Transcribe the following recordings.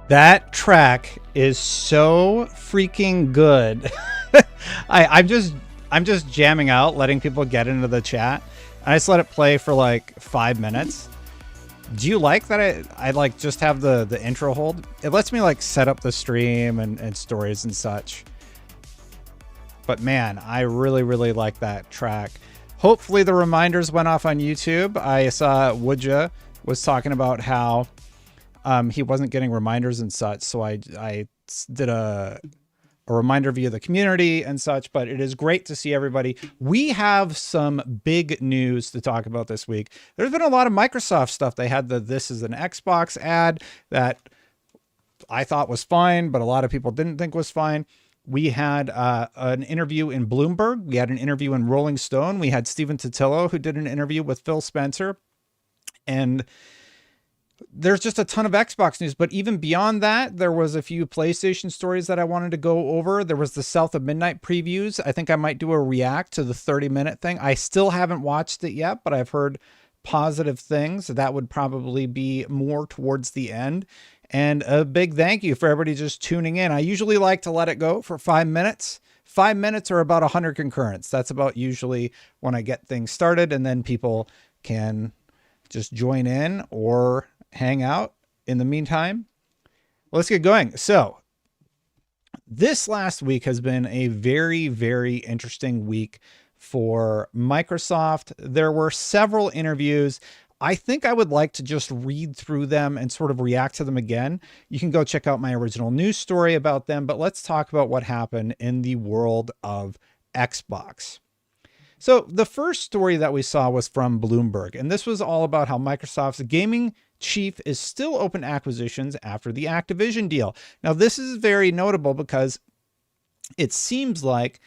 That track is so freaking good. I'm just jamming out, letting people get into the chat. I just let it play for like 5 minutes. Do you like that I like just have the intro hold? It lets me like set up the stream and stories and such. But man, I really like that track. Hopefully the reminders went off on YouTube. I saw Woodja was talking about how he wasn't getting reminders and such, so I did a reminder via the community and such. But it is great to see everybody. We have some big news to talk about this week. There's been a lot of Microsoft stuff. They had the "This is an Xbox" ad that I thought was fine, but a lot of people didn't think was fine. We had an interview in Bloomberg. We had an interview in Rolling Stone. We had Stephen Totilo, who did an interview with Phil Spencer. And there's just a ton of Xbox news. But even beyond that, there was a few PlayStation stories that I wanted to go over. There was the South of Midnight previews. I think I might do a react to the 30-minute thing. I still haven't watched it yet, but I've heard positive things. That would probably be more towards the end. And a big thank you for everybody just tuning in. I usually like to let it go for 5 minutes. 5 minutes or about 100 concurrents. That's about usually when I get things started, and then people can just join in or hang out in the meantime. Let's get going. So this last week has been a very interesting week for Microsoft. There were several interviews. I think I would like to just read through them and sort of react to them again. You can go check out my original news story about them, but let's talk about what happened in the world of Xbox. So the first story that we saw was from Bloomberg, and this was all about how Microsoft's gaming chief is still open to acquisitions after the Activision deal. Now, this is very notable because it seems like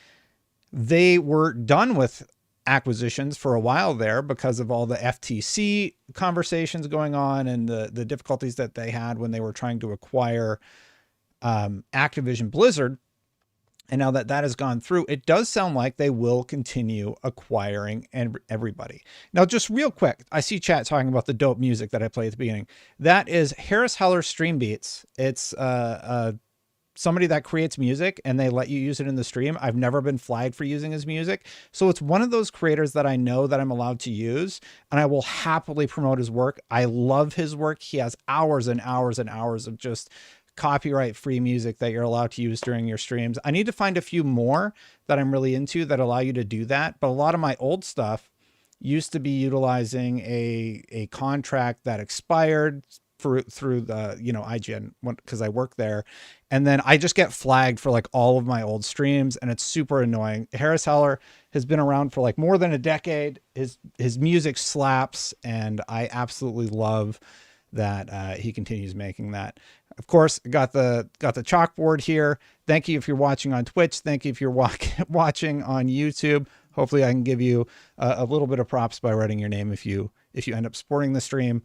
they were done with acquisitions for a while there because of all the FTC conversations going on and the difficulties that they had when they were trying to acquire Activision Blizzard. And now that that has gone through, it does sound like they will continue acquiring everybody. Now, just real quick, I see chat talking about the dope music that I played at the beginning. That is Harris Heller Stream Beats. It's somebody that creates music and they let you use it in the stream. I've never been flagged for using his music. So it's one of those creators that I know that I'm allowed to use, and I will happily promote his work. I love his work. He has hours and hours and hours of just copyright free music that you're allowed to use during your streams. I need to find a few more that I'm really into that allow you to do that. But a lot of my old stuff used to be utilizing a contract that expired through the, IGN, because I work there. And then I just get flagged for like all of my old streams, and it's super annoying. Harris Heller has been around for like more than a decade. His music slaps, and I absolutely love that he continues making that. Of course, got the chalkboard here. Thank you if you're watching on Twitch. Thank you if you're watching on YouTube. Hopefully I can give you a little bit of props by writing your name if you end up supporting the stream.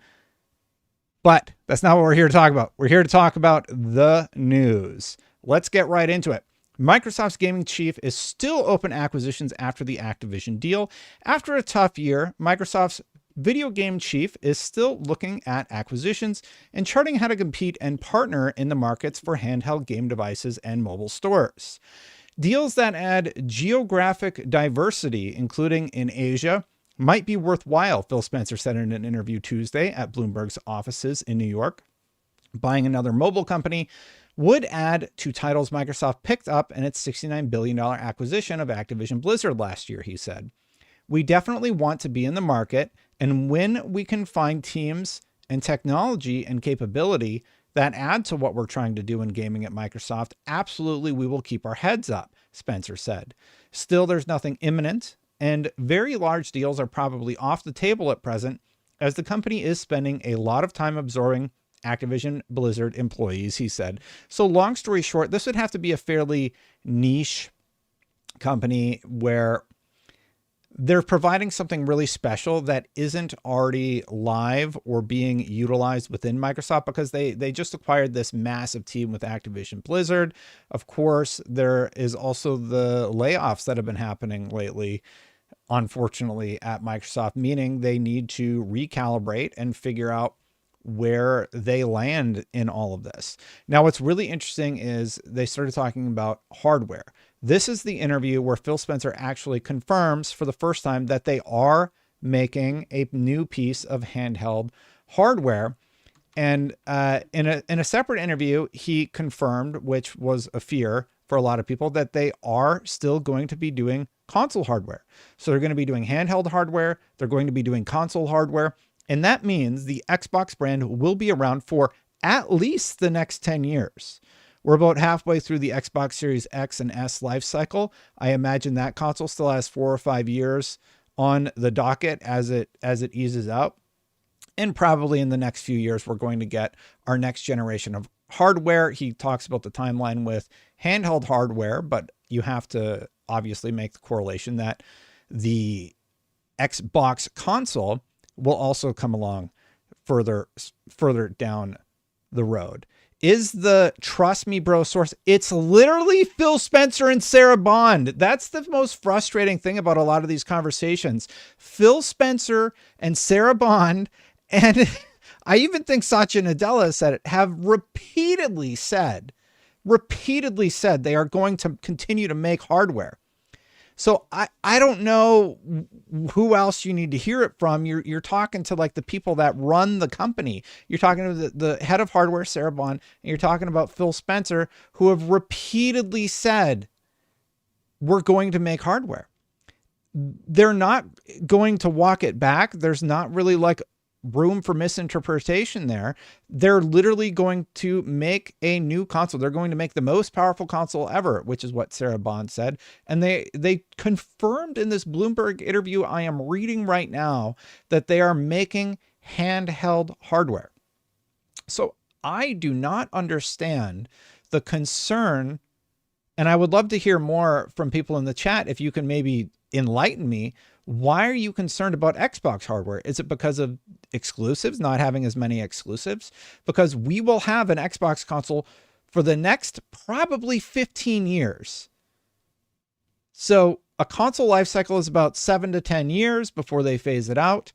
But that's not what we're here to talk about. We're here to talk about the news. Let's get right into it. Microsoft's gaming chief is still open acquisitions after the Activision deal. After a tough year, Microsoft's video game chief is still looking at acquisitions and charting how to compete and partner in the markets for handheld game devices and mobile stores. Deals that add geographic diversity, including in Asia, might be worthwhile, Phil Spencer said in an interview Tuesday at Bloomberg's offices in New York. Buying another mobile company would add to titles Microsoft picked up in its $69 billion acquisition of Activision Blizzard last year, he said. We definitely want to be in the market, and when we can find teams and technology and capability that add to what we're trying to do in gaming at Microsoft, absolutely we will keep our heads up, Spencer said. Still, there's nothing imminent, and very large deals are probably off the table at present, as the company is spending a lot of time absorbing Activision Blizzard employees, he said. So long story short, this would have to be a fairly niche company where they're providing something really special that isn't already live or being utilized within Microsoft, because they just acquired this massive team with Activision Blizzard. Of course, there is also the layoffs that have been happening lately, unfortunately, at Microsoft, meaning they need to recalibrate and figure out where they land in all of this. Now, what's really interesting is they started talking about hardware. This is the interview where Phil Spencer actually confirms for the first time that they are making a new piece of handheld hardware. And in a separate interview, he confirmed, which was a fear for a lot of people, that they are still going to be doing console hardware. So they're going to be doing handheld hardware. They're going to be doing console hardware. And that means the Xbox brand will be around for at least the next 10 years. We're about halfway through the Xbox Series X and S life cycle. I imagine that console still has 4 or 5 years on the docket as it eases out. And probably in the next few years, we're going to get our next generation of hardware. He talks about the timeline with handheld hardware, but you have to obviously make the correlation that the Xbox console will also come along further down the road. Is the trust me bro source? It's literally Phil Spencer and Sarah Bond. That's the most frustrating thing about a lot of these conversations. Phil Spencer and Sarah Bond, and I even think Satya Nadella said it, have repeatedly said they are going to continue to make hardware. So I don't know who else you need to hear it from. You're talking to like the people that run the company. You're talking to the head of hardware, Sarah Bond, and you're talking about Phil Spencer, who have repeatedly said, we're going to make hardware. They're not going to walk it back. There's not really like room for misinterpretation there. They're literally going to make a new console. They're going to make the most powerful console ever, which is what Sarah Bond said. And they confirmed in this Bloomberg interview I am reading right now that they are making handheld hardware. So I do not understand the concern, and I would love to hear more from people in the chat if you can maybe enlighten me. Why are you concerned about Xbox hardware? Is it because of exclusives, not having as many exclusives? Because we will have an Xbox console for the next probably 15 years. So a console life cycle is about 7 to 10 years before they phase it out.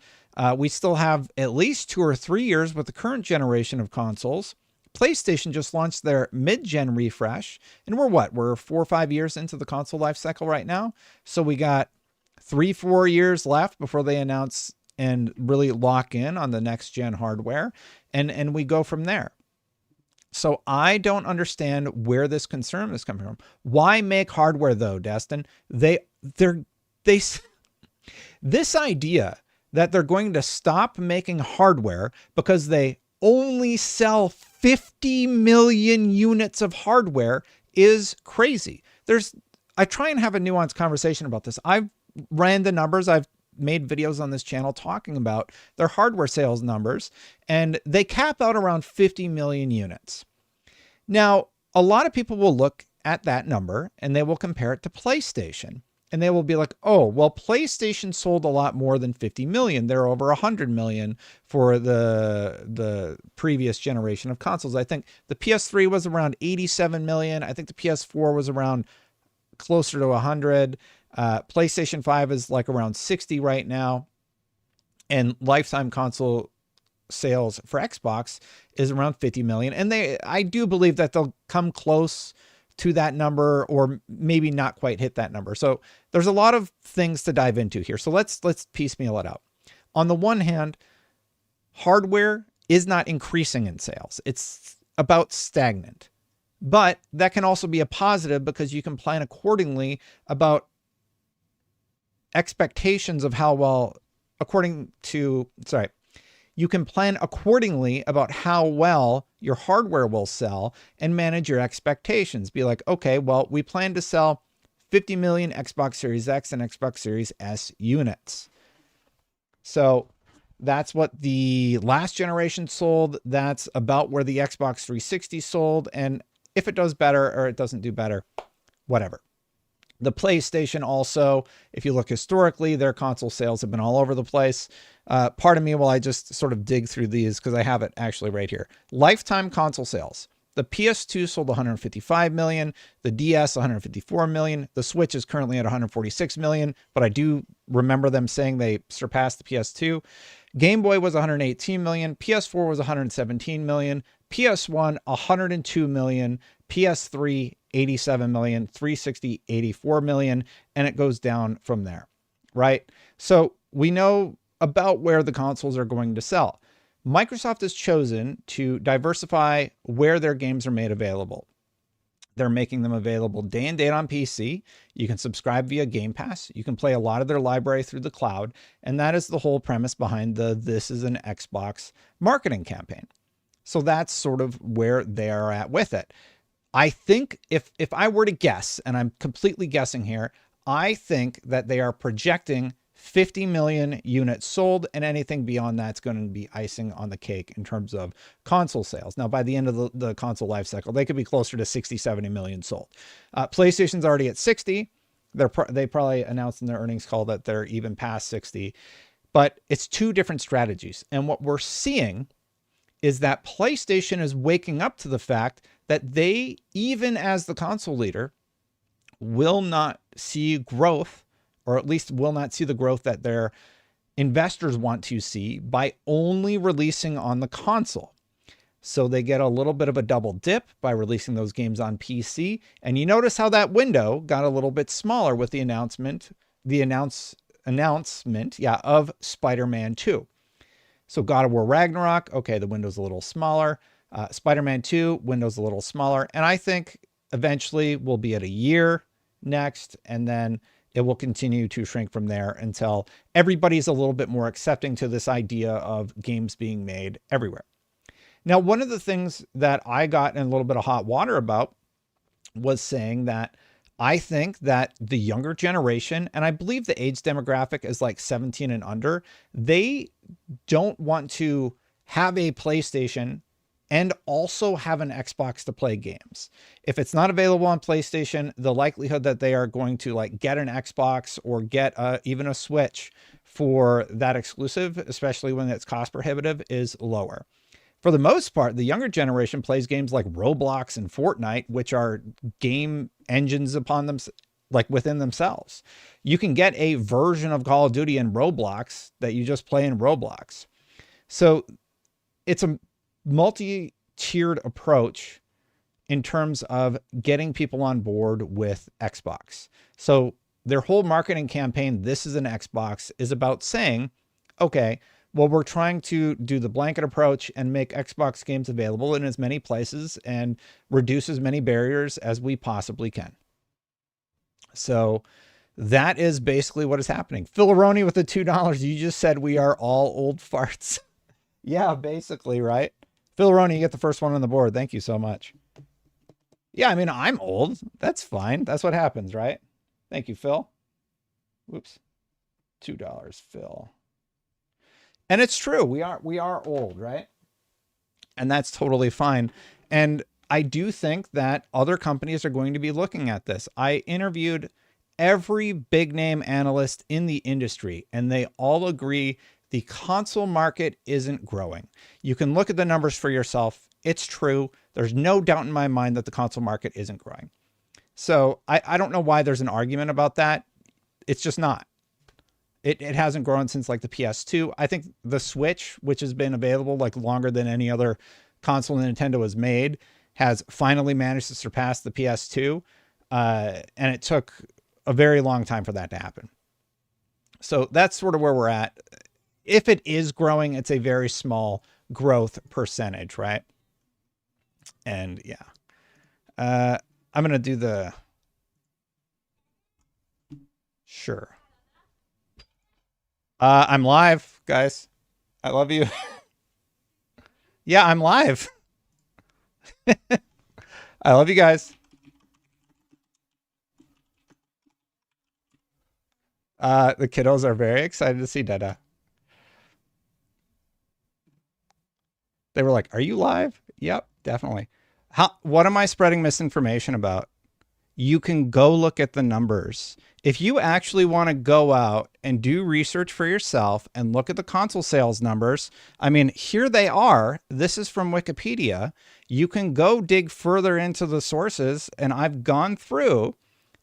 We still have at least 2 or 3 years with the current generation of consoles. PlayStation just launched their mid-gen refresh, and we're 4 or 5 years into the console life cycle right now. So we got 3-4 years left before they announce and really lock in on the next gen hardware, and we go from there. So I don't understand where this concern is coming from. Why make hardware though, Destin? This idea that they're going to stop making hardware because they only sell 50 million units of hardware is crazy. I try and have a nuanced conversation about this. I've ran the numbers. I've made videos on this channel talking about their hardware sales numbers, and they cap out around 50 million units. Now, a lot of people will look at that number and they will compare it to PlayStation, and they will be like, oh, well, PlayStation sold a lot more than 50 million. They're over 100 million for the previous generation of consoles. I think the PS3 was around 87 million. I think the PS4 was around closer to 100. PlayStation 5 is like around 60 right now. And lifetime console sales for Xbox is around 50 million. And I do believe that they'll come close to that number, or maybe not quite hit that number. So there's a lot of things to dive into here. So let's piecemeal it out. On the one hand, hardware is not increasing in sales. It's about stagnant. But that can also be a positive because you can plan accordingly about expectations of how well, you can plan accordingly about how well your hardware will sell and manage your expectations. Be like, okay, well, we plan to sell 50 million Xbox Series X and Xbox Series S units. So that's what the last generation sold. That's about where the Xbox 360 sold. And if it does better or it doesn't do better, whatever. The PlayStation also, if you look historically, their console sales have been all over the place. Pardon me while I just sort of dig through these because I have it actually right here. Lifetime console sales. The PS2 sold 155 million, the DS 154 million, the Switch is currently at 146 million, but I do remember them saying they surpassed the PS2. Game Boy was 118 million, PS4 was 117 million, PS1 102 million, PS3 87 million, 360 84 million, and it goes down from there, right? So we know about where the consoles are going to sell. Microsoft has chosen to diversify where their games are made available. They're making them available day and date on PC. You can subscribe via Game Pass. You can play a lot of their library through the cloud. And that is the whole premise behind the "this is an Xbox" marketing campaign. So that's sort of where they are at with it. I think if I were to guess, and I'm completely guessing here, I think that they are projecting 50 million units sold, and anything beyond that's going to be icing on the cake in terms of console sales. Now, by the end of the console life cycle, they could be closer to 60, 70 million sold. PlayStation's already at 60. They probably announced in their earnings call that they're even past 60. But it's two different strategies. And what we're seeing is that PlayStation is waking up to the fact that they, even as the console leader, will not see growth, or at least will not see the growth that their investors want to see, by only releasing on the console. So they get a little bit of a double dip by releasing those games on PC. And you notice how that window got a little bit smaller with the announcement of Spider-Man 2. So God of War Ragnarok, okay, the window's a little smaller. Spider-Man 2, window's a little smaller. And I think eventually we'll be at a year next, and then it will continue to shrink from there until everybody's a little bit more accepting to this idea of games being made everywhere. Now, one of the things that I got in a little bit of hot water about was saying that I think that the younger generation, and I believe the age demographic is like 17 and under, they don't want to have a PlayStation and also have an Xbox to play games. If it's not available on PlayStation, the likelihood that they are going to like get an Xbox or get even a Switch for that exclusive, especially when it's cost prohibitive, is lower. For the most part, the younger generation plays games like Roblox and Fortnite, which are game engines upon them, like within themselves. You can get a version of Call of Duty in Roblox that you just play in Roblox. So it's a multi-tiered approach in terms of getting people on board with Xbox. So their whole marketing campaign, "This is an Xbox," is about saying, okay, well, we're trying to do the blanket approach and make Xbox games available in as many places and reduce as many barriers as we possibly can. So that is basically what is happening. Phil with the $2. You just said we are all old farts. Yeah, basically, right? Phil you get the first one on the board. Thank you so much. Yeah, I mean, I'm old. That's fine. That's what happens, right? Thank you, Phil. Whoops. $2, Phil. And it's true. We are old, right? And that's totally fine. And I do think that other companies are going to be looking at this. I interviewed every big name analyst in the industry, and they all agree the console market isn't growing. You can look at the numbers for yourself. It's true. There's no doubt in my mind that the console market isn't growing. So I don't know why there's an argument about that. It's just not. It hasn't grown since like the PS2. I think the Switch, which has been available like longer than any other console Nintendo has made, has finally managed to surpass the PS2. And it took a very long time for that to happen. So that's sort of where we're at. If it is growing, it's a very small growth percentage, right? And yeah, I'm going to do the, sure. I'm live, guys. I love you. Yeah, I'm live. I love you guys. The kiddos are very excited to see Dada. They were like, "Are you live?" Yep, definitely. What am I spreading misinformation about? You can go look at the numbers. If you actually want to go out and do research for yourself and look at the console sales numbers, I mean, here they are. This is from Wikipedia. You can go dig further into the sources, and I've gone through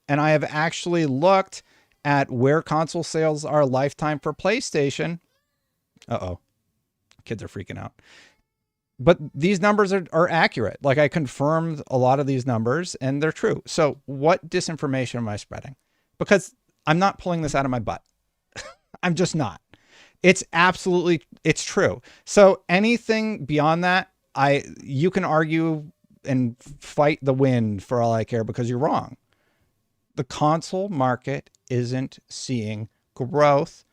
and I have actually looked at where console sales are lifetime for PlayStation. Uh-oh. Kids are freaking out. But these numbers are accurate. Like, I confirmed a lot of these numbers and they're true. So what disinformation am I spreading? Because I'm not pulling this out of my butt. I'm just not. It's true. So anything beyond that, you can argue and fight the wind for all I care, because you're wrong. The console market isn't seeing growth.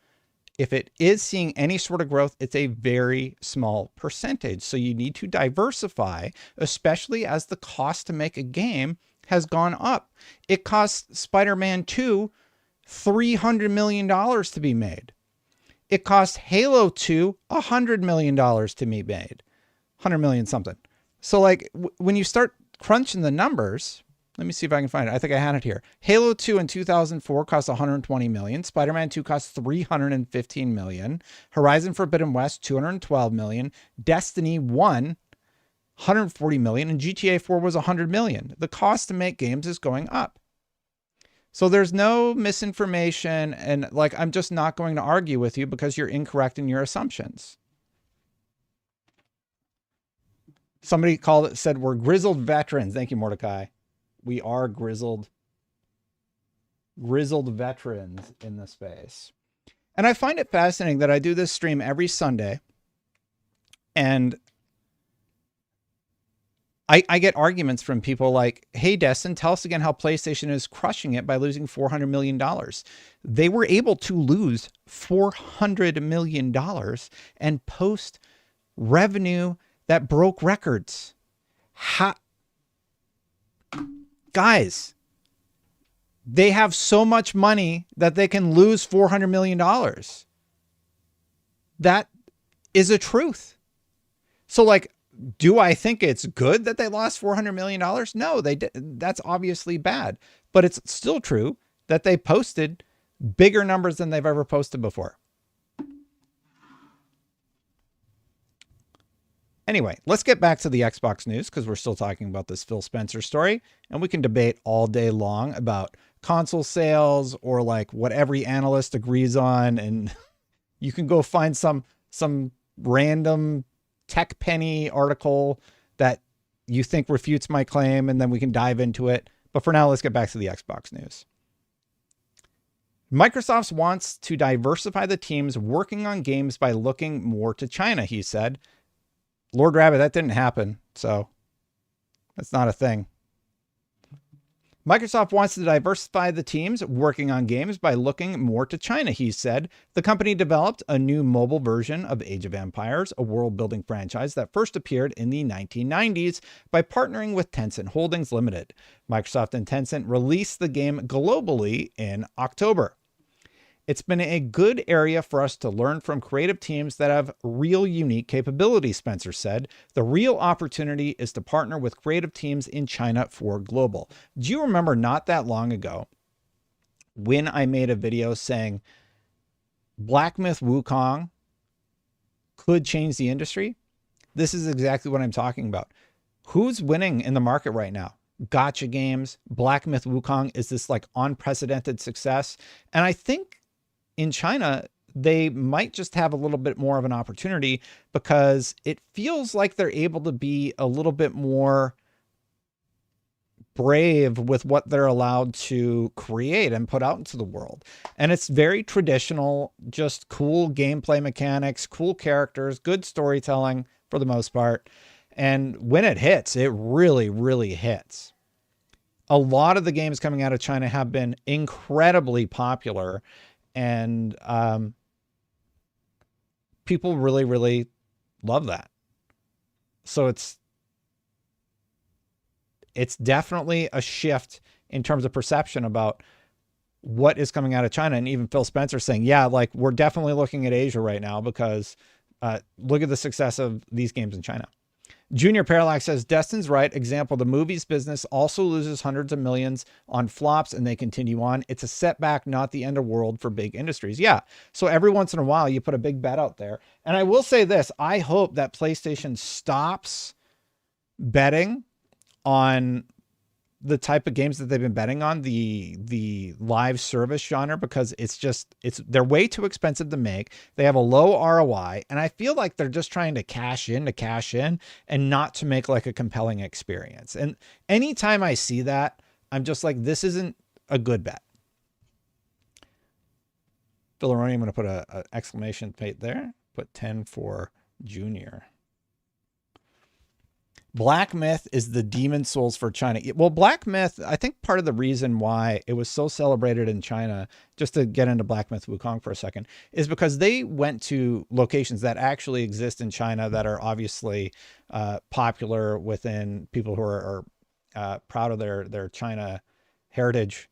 If it is seeing any sort of growth, it's a very small percentage. So you need to diversify, especially as the cost to make a game has gone up. It cost Spider-Man 2 $300 million to be made. It cost Halo 2 $100 million to be made. 100 million something. So like when you start crunching the numbers, let me see if I can find it. I think I had it here. Halo 2 in 2004 cost 120 million. Spider-Man 2 cost 315 million. Horizon Forbidden West 212 million. Destiny 1 140 million, and GTA 4 was 100 million. The cost to make games is going up. So there's no misinformation, and like, I'm just not going to argue with you because you're incorrect in your assumptions. Somebody said we're grizzled veterans. Thank you, Mordecai. We are grizzled veterans in the space. And I find it fascinating that I do this stream every Sunday, and I get arguments from people like, hey, Destin, tell us again how PlayStation is crushing it by losing $400 million. They were able to lose $400 million and post revenue that broke records. Guys, they have so much money that they can lose $400 million. That is a truth. So like, do I think it's good that they lost $400 million? No, that's obviously bad, but it's still true that they posted bigger numbers than they've ever posted before. Anyway, let's get back to the Xbox news, because we're still talking about this Phil Spencer story, and we can debate all day long about console sales or like what every analyst agrees on. And you can go find some random Tech Penny article that you think refutes my claim, and then we can dive into it. But for now, let's get back to the Xbox news. Microsoft wants to diversify the teams working on games by looking more to China, he said. Lord Rabbit, that didn't happen, so that's not a thing. Microsoft wants to diversify the teams working on games by looking more to China, he said. The company developed a new mobile version of Age of Empires, a world-building franchise that first appeared in the 1990s by partnering with Tencent Holdings Limited. Microsoft and Tencent released the game globally in October. It's been a good area for us to learn from creative teams that have real unique capabilities, Spencer said. The real opportunity is to partner with creative teams in China for global. Do you remember not that long ago when I made a video saying Black Myth Wukong could change the industry? This is exactly what I'm talking about. Who's winning in the market right now? Gacha games. Black Myth Wukong is this like unprecedented success. And I think in China, they might just have a little bit more of an opportunity because it feels like they're able to be a little bit more brave with what they're allowed to create and put out into the world. And it's very traditional, just cool gameplay mechanics, cool characters, good storytelling for the most part. And when it hits, it really, really hits. A lot of the games coming out of China have been incredibly popular. And people really, really love that. So it's definitely a shift in terms of perception about what is coming out of China. And even Phil Spencer saying, yeah, like we're definitely looking at Asia right now because look at the success of these games in China. Junior Parallax says, Destin's right. Example, the movies business also loses hundreds of millions on flops and they continue on. It's a setback, not the end of the world for big industries. Yeah. So every once in a while you put a big bet out there. And I will say this, I hope that PlayStation stops betting on the type of games that they've been betting on, the live service genre, because they're way too expensive to make. They have a low ROI, and I feel like they're just trying to cash in and not to make like a compelling experience. And anytime I see that, I'm just like, this isn't a good bet. Villaroni, I'm going to put a exclamation point there. Put 10 for Junior. Black Myth is the Demon Souls for China. Well, Black Myth, I think part of the reason why it was so celebrated in China, just to get into Black Myth Wukong for a second, is because they went to locations that actually exist in China that are obviously popular within people who are proud of their China heritage.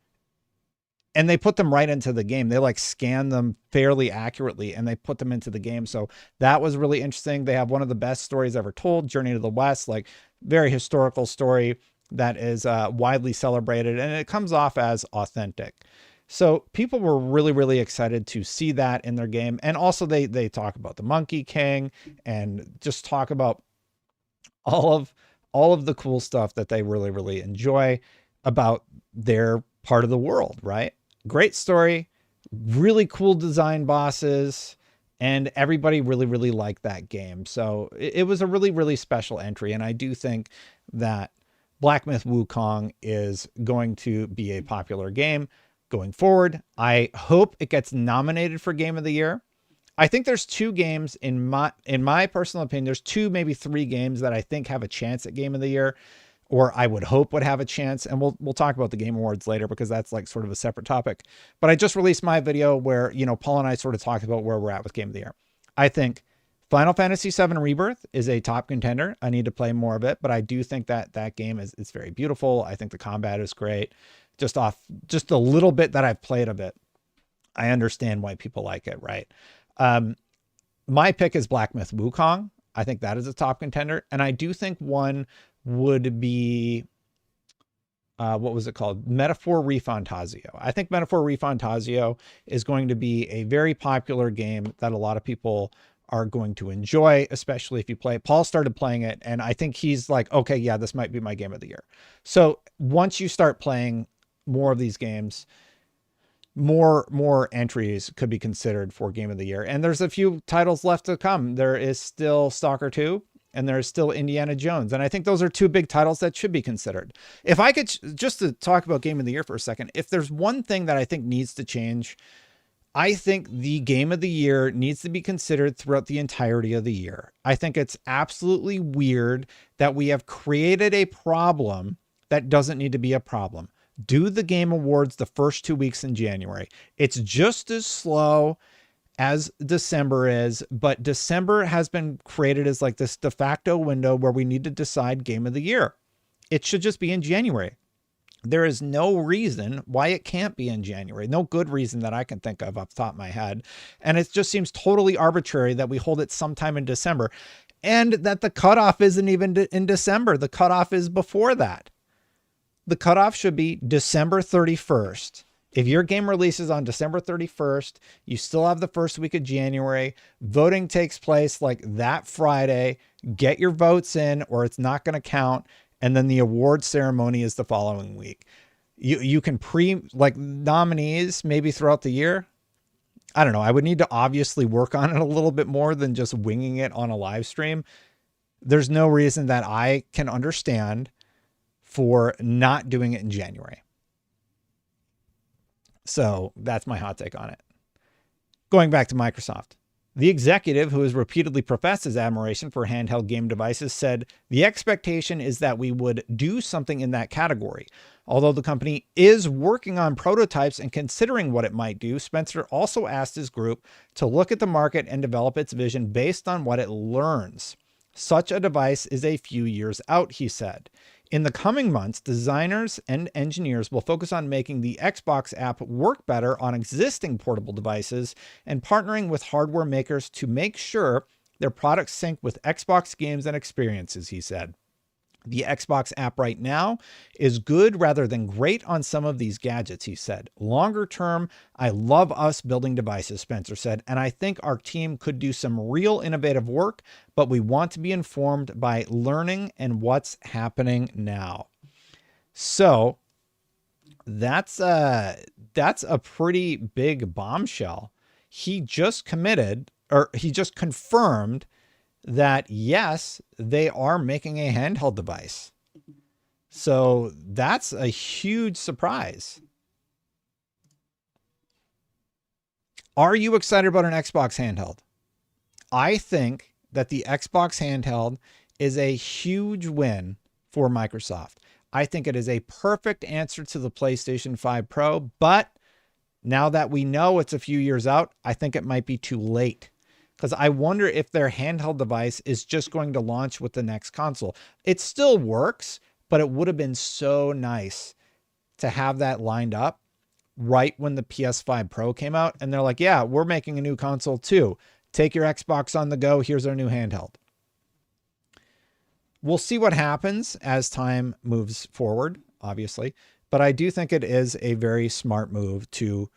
And they put them right into the game. They like scan them fairly accurately and they put them into the game. So that was really interesting. They have one of the best stories ever told, Journey to the West, like very historical story that is widely celebrated, and it comes off as authentic. So people were really, really excited to see that in their game. And also they talk about the Monkey King and just talk about all of the cool stuff that they really, really enjoy about their part of the world, right? Great story, really cool design bosses, and everybody really, really liked that game. So it was a really, really special entry. And I do think that Black Myth Wukong is going to be a popular game going forward. I hope it gets nominated for Game of the Year. I think there's two games in my personal opinion, there's two, maybe three games that I think have a chance at Game of the Year, or I would hope would have a chance. And we'll talk about the Game Awards later because that's like sort of a separate topic. But I just released my video where, Paul and I sort of talked about where we're at with Game of the Year. I think Final Fantasy VII Rebirth is a top contender. I need to play more of it, but I do think that game it's very beautiful. I think the combat is great. Just a little bit that I've played of it, I understand why people like it, right? My pick is Black Myth Wukong. I think that is a top contender. And I do think one would be, what was it called? Metaphor Refantasio. I think Metaphor Refantasio is going to be a very popular game that a lot of people are going to enjoy, especially if you play it. Paul started playing it, and I think he's like, okay, yeah, this might be my game of the year. So once you start playing more of these games, more entries could be considered for Game of the Year. And there's a few titles left to come. There is still Stalker 2 and there's still Indiana Jones. And I think those are two big titles that should be considered. If I could just to talk about Game of the Year for a second, if there's one thing that I think needs to change, I think the Game of the Year needs to be considered throughout the entirety of the year. I think it's absolutely weird that we have created a problem that doesn't need to be a problem. Do the Game Awards the first 2 weeks in January. It's just as slow as December is, but December has been created as like this de facto window where we need to decide Game of the Year. It should just be in January. There is no reason why it can't be in January. No good reason that I can think of off the top of my head. And it just seems totally arbitrary that we hold it sometime in December and that the cutoff isn't even in December. The cutoff is before that. The cutoff should be December 31st. If your game releases on December 31st, you still have the first week of January. Voting takes place like that Friday. Get your votes in or it's not going to count. And then the award ceremony is the following week. You can like nominees maybe throughout the year. I don't know. I would need to obviously work on it a little bit more than just winging it on a live stream. There's no reason that I can understand for not doing it in January. So that's my hot take on it. Going back to Microsoft. The executive, who has repeatedly professed his admiration for handheld game devices, said, "The expectation is that we would do something in that category. Although the company is working on prototypes and considering what it might do, Spencer also asked his group to look at the market and develop its vision based on what it learns. Such a device is a few years out," he said. In the coming months, designers and engineers will focus on making the Xbox app work better on existing portable devices and partnering with hardware makers to make sure their products sync with Xbox games and experiences, he said. The Xbox app right now is good rather than great on some of these gadgets, he said. Longer term, I love us building devices, Spencer said, and I think our team could do some real innovative work, but we want to be informed by learning and what's happening now. So that's a pretty big bombshell. He just committed, or he just confirmed that yes, they are making a handheld device. So that's a huge surprise. Are you excited about an Xbox handheld? I think that the Xbox handheld is a huge win for Microsoft. I think it is a perfect answer to the PlayStation 5 Pro, but now that we know it's a few years out, I think it might be too late, because I wonder if their handheld device is just going to launch with the next console. It still works, but it would have been so nice to have that lined up right when the PS5 Pro came out. And they're like, yeah, we're making a new console too. Take your Xbox on the go. Here's our new handheld. We'll see what happens as time moves forward, obviously. But I do think it is a very smart move to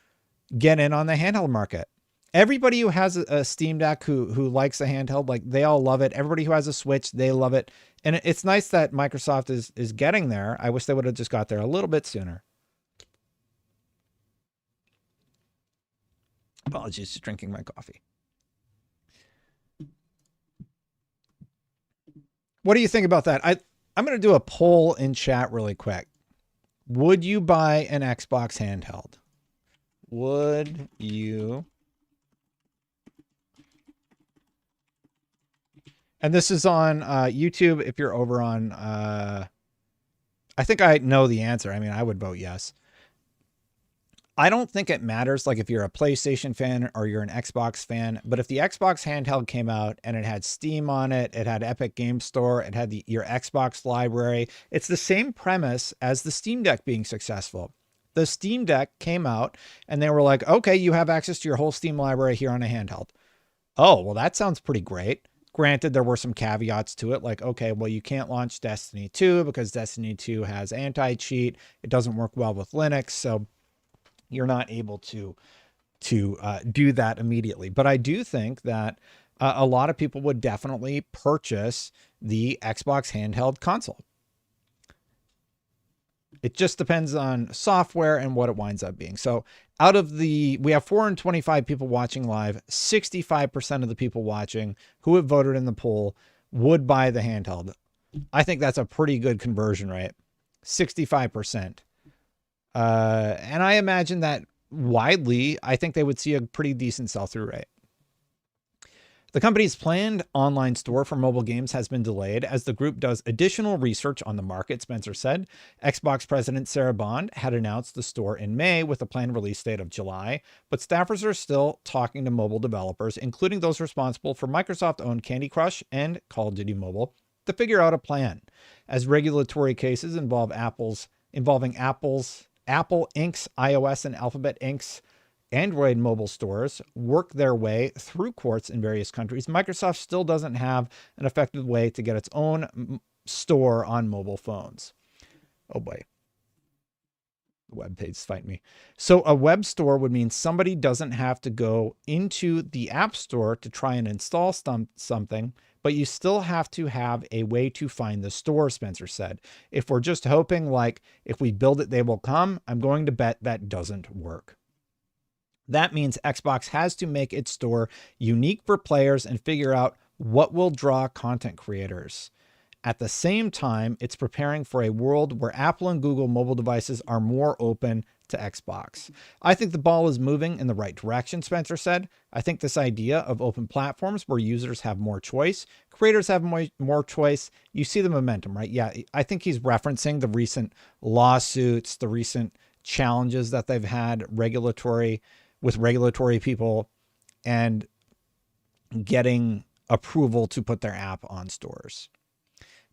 get in on the handheld market. Everybody who has a Steam Deck who likes the handheld, like, they all love it. Everybody who has a Switch, they love it. And it's nice that Microsoft is getting there. I wish they would have just got there a little bit sooner. Apologies, just drinking my coffee. What do you think about that? I'm going to do a poll in chat really quick. Would you buy an Xbox handheld? Would you? And this is on YouTube. If you're over on, I think I know the answer. I mean, I would vote yes. I don't think it matters, like, if you're a PlayStation fan or you're an Xbox fan, but if the Xbox handheld came out and it had Steam on it, it had Epic Game Store, it had your Xbox library, it's the same premise as the Steam Deck being successful. The Steam Deck came out and they were like, okay, you have access to your whole Steam library here on a handheld. Oh, well, that sounds pretty great. Granted, there were some caveats to it, like, okay, well, you can't launch Destiny 2 because Destiny 2 has anti-cheat. It doesn't work well with Linux, so you're not able to do that immediately. But I do think that a lot of people would definitely purchase the Xbox handheld console. It just depends on software and what it winds up being. So out of we have 425 people watching live, 65% of the people watching who have voted in the poll would buy the handheld. I think that's a pretty good conversion rate, 65%. And I imagine that widely, I think they would see a pretty decent sell-through rate. The company's planned online store for mobile games has been delayed as the group does additional research on the market, Spencer said. Xbox president Sarah Bond had announced the store in May with a planned release date of July, but staffers are still talking to mobile developers, including those responsible for Microsoft-owned Candy Crush and Call of Duty Mobile, to figure out a plan, as regulatory cases involving Apple Inc.'s iOS and Alphabet Inc.'s Android mobile stores work their way through courts in various countries. Microsoft still doesn't have an effective way to get its own store on mobile phones. Oh boy. The web page fight me. So a web store would mean somebody doesn't have to go into the App Store to try and install something, but you still have to have a way to find the store, Spencer said. If we're just hoping, like, if we build it, they will come, I'm going to bet that doesn't work. That means Xbox has to make its store unique for players and figure out what will draw content creators. At the same time, it's preparing for a world where Apple and Google mobile devices are more open to Xbox. I think the ball is moving in the right direction, Spencer said. I think this idea of open platforms where users have more choice, creators have more choice, you see the momentum, right? Yeah, I think he's referencing the recent lawsuits, the recent challenges that they've had with regulatory people and getting approval to put their app on stores.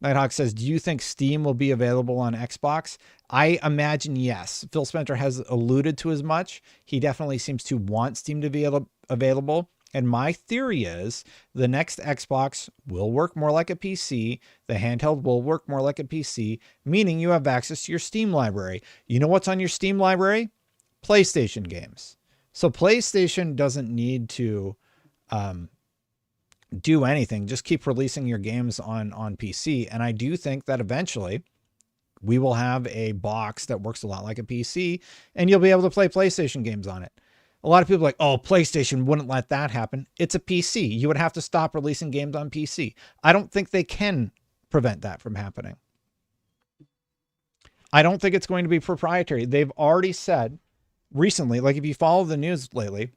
Nighthawk says, do you think Steam will be available on Xbox? I imagine yes. Phil Spencer has alluded to as much. He definitely seems to want Steam to be available. And my theory is the next Xbox will work more like a PC. The handheld will work more like a PC, meaning you have access to your Steam library. You know what's on your Steam library? PlayStation games. So PlayStation doesn't need to do anything. Just keep releasing your games on PC. And I do think that eventually We will have a box that works a lot like a PC, and you'll be able to play PlayStation games on it. A lot of people are like, oh, PlayStation wouldn't let that happen. It's a PC. You would have to stop releasing games on PC. I don't think they can prevent that from happening. I don't think it's going to be proprietary. They've already said recently, like if you follow the news lately,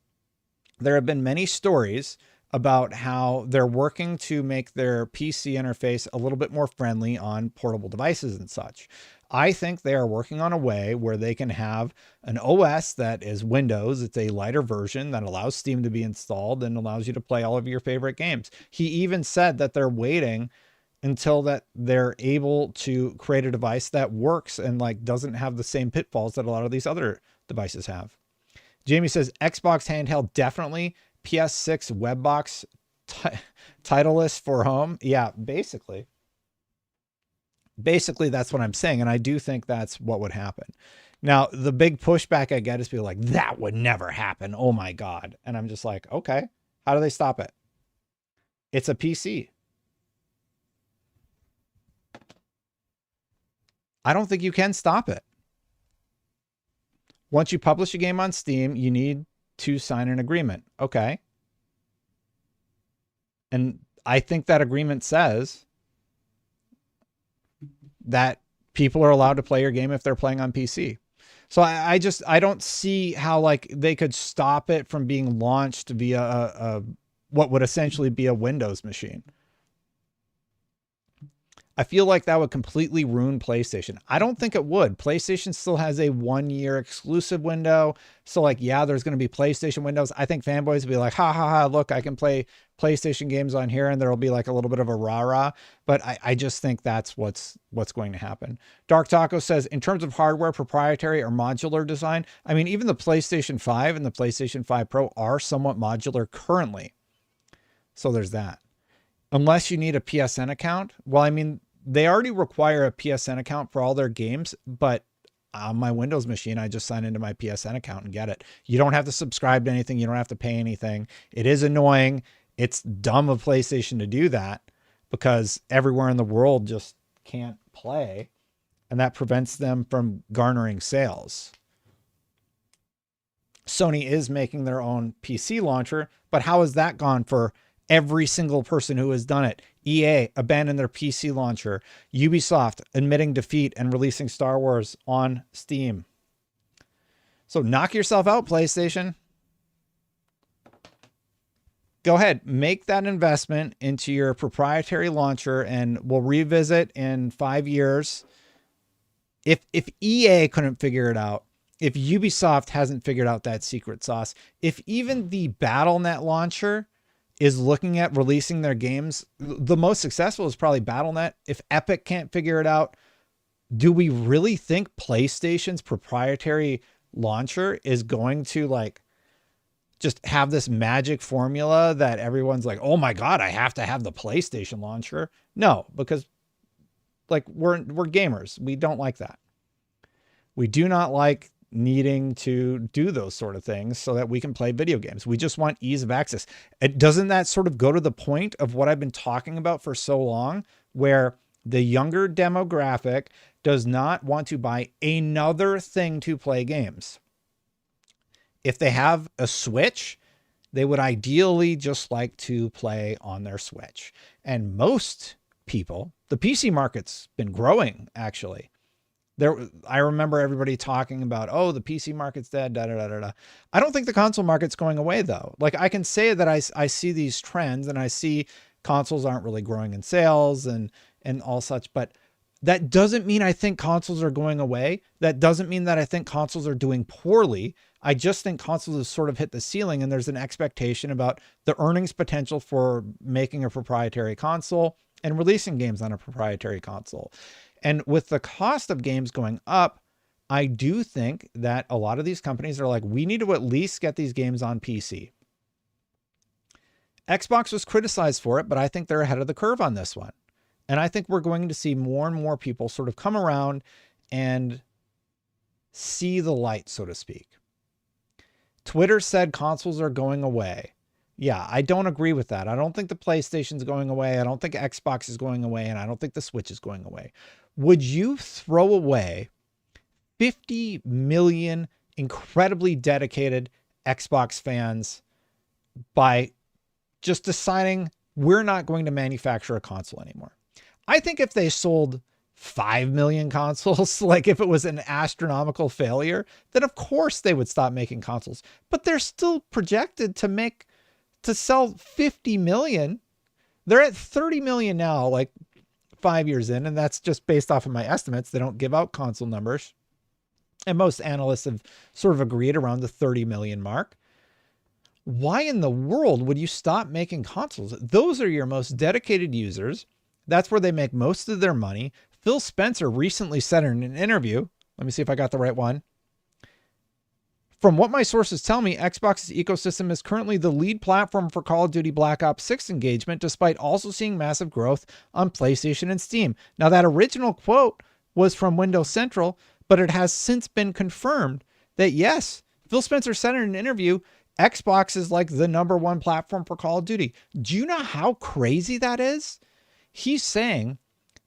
there have been many stories about how they're working to make their PC interface a little bit more friendly on portable devices and such. I think they are working on a way where they can have an OS that is Windows. It's a lighter version that allows Steam to be installed and allows you to play all of your favorite games. He even said that they're waiting until that they're able to create a device that works and like doesn't have the same pitfalls that a lot of these other devices have. Jamie says Xbox handheld definitely, PS6 webbox titleist for home. Yeah, basically that's what I'm saying. And I do think that's what would happen. Now, the big pushback I get is people like, that would never happen. Oh my God. And I'm just like, okay, how do they stop it? It's a PC. I don't think you can stop it. Once you publish a game on Steam, you need to sign an agreement. Okay. And I think that agreement says that people are allowed to play your game if they're playing on PC. So I don't see how like they could stop it from being launched via what would essentially be a Windows machine. I feel like that would completely ruin PlayStation. I don't think it would. PlayStation still has a 1-year exclusive window. So like, yeah, there's going to be PlayStation windows. I think fanboys will be like, ha ha ha, look, I can play PlayStation games on here. And there'll be like a little bit of a rah-rah. But I just think that's what's going to happen. Dark Taco says, in terms of hardware, proprietary or modular design, I mean, even the PlayStation 5 and the PlayStation 5 Pro are somewhat modular currently. So there's that. Unless you need a PSN account. Well, I mean, they already require a PSN account for all their games, but on my Windows machine, I just sign into my PSN account and get it. You don't have to subscribe to anything. You don't have to pay anything. It is annoying. It's dumb of PlayStation to do that because everywhere in the world just can't play, and that prevents them from garnering sales. Sony is making their own PC launcher, but how has that gone for every single person who has done it? EA abandoned their PC launcher. Ubisoft admitting defeat and releasing Star Wars on Steam. So knock yourself out, PlayStation. Go ahead, make that investment into your proprietary launcher, and we'll revisit in 5 years. If EA couldn't figure it out, if Ubisoft hasn't figured out that secret sauce, if even the BattleNet launcher is looking at releasing their games, the most successful is probably BattleNet. If Epic can't figure it out, do we really think PlayStation's proprietary launcher is going to like just have this magic formula that everyone's like, oh my God, I have to have the PlayStation launcher? No, because like we're gamers. We don't like that. We do not like needing to do those sort of things so that we can play video games. We just want ease of access. Doesn't that sort of go to the point of what I've been talking about for so long, where the younger demographic does not want to buy another thing to play games? If they have a Switch, they would ideally just like to play on their Switch. And most people, the PC market's been growing actually. I remember everybody talking about, oh, the PC market's dead, da, da, da, da, da. I don't think the console market's going away though. Like I can say that I see these trends and I see consoles aren't really growing in sales and all such, but that doesn't mean I think consoles are going away. That doesn't mean that I think consoles are doing poorly. I just think consoles have sort of hit the ceiling, and there's an expectation about the earnings potential for making a proprietary console and releasing games on a proprietary console. And with the cost of games going up, I do think that a lot of these companies are like, we need to at least get these games on PC. Xbox was criticized for it, but I think they're ahead of the curve on this one. And I think we're going to see more and more people sort of come around and see the light, so to speak. Twitter said consoles are going away. Yeah, I don't agree with that. I don't think the PlayStation's going away. I don't think Xbox is going away. And I don't think the Switch is going away. Would you throw away 50 million incredibly dedicated Xbox fans by just deciding we're not going to manufacture a console anymore? I think if they sold 5 million consoles, like if it was an astronomical failure, then of course they would stop making consoles. But they're still projected to sell 50 million. They're at 30 million now, like 5 years in, and that's just based off of my estimates. They don't give out console numbers. And most analysts have sort of agreed around the 30 million mark. Why in the world would you stop making consoles? Those are your most dedicated users. That's where they make most of their money. Phil Spencer recently said in an interview, let me see if I got the right one. From what my sources tell me, Xbox's ecosystem is currently the lead platform for Call of Duty Black Ops 6 engagement, despite also seeing massive growth on PlayStation and Steam. Now, that original quote was from Windows Central, but it has since been confirmed that yes, Phil Spencer said in an interview, Xbox is like the #1 platform for Call of Duty. Do you know how crazy that is? He's saying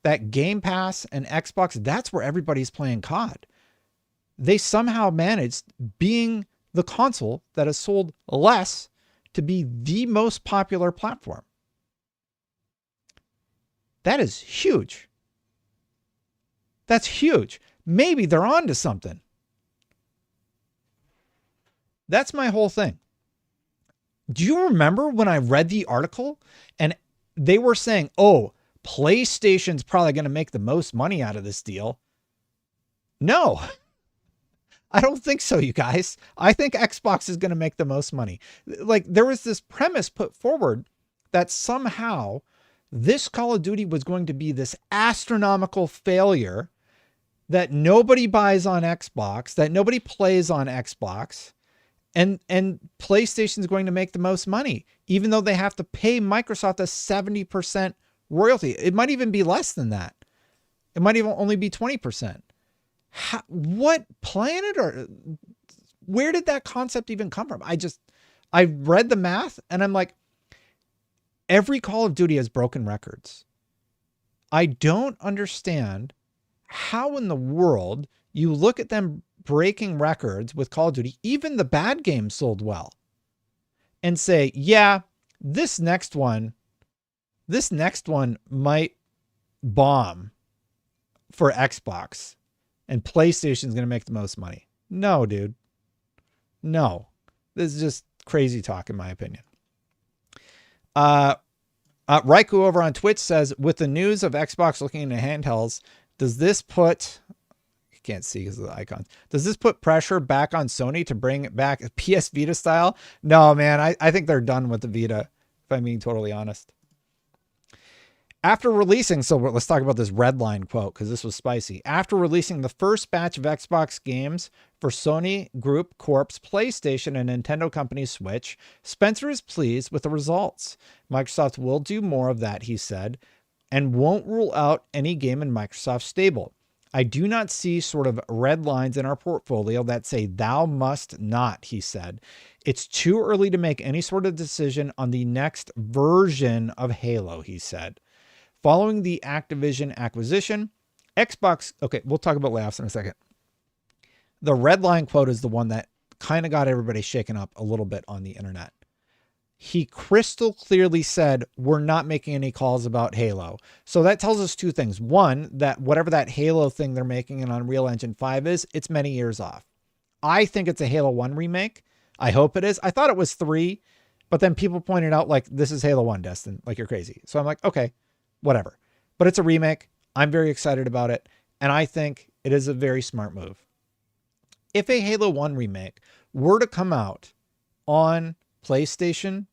that Game Pass and Xbox, that's where everybody's playing COD. They somehow managed, being the console that has sold less, to be the most popular platform. That is huge. That's huge. Maybe they're on to something. That's my whole thing. Do you remember when I read the article and they were saying, oh, PlayStation's probably going to make the most money out of this deal? No, I don't think so, you guys. I think Xbox is going to make the most money. Like, there was this premise put forward that somehow this Call of Duty was going to be this astronomical failure that nobody buys on Xbox, that nobody plays on Xbox, and PlayStation is going to make the most money, even though they have to pay Microsoft a 70% royalty. It might even be less than that. It might even only be 20%. What planet, or where did that concept even come from? I read the math and I'm like, every Call of Duty has broken records. I don't understand how in the world you look at them breaking records with Call of Duty, even the bad games sold well, and say, yeah, this next one might bomb for Xbox and PlayStation's going to make the most money. No, dude. No. This is just crazy talk, in my opinion. Raiku over on Twitch says, with the news of Xbox looking into handhelds, does this put... I can't see because of the icons. Does this put pressure back on Sony to bring it back PS Vita style? No, man. I think they're done with the Vita, if I'm being totally honest. After releasing, so let's talk about this Redline quote because this was spicy. After releasing the first batch of Xbox games for Sony Group Corp's PlayStation and Nintendo Company's Switch, Spencer is pleased with the results. Microsoft will do more of that, he said, and won't rule out any game in Microsoft's stable. I do not see sort of red lines in our portfolio that say thou must not, he said. It's too early to make any sort of decision on the next version of Halo, he said. Following the Activision acquisition, Xbox... Okay, we'll talk about layoffs in a second. The Redline quote is the one that kind of got everybody shaken up a little bit on the internet. He crystal clearly said, we're not making any calls about Halo. So that tells us two things. One, that whatever that Halo thing they're making in Unreal Engine 5 is, it's many years off. I think it's a Halo 1 remake. I hope it is. I thought it was 3, but then people pointed out, like, this is Halo 1, Destin. Like, you're crazy. So I'm like, okay, whatever. But it's a remake. I'm very excited about it. And I think it is a very smart move. If a Halo 1 remake were to come out on PlayStation,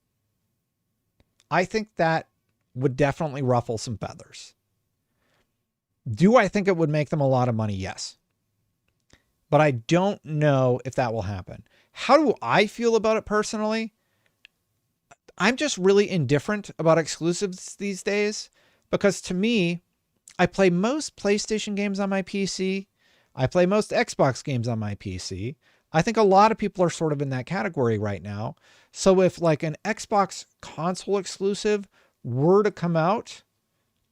I think that would definitely ruffle some feathers. Do I think it would make them a lot of money? Yes. But I don't know if that will happen. How do I feel about it personally? I'm just really indifferent about exclusives these days because to me, I play most PlayStation games on my PC. I play most Xbox games on my PC. I think a lot of people are sort of in that category right now. So if like an Xbox console exclusive were to come out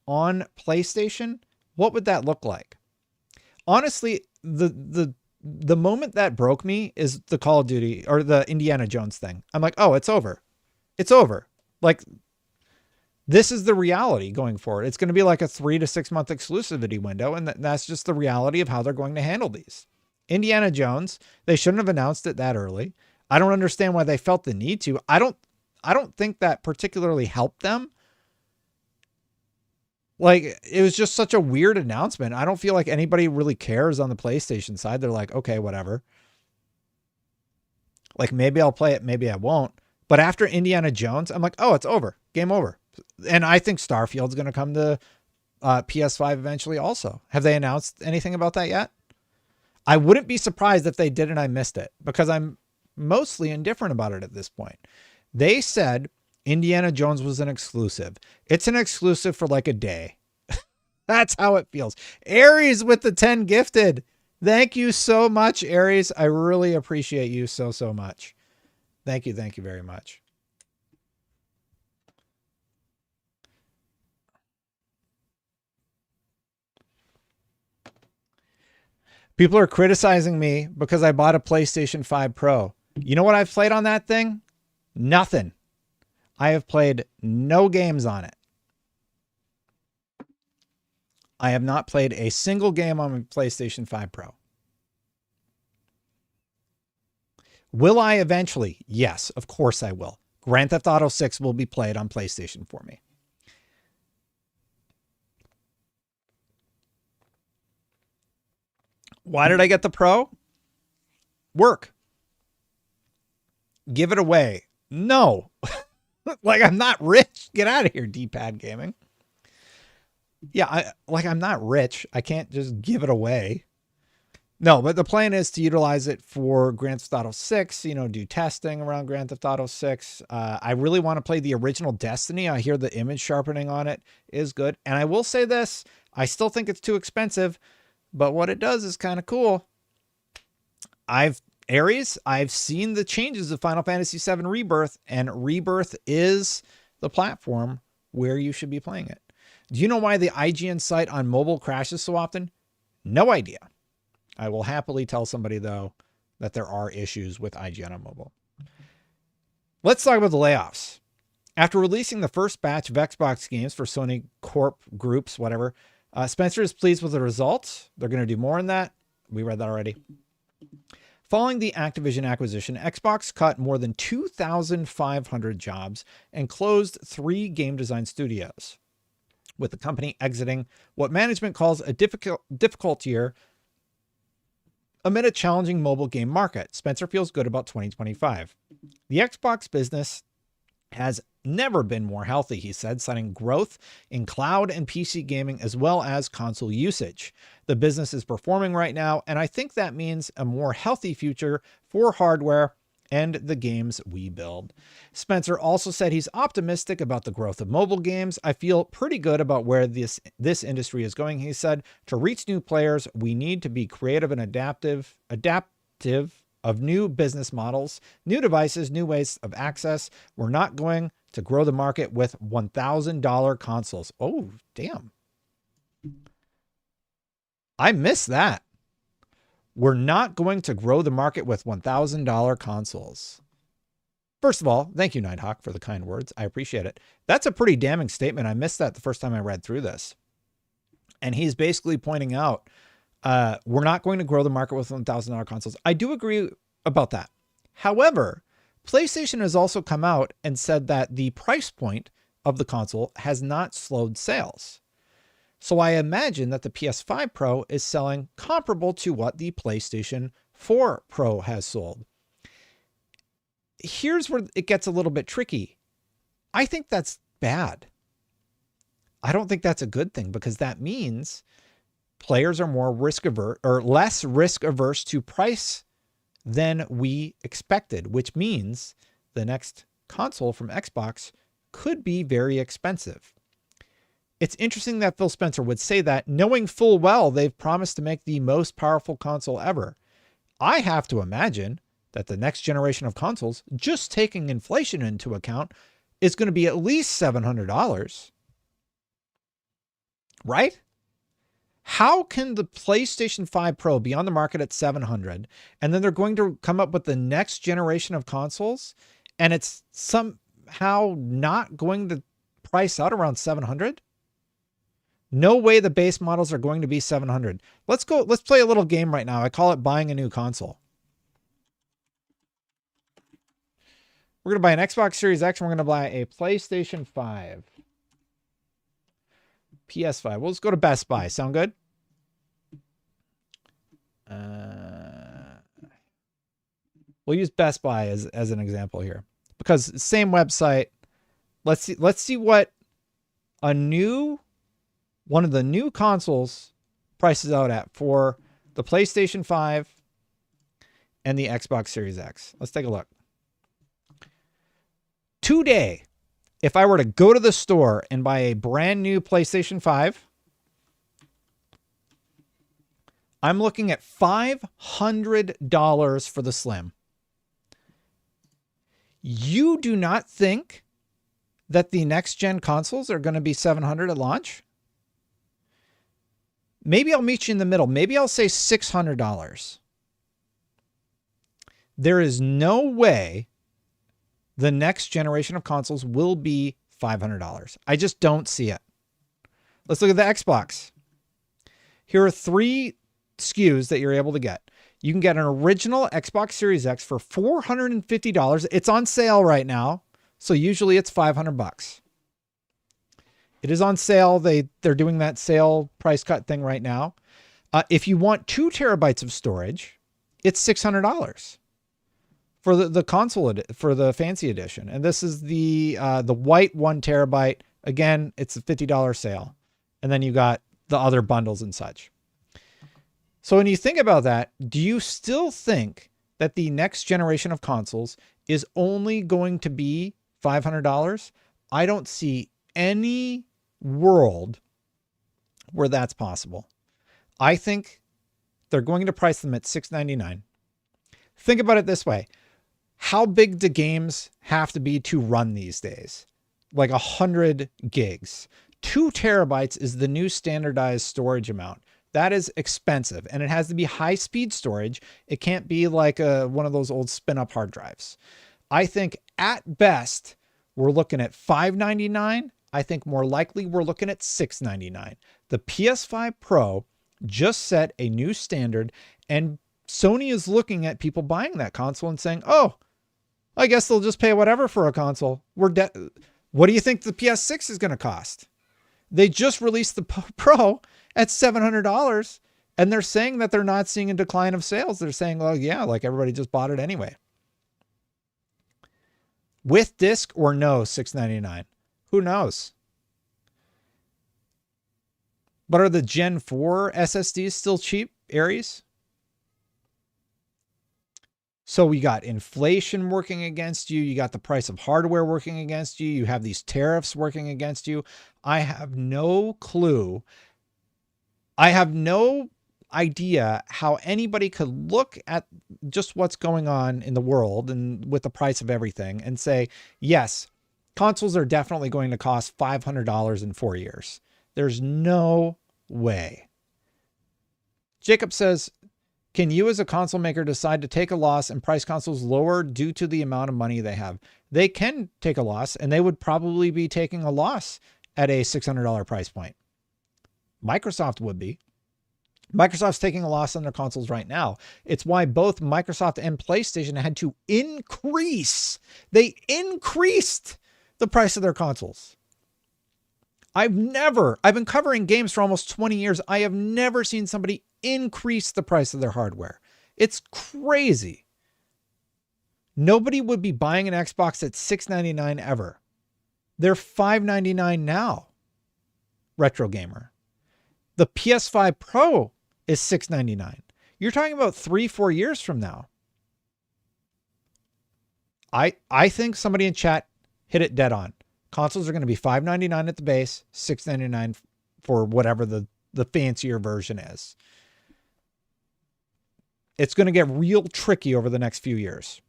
on PlayStation, what would that look like? Honestly, the moment that broke me is the Call of Duty or the Indiana Jones thing. I'm like, oh, it's over. It's over. Like, this is the reality going forward. It's going to be like a 3 to 6 month exclusivity window. And that's just the reality of how they're going to handle these. Indiana Jones, they shouldn't have announced it that early. I don't understand why they felt the need to. I don't think that particularly helped them. Like, it was just such a weird announcement. I don't feel like anybody really cares on the PlayStation side. They're like, okay, whatever. Like, maybe I'll play it, maybe I won't. But after Indiana Jones, I'm like, oh, it's over. Game over. And I think Starfield's going to come to PS5 eventually also. Have they announced anything about that yet? I wouldn't be surprised if they did and I missed it, because I'm mostly indifferent about it at this point. They said Indiana Jones was an exclusive. It's an exclusive for like a day. That's how it feels. Aries with the 10 gifted. Thank you so much, Aries. I really appreciate you so much. Thank you. Thank you very much. People are criticizing me because I bought a PlayStation 5 Pro. You know what I've played on that thing? Nothing. I have played no games on it. I have not played a single game on my PlayStation 5 Pro. Will I eventually? Yes, of course I will. Grand Theft Auto 6 will be played on PlayStation for me. Why did I get the Pro? Work. Give it away. No. Like, I'm not rich. Get out of here, D-pad gaming. Yeah, I'm not rich. I can't just give it away. No, but the plan is to utilize it for Grand Theft Auto 6, do testing around Grand Theft Auto 6. I really want to play the original Destiny. I hear the image sharpening on it is good. And I will say this, I still think it's too expensive, but what it does is kind of cool. I've seen the changes of Final Fantasy VII Rebirth, and Rebirth is the platform where you should be playing it. Do you know why the IGN site on mobile crashes so often? No idea. I will happily tell somebody, though, that there are issues with IGN on mobile. Let's talk about the layoffs. After releasing the first batch of Xbox games for Sony Corp groups, whatever, Spencer is pleased with the results. They're going to do more in that. We read that already. Following the Activision acquisition, Xbox cut more than 2,500 jobs and closed 3 game design studios, with the company exiting what management calls a difficult year amid a challenging mobile game market. Spencer feels good about 2025. The Xbox business has never been more healthy, he said, citing growth in cloud and PC gaming as well as console usage. The business is performing right now, and I think that means a more healthy future for hardware and the games we build. Spencer also said he's optimistic about the growth of mobile games. I feel pretty good about where this industry is going. He said, to reach new players, we need to be creative and adaptive of new business models, new devices, new ways of access. We're not going to grow the market with $1,000 consoles. Oh, damn. I missed that. We're not going to grow the market with $1,000 consoles. First of all, thank you, Nighthawk, for the kind words. I appreciate it. That's a pretty damning statement. I missed that the first time I read through this. And he's basically pointing out, we're not going to grow the market with $1,000 consoles. I do agree about that. However, PlayStation has also come out and said that the price point of the console has not slowed sales. So I imagine that the PS5 Pro is selling comparable to what the PlayStation 4 Pro has sold. Here's where it gets a little bit tricky. I think that's bad. I don't think that's a good thing, because that means players are more risk averse or less risk averse to price than we expected, which means the next console from Xbox could be very expensive. It's interesting that Phil Spencer would say that, knowing full well they've promised to make the most powerful console ever. I have to imagine that the next generation of consoles, just taking inflation into account, is going to be at least $700. Right? How can the PlayStation 5 Pro be on the market at 700 and then they're going to come up with the next generation of consoles and it's somehow not going to price out around 700? No way the base models are going to be 700. Let's play a little game right now. I call it buying a new console. We're going to buy an Xbox Series X. And we're going to buy a PlayStation 5. PS5. We'll just go to Best Buy. Sound good? We'll use Best Buy as an example here because same website. Let's see what one of the new consoles prices out at for the PlayStation 5 and the Xbox Series X. Let's take a look. Today, if I were to go to the store and buy a brand new PlayStation 5, I'm looking at $500 for the Slim. You do not think that the next gen consoles are going to be $700 at launch? Maybe I'll meet you in the middle. Maybe I'll say $600. There is no way the next generation of consoles will be $500. I just don't see it. Let's look at the Xbox. Here are 3 SKUs that you're able to get. You can get an original Xbox Series X for $450. It's on sale right now. So usually it's $500. It is on sale. They're doing that sale price cut thing right now. If you want 2 terabytes of storage, it's $600 for the console, for the fancy edition. And this is the white 1 terabyte. Again, it's a $50 sale. And then you got the other bundles and such. So when you think about that, do you still think that the next generation of consoles is only going to be $500? I don't see any world where that's possible. I think they're going to price them at $699. Think about it this way. How big do games have to be to run these days? Like 100 gigs. 2 terabytes is the new standardized storage amount. That is expensive, and it has to be high-speed storage. It can't be like one of those old spin-up hard drives. I think at best, we're looking at $599. I think more likely we're looking at $699. The PS5 Pro just set a new standard, and Sony is looking at people buying that console and saying, oh, I guess they'll just pay whatever for a console. What do you think the PS6 is going to cost? They just released the Pro at $700, and they're saying that they're not seeing a decline of sales. They're saying, oh yeah, like everybody just bought it anyway. With disc or no, $699. Who knows? But are the Gen 4 SSDs still cheap, Aries? So we got inflation working against you. You got the price of hardware working against you. You have these tariffs working against you. I have no clue. I have no idea how anybody could look at just what's going on in the world and with the price of everything and say, yes, consoles are definitely going to cost $500 in 4 years. There's no way. Jacob says, can you as a console maker decide to take a loss and price consoles lower due to the amount of money they have? They can take a loss, and they would probably be taking a loss at a $600 price point. Microsoft would be. Microsoft's taking a loss on their consoles right now. It's why both Microsoft and PlayStation had to increase. They increased the price of their consoles. I've been covering games for almost 20 years. I have never seen somebody increase the price of their hardware. It's crazy. Nobody would be buying an Xbox at $699 ever. They're $599 now. Retro Gamer. The PS5 Pro is $699. You're talking about 3-4 years from now. I think somebody in chat hit it dead on. Consoles are going to be $599 at the base, $699 for whatever the fancier version is. It's going to get real tricky over the next few years.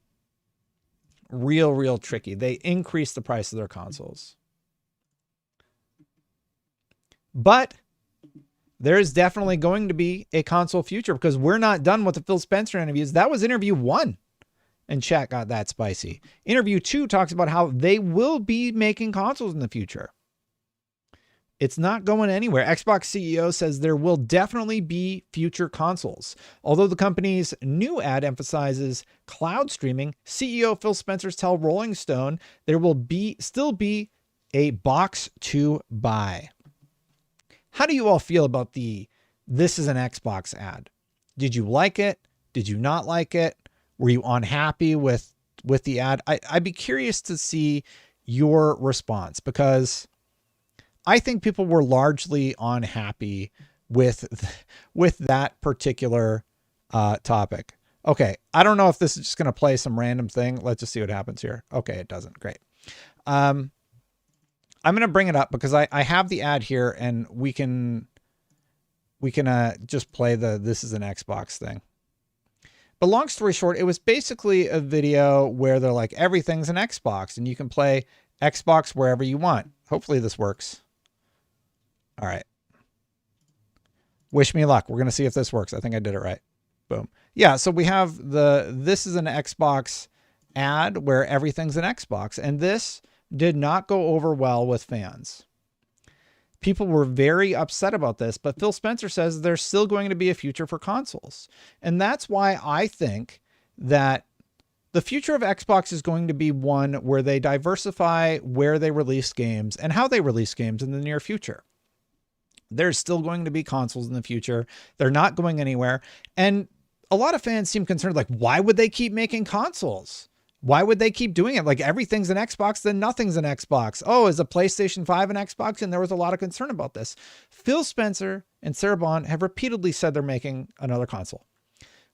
Real tricky. They increase the price of their consoles. But there is definitely going to be a console future because we're not done with the Phil Spencer interviews. That was interview 1. And chat got that spicy. Interview 2 talks about how they will be making consoles in the future. It's not going anywhere. Xbox CEO says there will definitely be future consoles. Although the company's new ad emphasizes cloud streaming, CEO Phil Spencer tells Rolling Stone there will still be a box to buy. How do you all feel about this is an Xbox ad? Did you like it? Did you not like it? Were you unhappy with the ad? I'd be curious to see your response because I think people were largely unhappy with that particular topic. Okay, I don't know if this is just going to play some random thing. Let's just see what happens here. Okay, it doesn't. Great. I'm going to bring it up because I have the ad here and we can just play this is an Xbox thing. But long story short, it was basically a video where they're like, everything's an Xbox and you can play Xbox wherever you want. Hopefully this works. All right. Wish me luck. We're going to see if this works. I think I did it right. Boom. Yeah. So we have this is an Xbox ad where everything's an Xbox. And this did not go over well with fans. People were very upset about this, but Phil Spencer says there's still going to be a future for consoles. And that's why I think that the future of Xbox is going to be one where they diversify where they release games and how they release games in the near future. There's still going to be consoles in the future. They're not going anywhere. And a lot of fans seem concerned, like, why would they keep making consoles? Why would they keep doing it? Like everything's an Xbox, then nothing's an Xbox. Oh, is a PlayStation 5 an Xbox? And there was a lot of concern about this. Phil Spencer and Sarah Bond have repeatedly said they're making another console.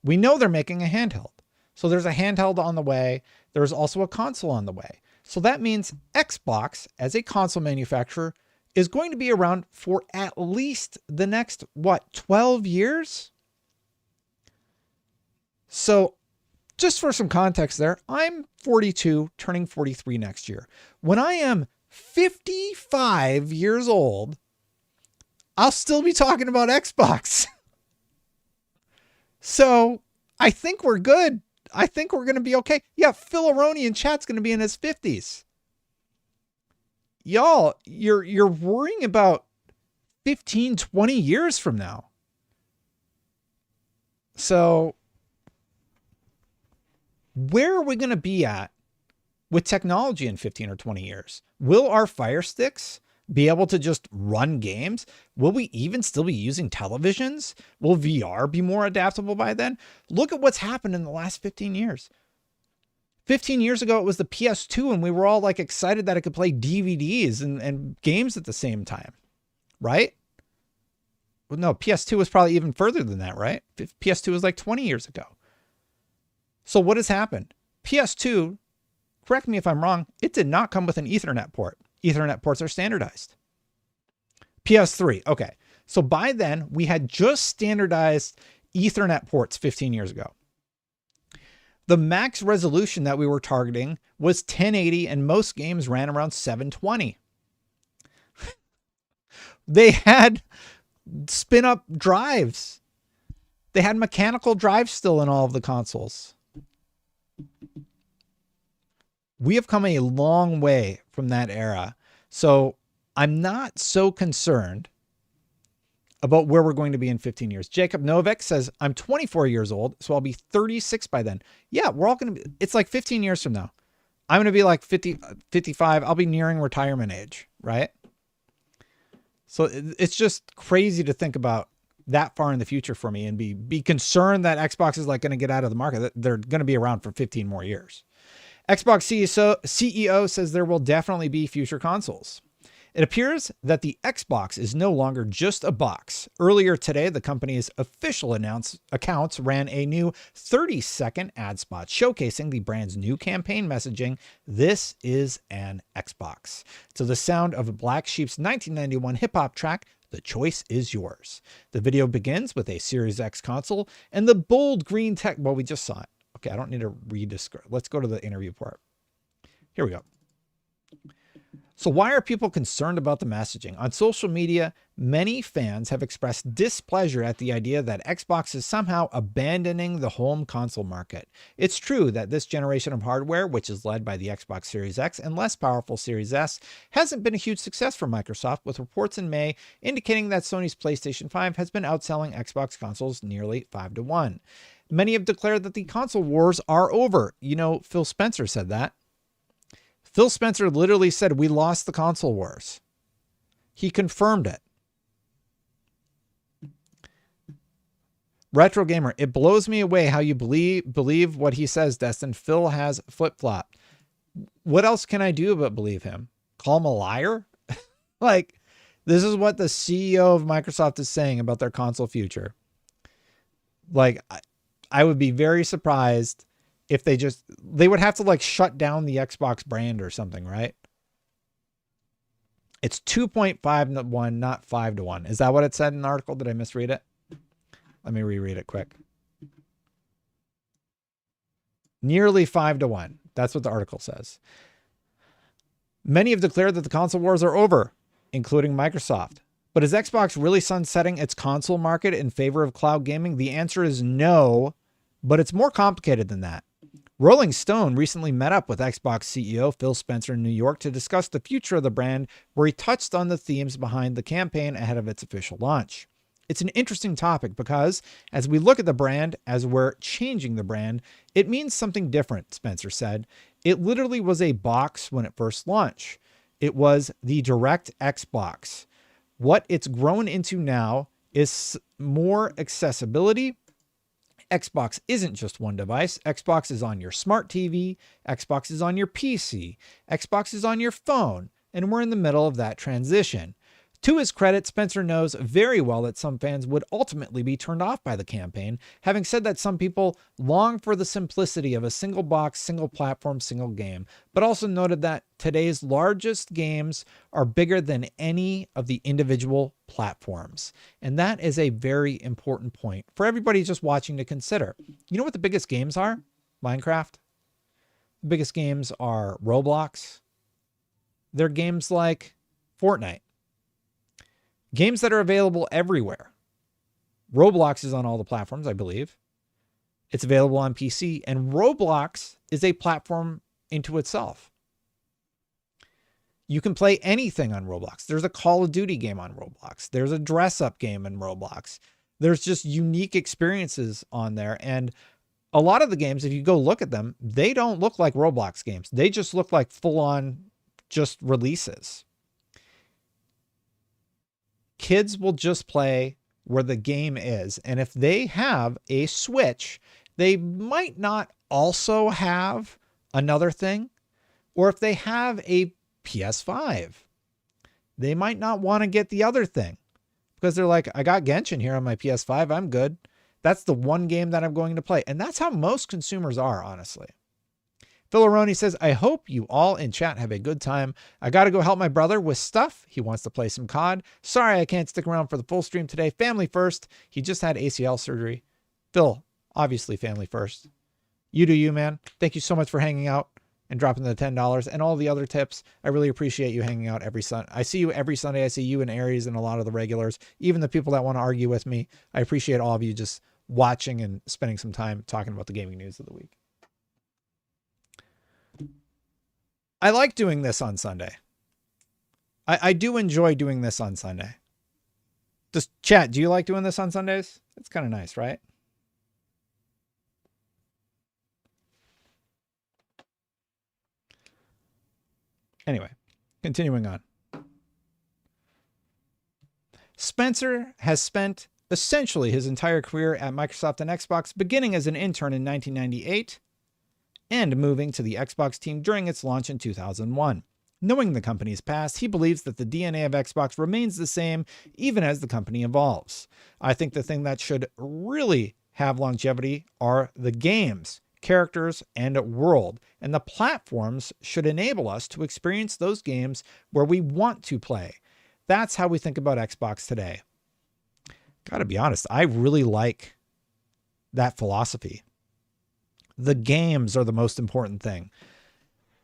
We know they're making a handheld. So there's a handheld on the way. There's also a console on the way. So that means Xbox as a console manufacturer is going to be around for at least the next, 12 years? So just for some context there, I'm 42, turning 43 next year. When I am 55 years old, I'll still be talking about Xbox. So I think we're good. I think we're going to be okay. Yeah, Phil Aroni in chat's going to be in his 50s. Y'all, you're worrying about 15, 20 years from now. So where are we going to be at with technology in 15 or 20 years? Will our Fire Sticks be able to just run games? Will we even still be using televisions? Will VR be more adaptable by then? Look at what's happened in the last 15 years. 15 years ago, it was the PS2 and we were all like excited that it could play DVDs and games at the same time, right? Well, no, PS2 was probably even further than that, right? PS2 was like 20 years ago. So what has happened? PS2, correct me if I'm wrong, it did not come with an Ethernet port. Ethernet ports are standardized. PS3, okay. So by then, we had just standardized Ethernet ports 15 years ago. The max resolution that we were targeting was 1080 and most games ran around 720. They had spin-up drives. They had mechanical drives still in all of the consoles. We have come a long way from that era. So I'm not so concerned about where we're going to be in 15 years. Jacob Novak says, I'm 24 years old, so I'll be 36 by then. Yeah, we're all going to be, it's like 15 years from now. I'm going to be like 50, 55. I'll be nearing retirement age, right? So it's just crazy to think about that far in the future for me and be concerned that Xbox is like going to get out of the market. They're going to be around for 15 more years. Xbox CEO says there will definitely be future consoles. It appears that the Xbox is no longer just a box. Earlier today, the company's official accounts ran a new 30-second ad spot showcasing the brand's new campaign messaging, "This is an Xbox." To the sound of Black Sheep's 1991 hip-hop track, "The choice is yours." The video begins with a Series X console and the bold green tech. Well, we just saw it. Okay, I don't need to redescribe. Let's go to the interview part. Here we go. So why are people concerned about the messaging? On social media, many fans have expressed displeasure at the idea that Xbox is somehow abandoning the home console market. It's true that this generation of hardware, which is led by the Xbox Series X and less powerful Series S, hasn't been a huge success for Microsoft, with reports in May indicating that Sony's PlayStation 5 has been outselling Xbox consoles nearly 5-1. Many have declared that the console wars are over. You know, Phil Spencer said that. Phil Spencer literally said, we lost the console wars. He confirmed it. Retro Gamer, it blows me away how you believe what he says, Destin. Phil has flip-flopped. What else can I do but believe him? Call him a liar? Like, this is what the CEO of Microsoft is saying about their console future. Like, I would be very surprised if they would have to like shut down the Xbox brand or something, right? It's 2.5-1, not 5-1. Is that what it said in the article? Did I misread it? Let me reread it quick. Nearly 5-1. That's what the article says. Many have declared that the console wars are over, including Microsoft. But is Xbox really sunsetting its console market in favor of cloud gaming? The answer is no, but it's more complicated than that. Rolling Stone recently met up with Xbox CEO Phil Spencer in New York to discuss the future of the brand, where he touched on the themes behind the campaign ahead of its official launch. It's an interesting topic because as we look at the brand, as we're changing the brand, it means something different, Spencer said. It literally was a box when it first launched. It was the direct Xbox. What it's grown into now is more accessibility. Xbox isn't just one device. Xbox is on your smart TV. Xbox is on your PC. Xbox is on your phone. And we're in the middle of that transition. To his credit, Spencer knows very well that some fans would ultimately be turned off by the campaign, having said that some people long for the simplicity of a single box, single platform, single game, but also noted that today's largest games are bigger than any of the individual platforms. And that is a very important point for everybody just watching to consider. You know what the biggest games are? Minecraft. The biggest games are Roblox. They're games like Fortnite. Games that are available everywhere. Roblox is on all the platforms, I believe. It's available on PC, and Roblox is a platform into itself. You can play anything on Roblox. There's a Call of Duty game on Roblox. There's a dress-up game in Roblox. There's just unique experiences on there. And a lot of the games, if you go look at them, they don't look like Roblox games. They just look like full-on just releases. Kids will just play where the game is. And if they have a Switch, they might not also have another thing. Or if they have a PS5, they might not want to get the other thing because they're like, I got Genshin here on my PS5. I'm good. That's the one game that I'm going to play. And that's how most consumers are, honestly. Phil Aroni says, I hope you all in chat have a good time. I got to go help my brother with stuff. He wants to play some COD. Sorry, I can't stick around for the full stream today. Family first. He just had ACL surgery. Phil, obviously family first. You do you, man. Thank you so much for hanging out and dropping the $10 and all the other tips. I really appreciate you hanging out every Sunday. I see you every Sunday. I see you and Aries and a lot of the regulars, even the people that want to argue with me. I appreciate all of you just watching and spending some time talking about the gaming news of the week. I like doing this on Sunday. I do enjoy doing this on Sunday. Just chat, do you like doing this on Sundays? It's kind of nice, right? Anyway, continuing on. Spencer has spent essentially his entire career at Microsoft and Xbox, beginning as an intern in 1998 and moving to the Xbox team during its launch in 2001. Knowing the company's past, he believes that the DNA of Xbox remains the same even as the company evolves. I think the thing that should really have longevity are the games, characters, and world, and the platforms should enable us to experience those games where we want to play. That's how we think about Xbox today. Gotta be honest, I really like that philosophy. The games are the most important thing.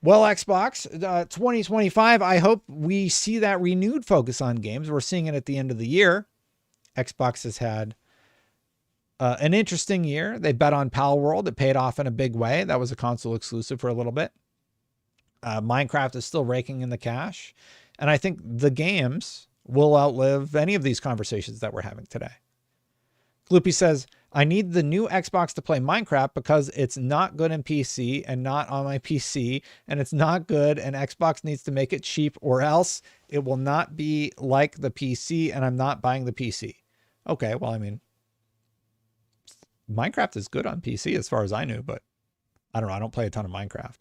Well, Xbox 2025, I hope we see that renewed focus on games. We're seeing it at the end of the year. Xbox has had an interesting year. They bet on Pal World. It paid off in a big way. That was a console exclusive for a little bit. Minecraft is still raking in the cash. And I think the games will outlive any of these conversations that we're having today. Gloopy says, I need the new Xbox to play Minecraft because it's not good in PC and not on my PC, and it's not good, and Xbox needs to make it cheap or else it will not be like the PC, and I'm not buying the PC. Okay, well, I mean, Minecraft is good on PC as far as I knew, but I don't know. I don't play a ton of Minecraft.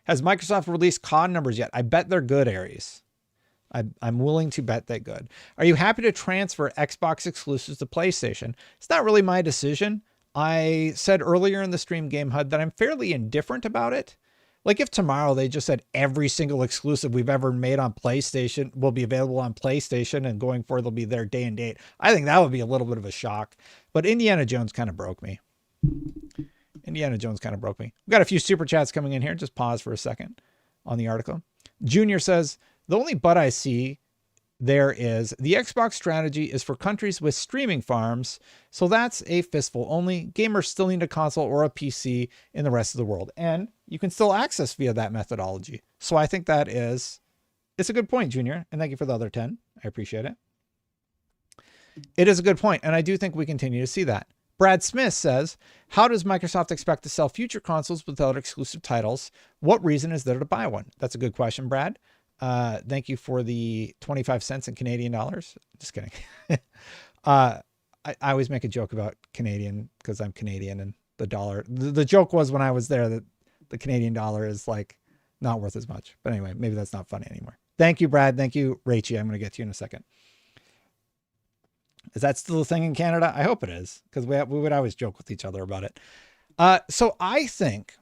Has Microsoft released COD numbers yet? I bet they're good, Aries. I'm willing to bet they're good. Are you happy to transfer Xbox exclusives to PlayStation? It's not really my decision. I said earlier in the stream Game HUD that I'm fairly indifferent about it. Like if tomorrow they just said every single exclusive we've ever made on PlayStation will be available on PlayStation and going forward they'll be there day and date, I think that would be a little bit of a shock. But Indiana Jones kind of broke me. Indiana Jones kind of broke me. We've got a few super chats coming in here. Just pause for a second on the article. Junior says, the only but I see there is the Xbox strategy is for countries with streaming farms. So that's a fistful only. Gamers still need a console or a PC in the rest of the world. And you can still access via that methodology. So I think that it's a good point, Junior. And thank you for the other 10. I appreciate it. It is a good point. And I do think we continue to see that. Brad Smith says, how does Microsoft expect to sell future consoles without exclusive titles? What reason is there to buy one? That's a good question, Brad. Thank you for the 25 cents in Canadian dollars. Just kidding. I always make a joke about Canadian because I'm Canadian and the dollar. The joke was when I was there that the Canadian dollar is like not worth as much. But anyway, maybe that's not funny anymore. Thank you, Brad. Thank you, Rachie. I'm going to get to you in a second. Is that still a thing in Canada? I hope it is because we would always joke with each other about it. So I think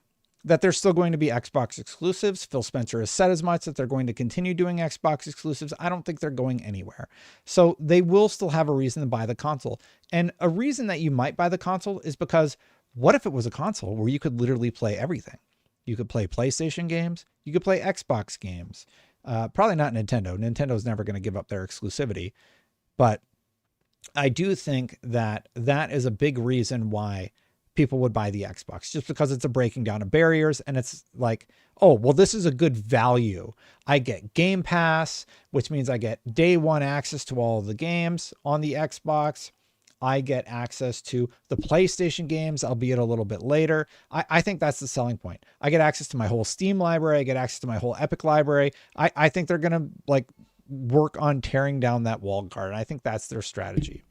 that there's still going to be Xbox exclusives. Phil Spencer has said as much that they're going to continue doing Xbox exclusives. I don't think they're going anywhere. So they will still have a reason to buy the console. And a reason that you might buy the console is because what if it was a console where you could literally play everything? You could play PlayStation games. You could play Xbox games. Probably not Nintendo. Nintendo's never going to give up their exclusivity. But I do think that that is a big reason why people would buy the Xbox, just because it's a breaking down of barriers. And it's like, oh, well, this is a good value. I get Game Pass, which means I get day one access to all of the games on the Xbox. I get access to the PlayStation games, albeit a little bit later. I think that's the selling point. I get access to my whole Steam library. I get access to my whole Epic library. I think they're going to like work on tearing down that walled garden. I think that's their strategy.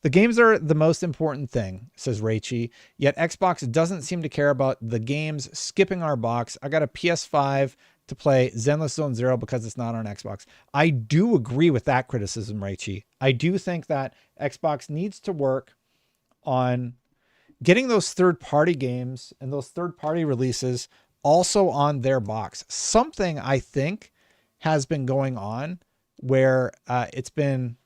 The games are the most important thing, says Rachie, yet Xbox doesn't seem to care about the games skipping our box. I got a PS5 to play Zenless Zone Zero because it's not on Xbox. I do agree with that criticism, Rachie. I do think that Xbox needs to work on getting those third-party games and those third-party releases also on their box. Something I think has been going on where it's been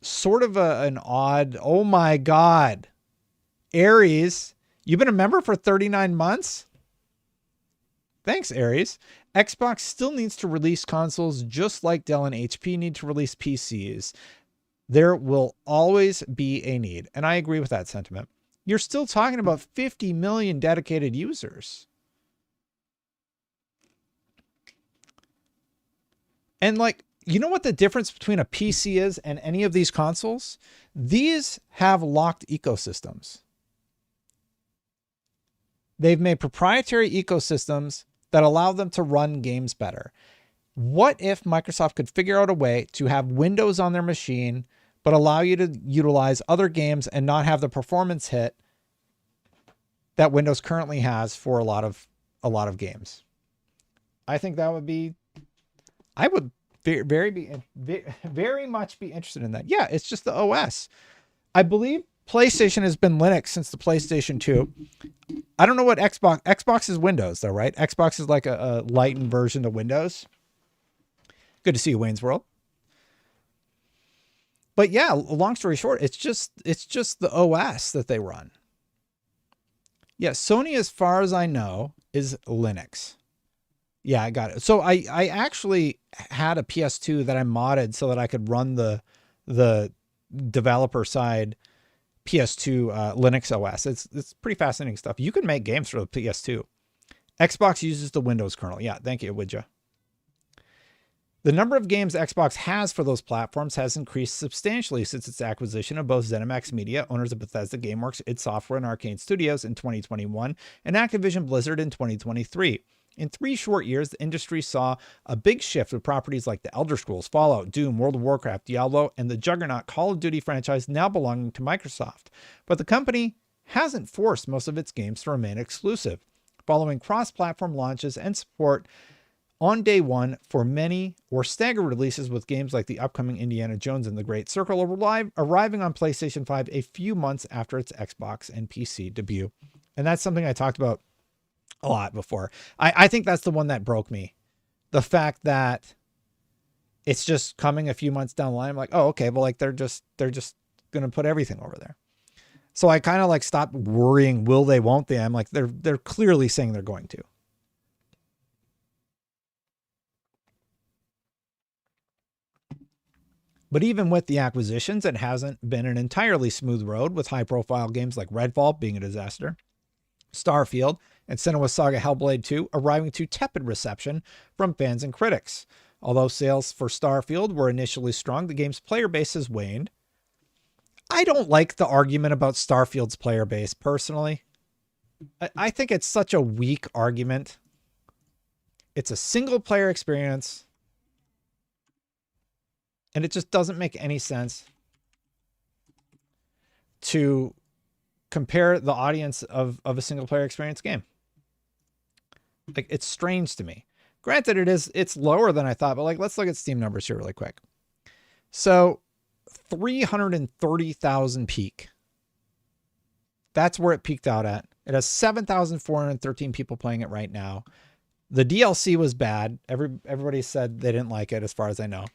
sort of an odd, oh my God, Aries, you've been a member for 39 months? Thanks, Aries. Xbox still needs to release consoles just like Dell and HP need to release PCs. There will always be a need. And I agree with that sentiment. You're still talking about 50 million dedicated users. And like, you know what the difference between a PC is and any of these consoles? These have locked ecosystems. They've made proprietary ecosystems that allow them to run games better. What if Microsoft could figure out a way to have Windows on their machine, but allow you to utilize other games and not have the performance hit that Windows currently has for a lot of games? I think that would be, I would very much be interested in that. Yeah, it's just the OS. I believe PlayStation has been Linux since the PlayStation 2. I don't know what Xbox is Windows though, right? Xbox is like a lightened version of Windows. Good to see you, Wayne's World. But yeah, long story short, it's just the OS that they run. Yeah, Sony, as far as I know, is Linux. Yeah, I got it. So I actually had a PS2 that I modded so that I could run the developer side PS2 Linux OS. It's pretty fascinating stuff. You can make games for the PS2. Xbox uses the Windows kernel. Yeah, thank you, Widja. The number of games Xbox has for those platforms has increased substantially since its acquisition of both ZeniMax Media, owners of Bethesda, GameWorks, id Software, and Arcane Studios in 2021, and Activision Blizzard in 2023. In 3 short years, the industry saw a big shift with properties like The Elder Scrolls, Fallout, Doom, World of Warcraft, Diablo, and the juggernaut Call of Duty franchise now belonging to Microsoft. But the company hasn't forced most of its games to remain exclusive, following cross-platform launches and support on day one for many or staggered releases, with games like the upcoming Indiana Jones and the Great Circle arriving on PlayStation 5 a few months after its Xbox and PC debut. And that's something I talked about a lot before. I think that's the one that broke me. The fact that it's just coming a few months down the line. I'm like, oh, okay, well, like they're just going to put everything over there. So I kind of like stopped worrying, will they, won't they? I'm like, they're clearly saying they're going to. But even with the acquisitions, it hasn't been an entirely smooth road, with high-profile games like Redfall being a disaster, Starfield, and Senua's Saga Hellblade 2 arriving to tepid reception from fans and critics. Although sales for Starfield were initially strong, the game's player base has waned. I don't like the argument about Starfield's player base, personally. I think it's such a weak argument. It's a single-player experience, and it just doesn't make any sense to compare the audience of a single player experience game. Like, it's strange to me. Granted, it's lower than I thought, but like, let's look at Steam numbers here really quick. So 330,000 peak. That's where it peaked out at. It has 7,413 people playing it right now. The DLC was bad. Everybody said they didn't like it, as far as I know.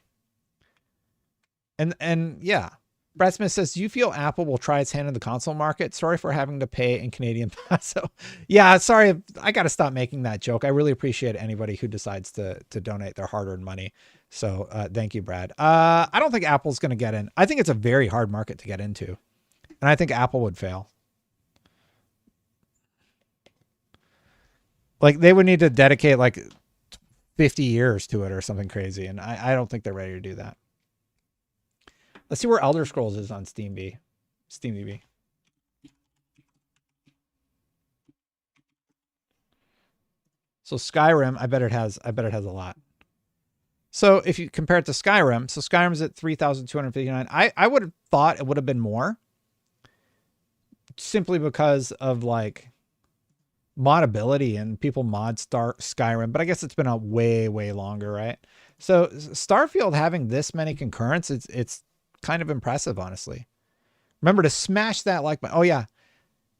And yeah, Brad Smith says, do you feel Apple will try its hand in the console market? Sorry for having to pay in Canadian peso. Yeah, sorry. I got to stop making that joke. I really appreciate anybody who decides to donate their hard-earned money. So thank you, Brad. I don't think Apple's going to get in. I think it's a very hard market to get into. And I think Apple would fail. Like, they would need to dedicate like 50 years to it or something crazy. And I don't think they're ready to do that. Let's see where Elder Scrolls is on SteamDB. So Skyrim, I bet it has a lot. So if you compare it to Skyrim, so Skyrim's at 3,259. I would have thought it would have been more, simply because of like modability and people mod Skyrim, but I guess it's been out way longer, right? So Starfield having this many concurrents, it's kind of impressive, honestly. Remember to smash that like button. Oh yeah.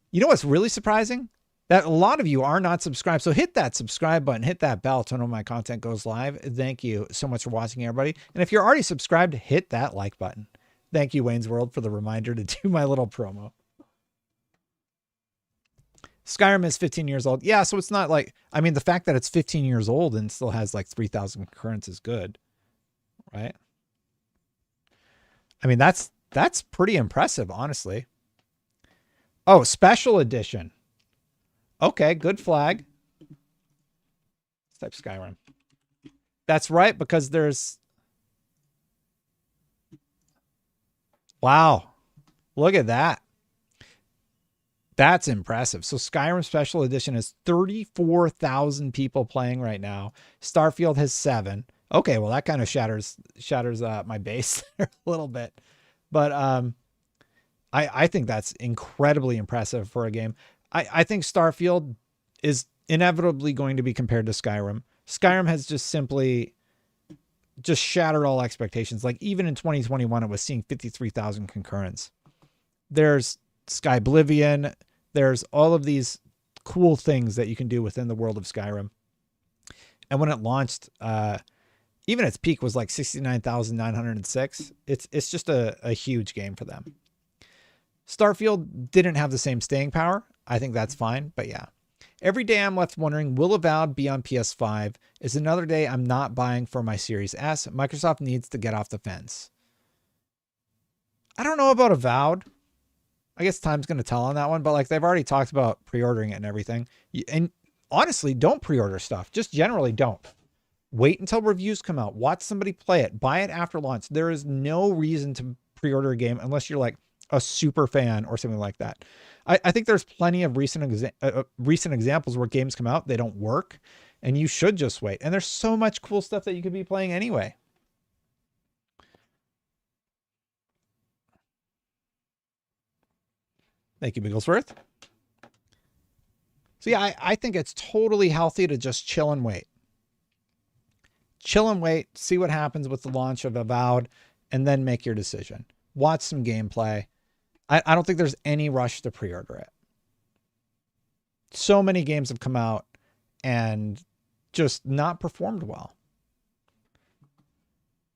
You know what's really surprising? That a lot of you are not subscribed. So hit that subscribe button, hit that bell to know when my content goes live. Thank you so much for watching, everybody. And if you're already subscribed, hit that like button. Thank you, Wayne's World, for the reminder to do my little promo. Skyrim is 15 years old. Yeah, so it's not like, I mean, the fact that it's 15 years old and still has like 3,000 concurrents is good, right? I mean, that's pretty impressive, honestly. Oh, special edition. Okay, good flag. Let's type Skyrim. That's right, because there's... Wow. Look at that. That's impressive. So Skyrim Special Edition has 34,000 people playing right now. Starfield has 7. Okay, well, that kind of shatters my base there a little bit. But I think that's incredibly impressive for a game. I think Starfield is inevitably going to be compared to Skyrim. Skyrim has just simply shattered all expectations. Like, even in 2021, it was seeing 53,000 concurrents. There's Skyblivion. There's all of these cool things that you can do within the world of Skyrim. And when it launched, even its peak was like 69,906. It's just a huge game for them. Starfield didn't have the same staying power. I think that's fine, but yeah. Every day I'm left wondering, will Avowed be on PS5? Is another day I'm not buying for my Series S. Microsoft needs to get off the fence. I don't know about Avowed. I guess time's going to tell on that one, but like they've already talked about pre-ordering it and everything. And honestly, don't pre-order stuff. Just generally don't. Wait until reviews come out. Watch somebody play it. Buy it after launch. There is no reason to pre-order a game unless you're like a super fan or something like that. I think there's plenty of recent examples where games come out, they don't work, and you should just wait. And there's so much cool stuff that you could be playing anyway. Thank you, Bigglesworth. So yeah, I think it's totally healthy to just chill and wait. Chill and wait, see what happens with the launch of Avowed, and then make your decision. Watch some gameplay. I don't think there's any rush to pre-order it. So many games have come out and just not performed well.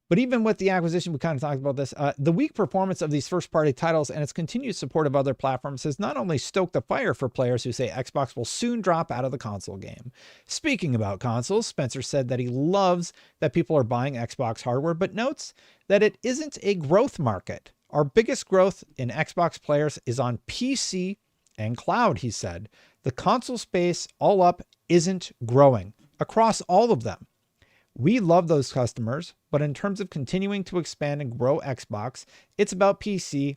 But even with the acquisition, we kind of talked about this, the weak performance of these first-party titles and its continued support of other platforms has not only stoked the fire for players who say Xbox will soon drop out of the console game. Speaking about consoles, Spencer said that he loves that people are buying Xbox hardware, but notes that it isn't a growth market. Our biggest growth in Xbox players is on PC and cloud, he said. The console space all up isn't growing across all of them. We love those customers, but in terms of continuing to expand and grow Xbox, it's about PC,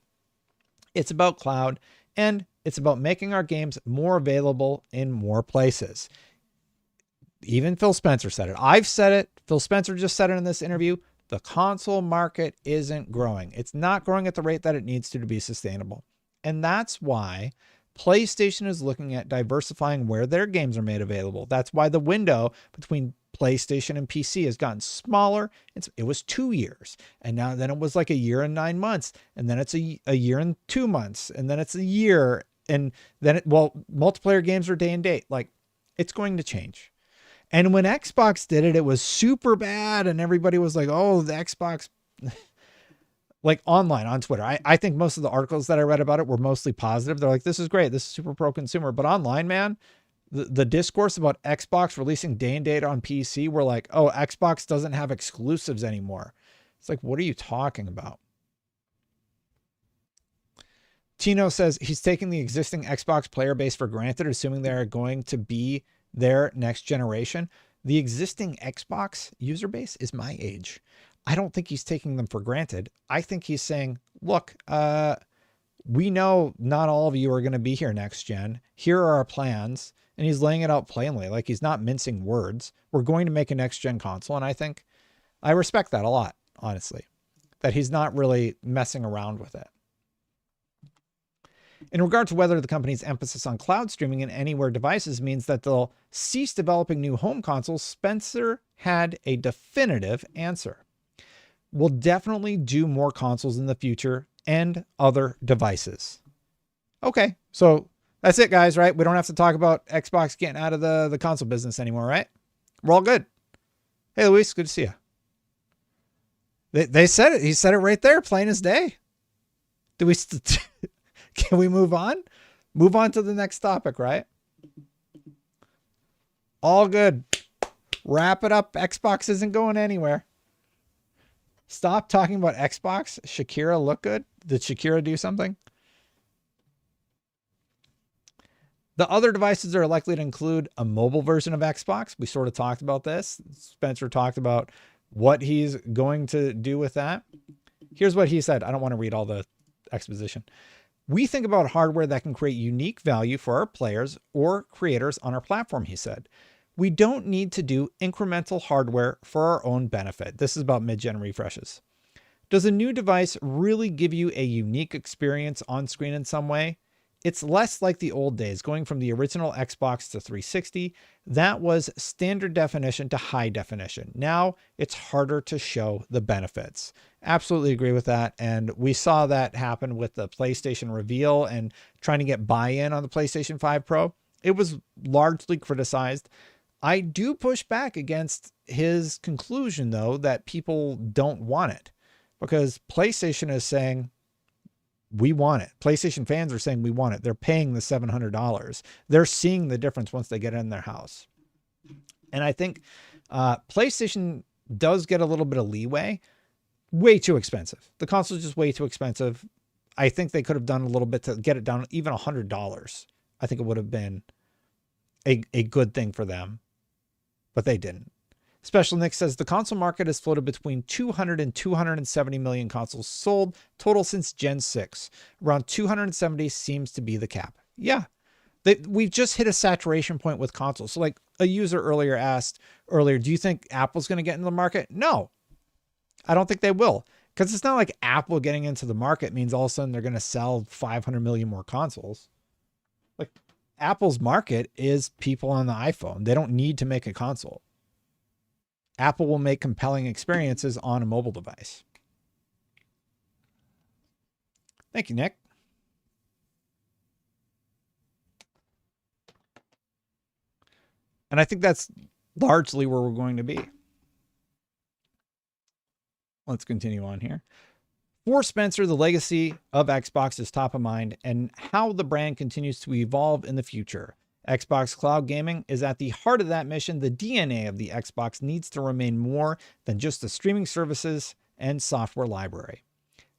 it's about cloud, and it's about making our games more available in more places. Even Phil Spencer said it. I've said it. Phil Spencer just said it in this interview. The console market isn't growing. It's not growing at the rate that it needs to be sustainable. And that's why PlayStation is looking at diversifying where their games are made available. That's why the window between PlayStation and PC has gotten smaller. It was 2 years, and now then it was like a year and 9 months, and then it's a year and 2 months, and then it's a year, and then multiplayer games are day and date. Like, it's going to change. And when Xbox did it, it was super bad, and everybody was like, oh, the Xbox, like online on Twitter. I think most of the articles that I read about it were mostly positive. They're like, this is great. This is super pro consumer. But online, man, the discourse about Xbox releasing day and date on PC were like, oh, Xbox doesn't have exclusives anymore. It's like, what are you talking about? Tino says he's taking the existing Xbox player base for granted, assuming they're going to be their next generation. The existing Xbox user base is my age. I don't think he's taking them for granted. I think he's saying, look, we know not all of you are going to be here next gen. Here are our plans. And he's laying it out plainly. Like, he's not mincing words. We're going to make a next gen console. And I think I respect that a lot, honestly, that he's not really messing around with it. In regard to whether the company's emphasis on cloud streaming and anywhere devices means that they'll cease developing new home consoles, Spencer had a definitive answer. We'll definitely do more consoles in the future and other devices. Okay, so that's it, guys, right? We don't have to talk about Xbox getting out of the console business anymore, right? We're all good. Hey, Luis, good to see you. They said it. He said it right there, plain as day. Can we move on? Move on to the next topic, right? All good. Wrap it up. Xbox isn't going anywhere. Stop talking about Xbox. Shakira look good? Did Shakira do something? The other devices are likely to include a mobile version of Xbox. We sort of talked about this. Spencer talked about what he's going to do with that. Here's what he said. I don't want to read all the exposition. We think about hardware that can create unique value for our players or creators on our platform, he said. We don't need to do incremental hardware for our own benefit. This is about mid-gen refreshes. Does a new device really give you a unique experience on screen in some way? It's less like the old days, going from the original Xbox to 360. That was standard definition to high definition. Now it's harder to show the benefits. Absolutely agree with that. And we saw that happen with the PlayStation reveal and trying to get buy-in on the PlayStation 5 Pro. It was largely criticized. I do push back against his conclusion, though, that people don't want it, because PlayStation is saying, we want it. PlayStation fans are saying we want it. They're paying the $700. They're seeing the difference once they get it in their house. And I think PlayStation does get a little bit of leeway. Way too expensive. The console is just way too expensive. I think they could have done a little bit to get it down, even $100. I think it would have been a good thing for them, but they didn't. Special Nick says the console market has floated between 200 and 270 million consoles sold total since Gen 6. Around 270 seems to be the cap. Yeah, we've just hit a saturation point with consoles. So like a user earlier asked do you think Apple's going to get into the market? No, I don't think they will. Because it's not like Apple getting into the market means all of a sudden they're going to sell 500 million more consoles. Like Apple's market is people on the iPhone. They don't need to make a console. Apple will make compelling experiences on a mobile device. Thank you, Nick. And I think that's largely where we're going to be. Let's continue on here. For Spencer, the legacy of Xbox is top of mind and how the brand continues to evolve in the future. Xbox Cloud Gaming is at the heart of that mission. The DNA of the Xbox needs to remain more than just the streaming services and software library.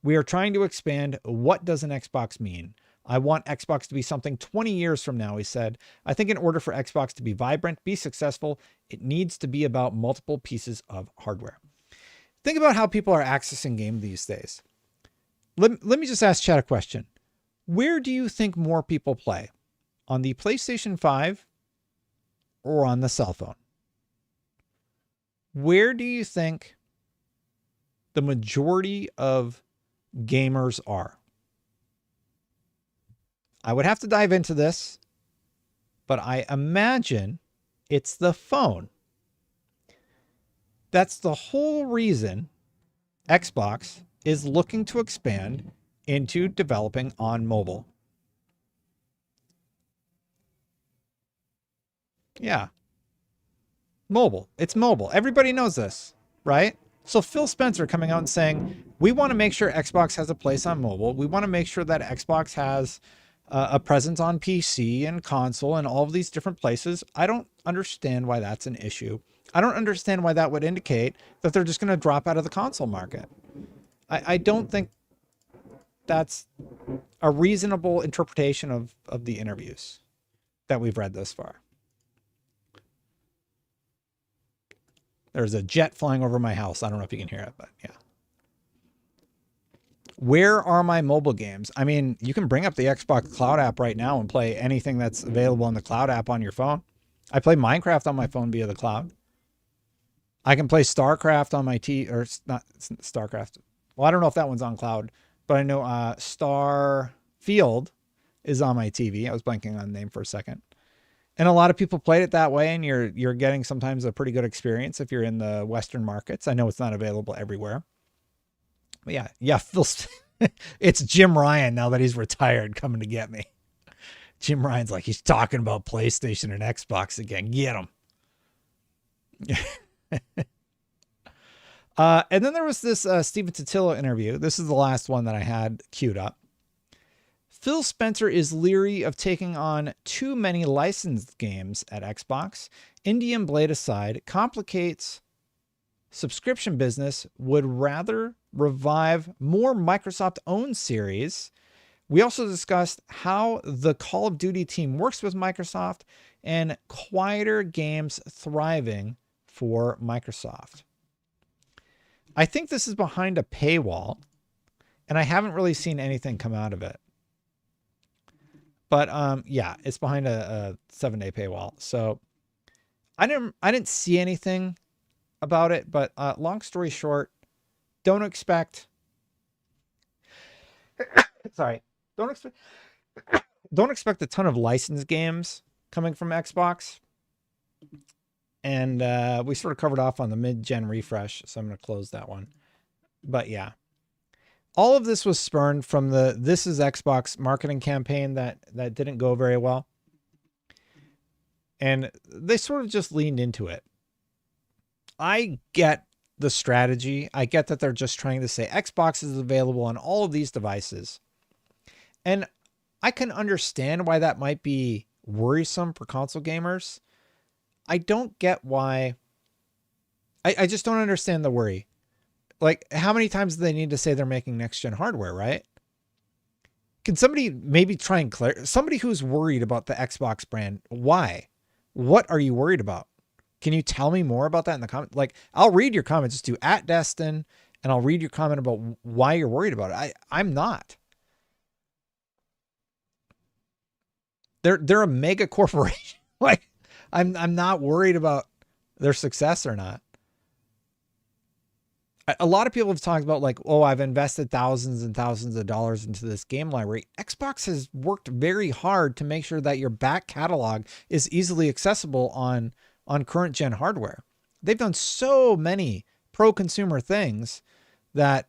We are trying to expand what does an Xbox mean. I want Xbox to be something 20 years from now, he said. I think in order for Xbox to be vibrant, be successful, it needs to be about multiple pieces of hardware. Think about how people are accessing games these days. Let me just ask Chad a question. Where do you think more people play? On the PlayStation 5 or on the cell phone? Where do you think the majority of gamers are? I would have to dive into this, but I imagine it's the phone. That's the whole reason Xbox is looking to expand into developing on mobile. Yeah. Mobile. It's mobile. Everybody knows this, right? So Phil Spencer coming out and saying, we want to make sure Xbox has a place on mobile. We want to make sure that Xbox has a presence on PC and console and all of these different places. I don't understand why that's an issue. I don't understand why that would indicate that they're just going to drop out of the console market. I don't think that's a reasonable interpretation of the interviews that we've read thus far. There's a jet flying over my house. I don't know if you can hear it, but yeah. Where are my mobile games? I mean, you can bring up the Xbox Cloud app right now and play anything that's available in the Cloud app on your phone. I play Minecraft on my phone via the Cloud. I can play StarCraft on my or it's not StarCraft. Well, I don't know if that one's on Cloud, but I know Starfield is on my TV. I was blanking on the name for a second. And a lot of people played it that way, and you're getting sometimes a pretty good experience if you're in the Western markets. I know it's not available everywhere. But yeah, Phil, it's Jim Ryan now that he's retired coming to get me. Jim Ryan's like, he's talking about PlayStation and Xbox again. Get him. And then there was this Stephen Totilo interview. This is the last one that I had queued up. Phil Spencer is leery of taking on too many licensed games at Xbox. Indie and Blade aside, complicates subscription business, would rather revive more Microsoft-owned series. We also discussed how the Call of Duty team works with Microsoft and quieter games thriving for Microsoft. I think this is behind a paywall, and I haven't really seen anything come out of it. But yeah, it's behind a 7-day paywall. So I didn't see anything about it, but long story short, don't expect don't expect a ton of licensed games coming from Xbox. And we sort of covered off on the mid-gen refresh, so I'm going to close that one. But yeah, all of this was spurned from the This Is Xbox marketing campaign that didn't go very well. And they sort of just leaned into it. I get the strategy. I get that they're just trying to say Xbox is available on all of these devices. And I can understand why that might be worrisome for console gamers. I don't get why. I just don't understand the worry. Like, how many times do they need to say they're making next gen hardware, right? Can somebody maybe try and clear, somebody who's worried about the Xbox brand? Why? What are you worried about? Can you tell me more about that in the comment? Like, I'll read your comments. Just do @Destin, and I'll read your comment about why you're worried about it. I'm not. They're a mega corporation. Like, I'm not worried about their success or not. A lot of people have talked about like, oh, I've invested thousands and thousands of dollars into this game library. Xbox has worked very hard to make sure that your back catalog is easily accessible on current gen hardware. They've done so many pro consumer things that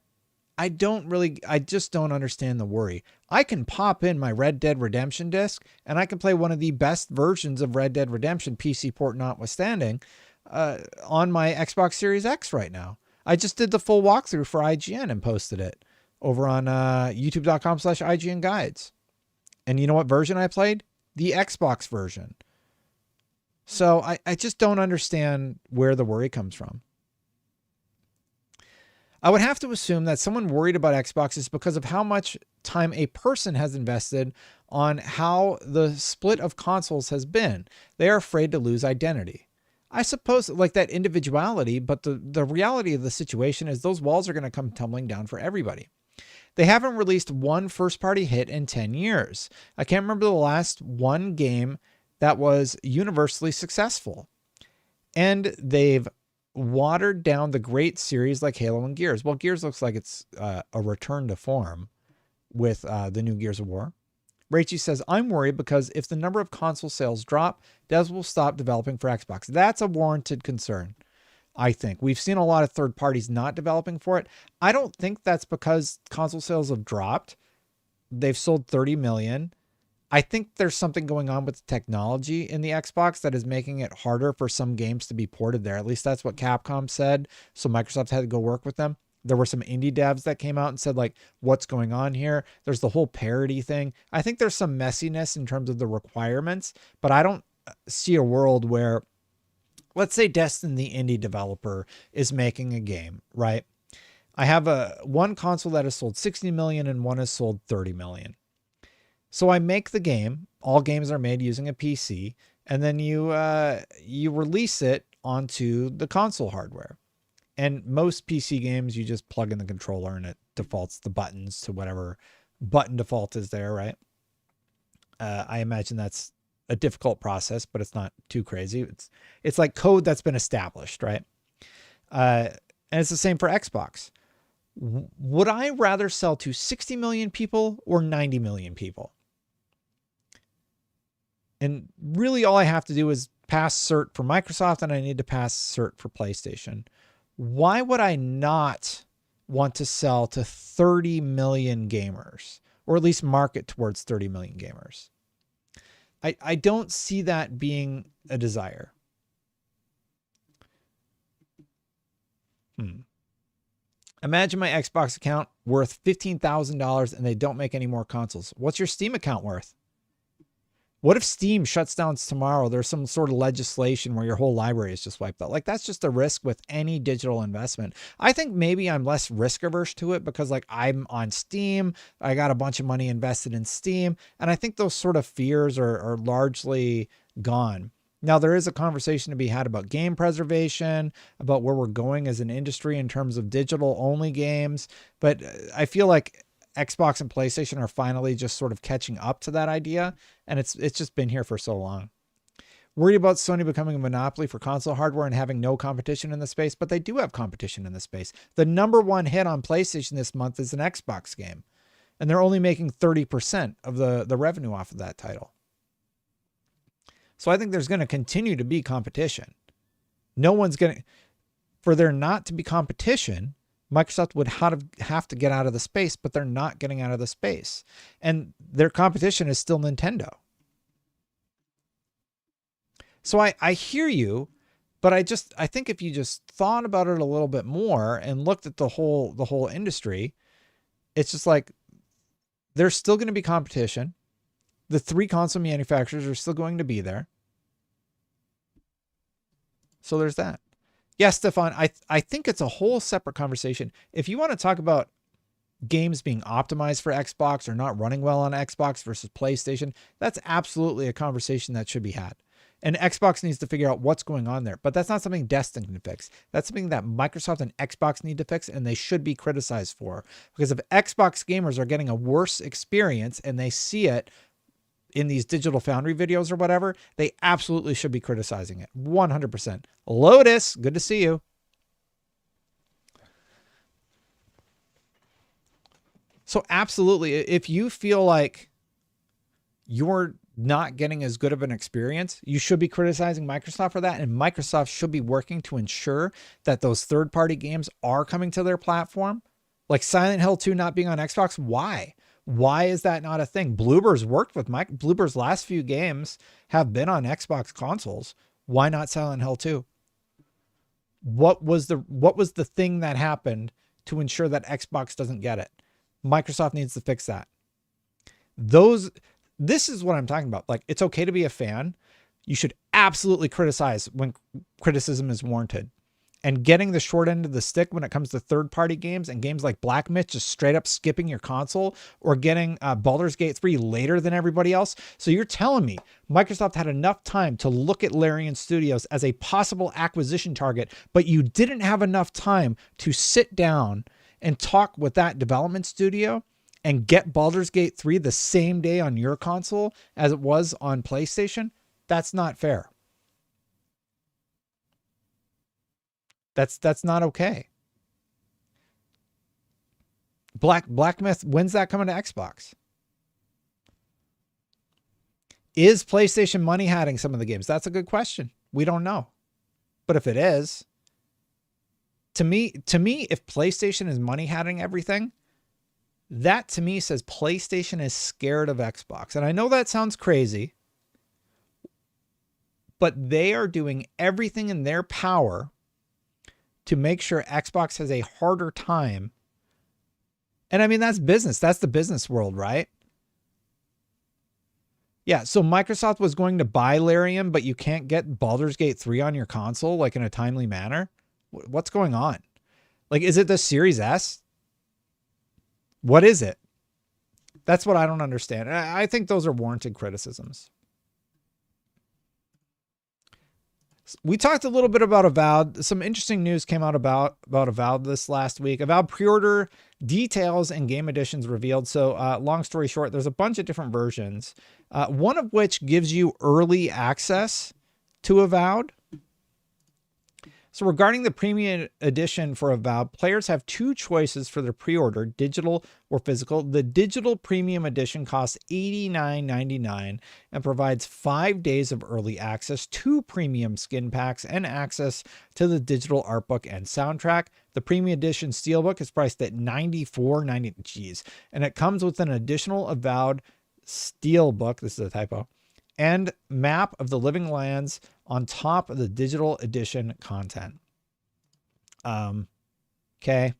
I just don't understand the worry. I can pop in my Red Dead Redemption disc and I can play one of the best versions of Red Dead Redemption, PC port notwithstanding, on my Xbox Series X right now. I just did the full walkthrough for IGN and posted it over on youtube.com/IGN guides. And you know what version I played? The Xbox version. So I just don't understand where the worry comes from. I would have to assume that someone worried about Xbox is because of how much time a person has invested on how the split of consoles has been. They are afraid to lose identity. I suppose like that individuality, but the reality of the situation is those walls are going to come tumbling down for everybody. They haven't released one first-party hit in 10 years. I can't remember the last one game that was universally successful. And they've watered down the great series like Halo and Gears. Well, Gears looks like it's a return to form with the new Gears of War. Rachie says, I'm worried because if the number of console sales drop, devs will stop developing for Xbox. That's a warranted concern, I think. We've seen a lot of third parties not developing for it. I don't think that's because console sales have dropped. They've sold 30 million. I think there's something going on with the technology in the Xbox that is making it harder for some games to be ported there. At least that's what Capcom said. So Microsoft had to go work with them. There were some indie devs that came out and said, like, what's going on here? There's the whole parity thing. I think there's some messiness in terms of the requirements, but I don't see a world where, let's say Destin, the indie developer, is making a game, right? I have one console that has sold 60 million and one has sold 30 million. So I make the game. All games are made using a PC, and then you release it onto the console hardware. And most PC games, you just plug in the controller and it defaults the buttons to whatever button default is there, right? I imagine that's a difficult process, but it's not too crazy. It's like code that's been established, right? And it's the same for Xbox. Would I rather sell to 60 million people or 90 million people? And really all I have to do is pass cert for Microsoft and I need to pass cert for PlayStation. Why would I not want to sell to 30 million gamers, or at least market towards 30 million gamers? I don't see that being a desire. Imagine my Xbox account worth $15,000 and they don't make any more consoles. What's your Steam account worth? What if Steam shuts down tomorrow? There's some sort of legislation where your whole library is just wiped out. Like, that's just a risk with any digital investment. I think maybe I'm less risk averse to it because, like, I'm on Steam. I got a bunch of money invested in Steam. And I think those sort of fears are largely gone. Now, there is a conversation to be had about game preservation, about where we're going as an industry in terms of digital only games. But I feel like Xbox and PlayStation are finally just sort of catching up to that idea. And it's just been here for so long. Worried about Sony becoming a monopoly for console hardware and having no competition in the space, but they do have competition in the space. The number one hit on PlayStation this month is an Xbox game. And they're only making 30% of the revenue off of that title. So I think there's going to continue to be competition. No one's going to, for there not to be competition, Microsoft would have to get out of the space, but they're not getting out of the space. And their competition is still Nintendo. So I hear you, but I think if you just thought about it a little bit more and looked at the whole industry, it's just like there's still going to be competition. The 3 console manufacturers are still going to be there. So there's that. Yes, Stefan, I think it's a whole separate conversation. If you want to talk about games being optimized for Xbox or not running well on Xbox versus PlayStation, that's absolutely a conversation that should be had. And Xbox needs to figure out what's going on there. But that's not something Destin can fix. That's something that Microsoft and Xbox need to fix, and they should be criticized for. Because if Xbox gamers are getting a worse experience and they see it in these Digital Foundry videos or whatever, they absolutely should be criticizing it. 100%. Lotus, good to see you. So absolutely, if you feel like you're not getting as good of an experience, you should be criticizing Microsoft for that. And Microsoft should be working to ensure that those third-party games are coming to their platform. Like Silent Hill 2 not being on Xbox. Why? Why is that not a thing? Bloober's worked with Mike. Bloober's last few games have been on Xbox consoles. Why not Silent Hill 2? What was the thing that happened to ensure that Xbox doesn't get it? Microsoft needs to fix that. This is what I'm talking about. Like, it's okay to be a fan. You should absolutely criticize when criticism is warranted. And getting the short end of the stick when it comes to third-party games and games like Black Myth just straight up skipping your console, or getting Baldur's Gate 3 later than everybody else. So you're telling me Microsoft had enough time to look at Larian Studios as a possible acquisition target, but you didn't have enough time to sit down and talk with that development studio and get Baldur's Gate 3 the same day on your console as it was on PlayStation? That's not fair. That's not okay. Black Myth, when's that coming to Xbox? Is PlayStation money hatting some of the games? That's a good question. We don't know. But if it is, to me, if PlayStation is money hatting everything, that to me says PlayStation is scared of Xbox. And I know that sounds crazy, but they are doing everything in their power to make sure Xbox has a harder time. And I mean, that's business. That's the business world, right? Yeah, so Microsoft was going to buy Larian, but you can't get Baldur's Gate 3 on your console, like in a timely manner. What's going on? Like, is it the Series S? What is it? That's what I don't understand. I think those are warranted criticisms. We talked a little bit about Avowed. Some interesting news came out about Avowed this last week. Avowed pre-order details and game editions revealed. So long story short, there's a bunch of different versions, one of which gives you early access to Avowed. So regarding the premium edition for Avowed, players have 2 choices for their pre-order, digital or physical. The digital premium edition costs $89.99 and provides 5 days of early access, 2 premium skin packs, and access to the digital art book and soundtrack. The premium edition steelbook is priced at $94.90. Geez. And it comes with an additional Avowed steelbook. This is a typo. And map of the living lands on top of the digital edition content. Okay.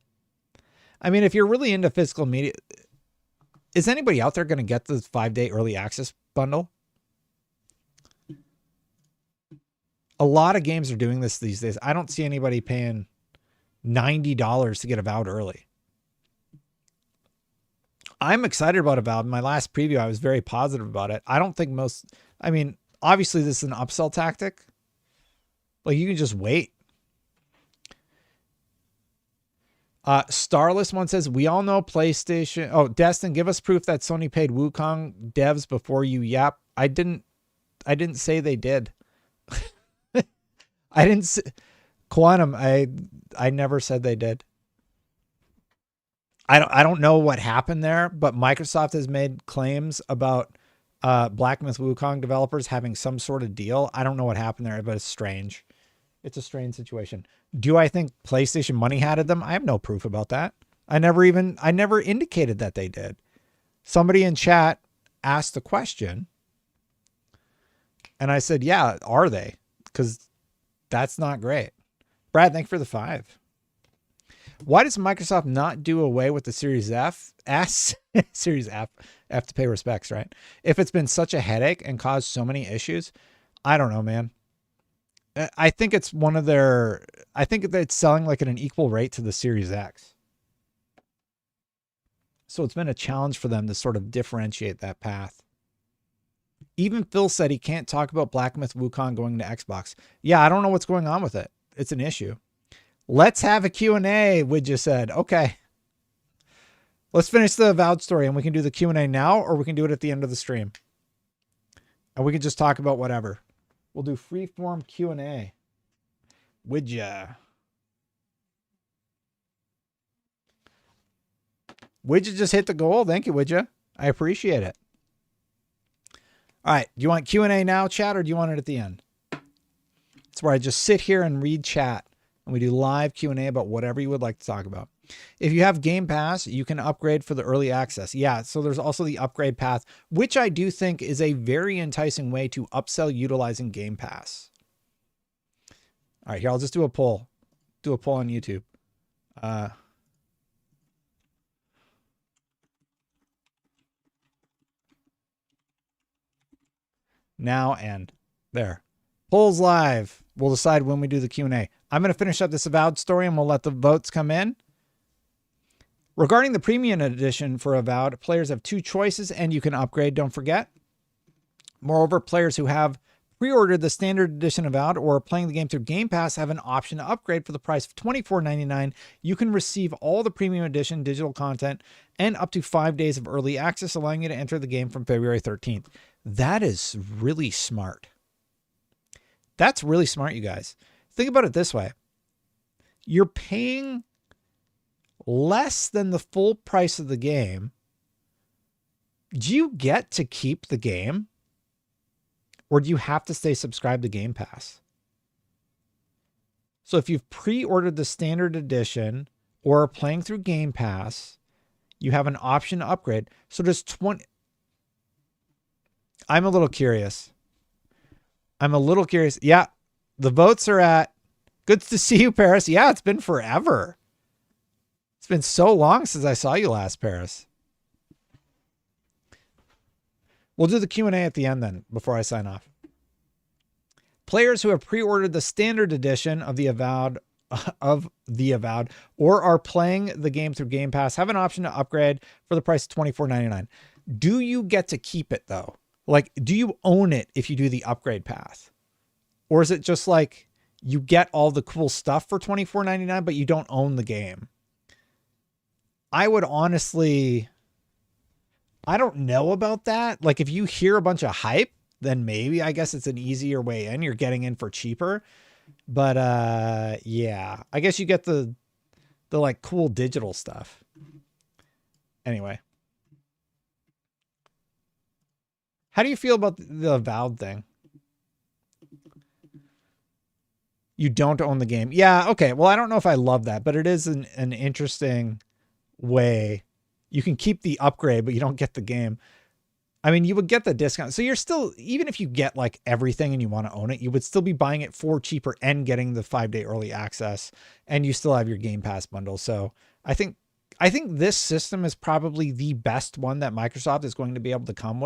I mean, if you're really into physical media, is anybody out there going to get the 5-day early access bundle? A lot of games are doing this these days. I don't see anybody paying $90 to get Avowed early. I'm excited about Avowed. In my last preview, I was very positive about it. I don't think obviously this is an upsell tactic. Like, you can just wait. Starless one says, we all know PlayStation. Oh, Destin, give us proof that Sony paid Wukong devs before you yap. I didn't say they did. I didn't say, Quantum, I never said they did. I don't know what happened there, but Microsoft has made claims about Black Myth Wukong developers having some sort of deal. I don't know what happened there, but it's strange. It's a strange situation. Do I think PlayStation money hatted them? I have no proof about that. I never indicated that they did. Somebody in chat asked the question, and I said, yeah, are they? Because that's not great. Brad, thank you for the 5. Why does Microsoft not do away with the Series Series F to pay respects, right? If it's been such a headache and caused so many issues, I don't know, man. I think it's one of their, I think that it's selling like at an equal rate to the Series X. So it's been a challenge for them to sort of differentiate that path. Even Phil said he can't talk about Black Myth Wukong going to Xbox. Yeah, I don't know what's going on with it. It's an issue. Let's have a Q&A, Widja said. Okay. Let's finish the Avowed story and we can do the Q&A now, or we can do it at the end of the stream. And we can just talk about whatever. We'll do freeform Q&A. Widja. Widja just hit the goal. Thank you, Widja. I appreciate it. All right. Do you want Q&A now, chat, or do you want it at the end? It's where I just sit here and read chat. And we do live Q&A about whatever you would like to talk about. If you have Game Pass, you can upgrade for the early access. Yeah, so there's also the upgrade path, which I do think is a very enticing way to upsell utilizing Game Pass. All right, here, I'll just do a poll. Do a poll on YouTube. Now and there. Polls live. We'll decide when we do the Q&A. I'm going to finish up this Avowed story and we'll let the votes come in. Regarding the premium edition for Avowed, players have two choices and you can upgrade, don't forget. Moreover, players who have pre-ordered the standard edition Avowed or are playing the game through Game Pass have an option to upgrade for the price of $24.99. You can receive all the premium edition digital content and up to 5 days of early access, allowing you to enter the game from February 13th. That is really smart. That's really smart, you guys. Think about it this way. You're paying less than the full price of the game. Do you get to keep the game? Or do you have to stay subscribed to Game Pass? So if you've pre-ordered the standard edition or are playing through Game Pass, you have an option to upgrade. So does 20... I'm a little curious. Yeah, the votes are at... Good to see you, Paris. Yeah, it's been forever. It's been so long since I saw you last, Paris. We'll do the Q&A at the end then, before I sign off. Players who have pre-ordered the standard edition of the Avowed or are playing the game through Game Pass have an option to upgrade for the price of $24.99. Do you get to keep it though? Like, do you own it if you do the upgrade path? Or is it just like you get all the cool stuff for $24.99, but you don't own the game? I would honestly... I don't know about that. Like if you hear a bunch of hype, then maybe I guess it's an easier way in. You're getting in for cheaper. But yeah, I guess you get the like cool digital stuff. Anyway. How do you feel about the Avowed thing? You don't own the game. Yeah, okay. Well, I don't know if I love that, but it is an interesting way. You can keep the upgrade, but you don't get the game. I mean, you would get the discount. So you're still, even if you get like everything and you want to own it, you would still be buying it for cheaper and getting the 5-day early access, and you still have your Game Pass bundle. So I think this system is probably the best one that Microsoft is going to be able to come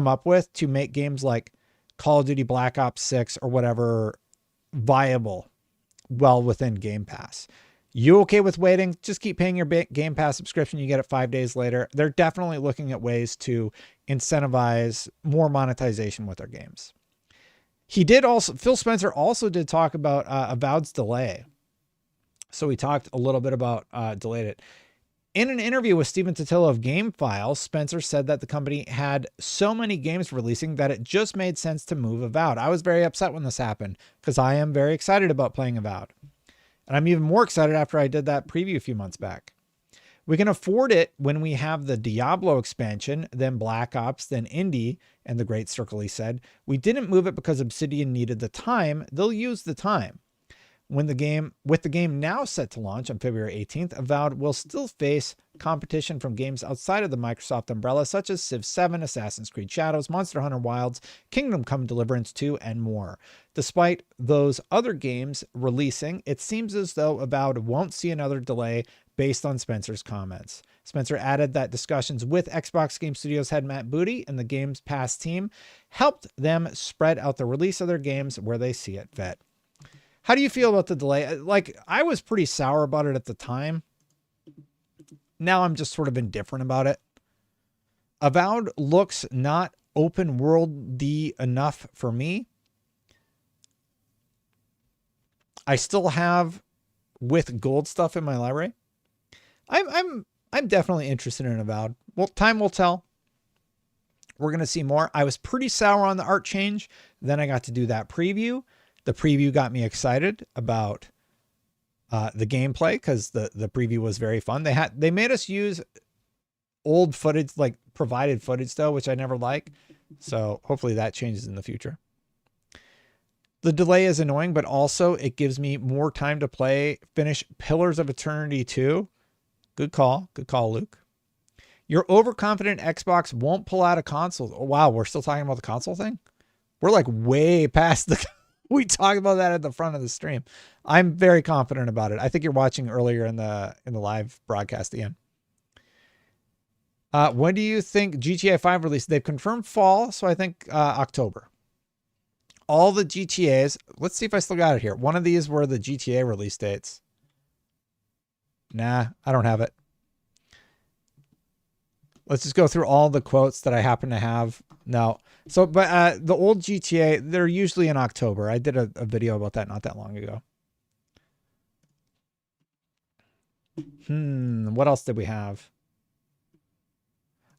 up with to make games like Call of Duty Black Ops 6 or whatever viable well within Game Pass. You okay with waiting? Just keep paying your Game Pass subscription. You get it 5 days later. They're definitely looking at ways to incentivize more monetization with their games. Phil Spencer also did talk about Avowed's delay. So he talked a little bit about delayed it. In an interview with Stephen Totilo of GameFile, Spencer said that the company had so many games releasing that it just made sense to move Avowed. I was very upset when this happened because I am very excited about playing Avowed. And I'm even more excited after I did that preview a few months back. We can afford it when we have the Diablo expansion, then Black Ops, then Indie, and the Great Circle, he said. We didn't move it because Obsidian needed the time. They'll use the time. With the game now set to launch on February 18th, Avowed will still face competition from games outside of the Microsoft umbrella, such as Civ 7, Assassin's Creed Shadows, Monster Hunter Wilds, Kingdom Come Deliverance 2, and more. Despite those other games releasing, it seems as though Avowed won't see another delay based on Spencer's comments. Spencer added that discussions with Xbox Game Studios head Matt Booty and the Games Pass team helped them spread out the release of their games where they see it fit. How do you feel about the delay? Like, I was pretty sour about it at the time. Now I'm just sort of indifferent about it. Avowed looks not open world-y enough for me. I still have with gold stuff in my library. I'm definitely interested in Avowed. Well, time will tell. We're going to see more. I was pretty sour on the art change. Then I got to do that preview. The preview got me excited about the gameplay because the preview was very fun. They made us use old footage, like provided footage though, which I never like. So hopefully that changes in the future. The delay is annoying, but also it gives me more time to finish Pillars of Eternity 2. Good call. Good call, Luke. Your overconfident Xbox won't pull out a console. Oh, wow. We're still talking about the console thing. We're like way past we talked about that at the front of the stream. I'm very confident about it. I think you're watching earlier in the live broadcast, Ian. When do you think GTA 5 release? They've confirmed fall, so I think October. All the GTAs. Let's see if I still got it here. One of these were the GTA release dates. Nah, I don't have it. Let's just go through all the quotes that I happen to have. No. So, but the old GTA, they're usually in October. I did a video about that not that long ago. What else did we have?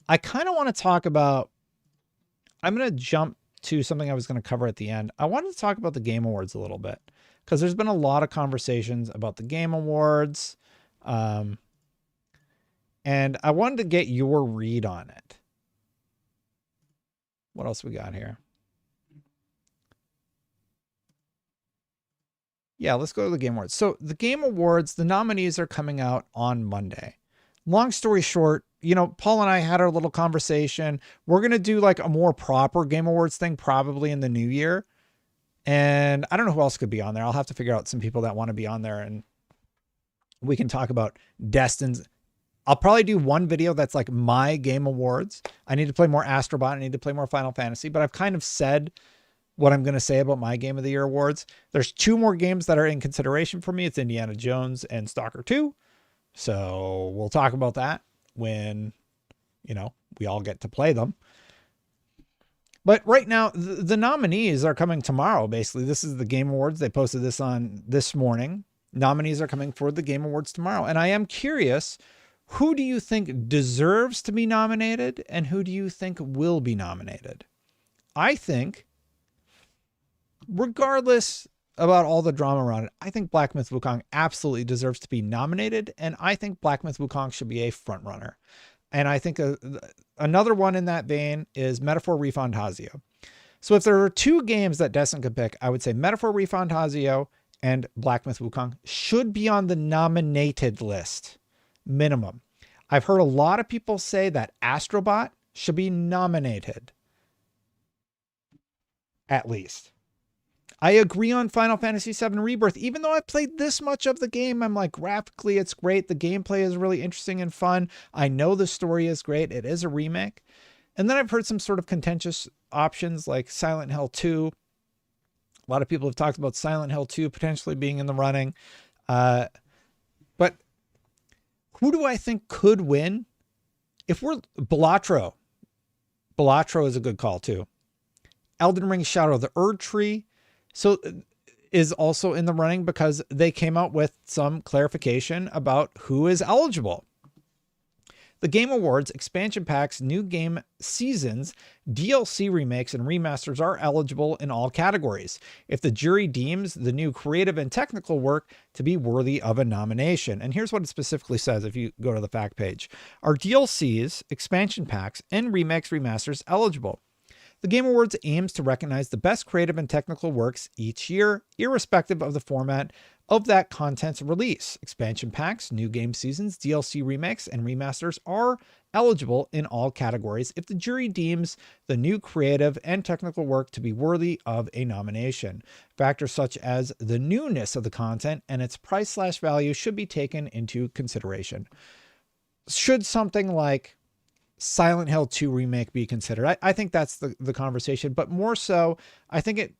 I kind of want to talk about, I'm going to jump to something I was going to cover at the end. I wanted to talk about the Game Awards a little bit because there's been a lot of conversations about the Game Awards. And I wanted to get your read on it. What else we got here? Yeah, let's go to the Game Awards. So the Game Awards, the nominees are coming out on Monday. Long story short, you know, Paul and I had our little conversation. We're going to do like a more proper Game Awards thing probably in the new year. And I don't know who else could be on there. I'll have to figure out some people that want to be on there and we can talk about Destin's. I'll probably do one video that's like my Game Awards. I need to play more Astrobot. I need to play more Final Fantasy, but I've kind of said what I'm going to say about my Game of the Year awards. There's 2 more games that are in consideration for me. It's Indiana Jones and Stalker 2. So we'll talk about that when, you know, we all get to play them. But right now, the nominees are coming tomorrow. Basically, this is the Game Awards. They posted this on this morning. Nominees are coming for the Game Awards tomorrow. And I am curious, who do you think deserves to be nominated and who do you think will be nominated? I think, regardless about all the drama around it, I think Black Myth Wukong absolutely deserves to be nominated. And I think Black Myth Wukong should be a front runner. And I think another one in that vein is Metaphor Refantasio. So if there are 2 games that Destin could pick, I would say Metaphor Refantasio and Black Myth Wukong should be on the nominated list, minimum. I've heard a lot of people say that Astrobot should be nominated, at least. I agree on Final Fantasy VII Rebirth. Even though I've played this much of the game, I'm like, graphically, it's great. The gameplay is really interesting and fun. I know the story is great. It is a remake. And then I've heard some sort of contentious options like Silent Hill 2. A lot of people have talked about Silent Hill 2 potentially being in the running. But who do I think could win? If we're Balatro is a good call too. Elden Ring Shadow of the Erd Tree is also in the running because they came out with some clarification about who is eligible. The Game Awards, expansion packs, new game seasons, DLC remakes, and remasters are eligible in all categories if the jury deems the new creative and technical work to be worthy of a nomination. And here's what it specifically says if you go to the fact page. Are DLCs, expansion packs, and remakes, remasters eligible? The Game Awards aims to recognize the best creative and technical works each year, irrespective of the format of that content's release. Expansion packs, new game seasons, DLC remakes, and remasters are eligible in all categories if the jury deems the new creative and technical work to be worthy of a nomination. Factors such as the newness of the content and its price/value should be taken into consideration. Should something like Silent Hill 2 remake be considered? I think that's the conversation, but more so, I think it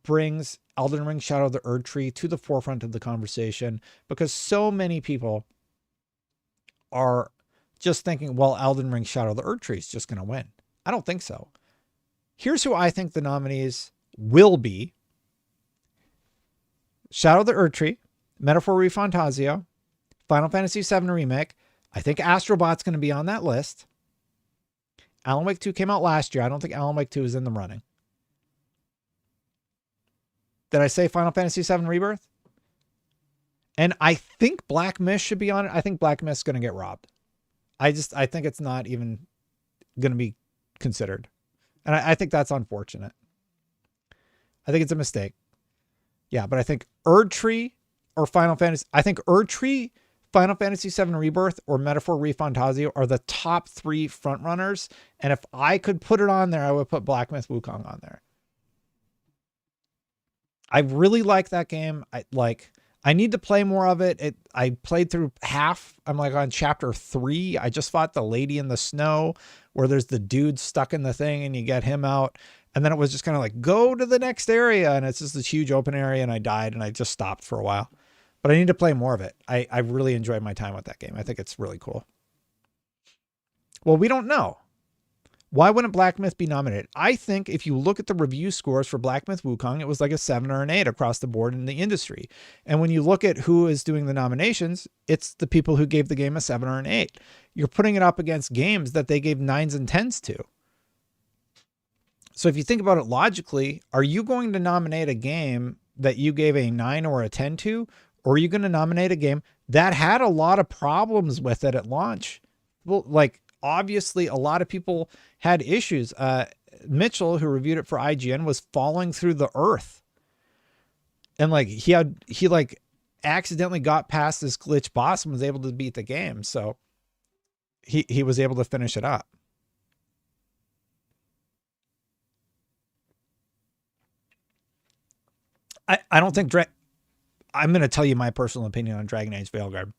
brings Elden Ring Shadow of the Erdtree to the forefront of the conversation, because so many people are just thinking, well, Elden Ring Shadow of the Erdtree is just going to win. I don't think so. Here's who I think the nominees will be: Shadow of the Erdtree, Metaphor ReFantazio, Final Fantasy VII Remake. I think Astrobot's going to be on that list. Alan Wake 2 came out last year. I don't think Alan Wake 2 is in the running. Did I say Final Fantasy VII Rebirth? And I think Black Mist should be on it. I think Black Mist is going to get robbed. I think it's not even going to be considered. And I think that's unfortunate. I think it's a mistake. Yeah, but I think Erdtree or Final Fantasy, Final Fantasy VII Rebirth, or Metaphor ReFantazio are the top three frontrunners. And if I could put it on there, I would put Black Myth Wukong on there. I really like that game. I need to play more of it. I played through half. I'm like on chapter 3. I just fought the lady in the snow where there's the dude stuck in the thing and you get him out. And then it was just kind of like, go to the next area. And it's just this huge open area, and I died and I just stopped for a while. But I need to play more of it. I really enjoyed my time with that game. I think it's really cool. Well, we don't know. Why wouldn't Black Myth be nominated? I think if you look at the review scores for Black Myth Wukong, it was like a 7 or an 8 across the board in the industry. And when you look at who is doing the nominations, it's the people who gave the game a 7 or an 8. You're putting it up against games that they gave 9s and 10s to. So if you think about it logically, are you going to nominate a game that you gave a 9 or a 10 to? Or are you going to nominate a game that had a lot of problems with it at launch? Well, like, obviously a lot of people had issues. Mitchell, who reviewed it for IGN, was falling through the earth. And like he accidentally got past this glitch boss and was able to beat the game. So he was able to finish it up. I don't think I'm going to tell you my personal opinion on Dragon Age Veilguard.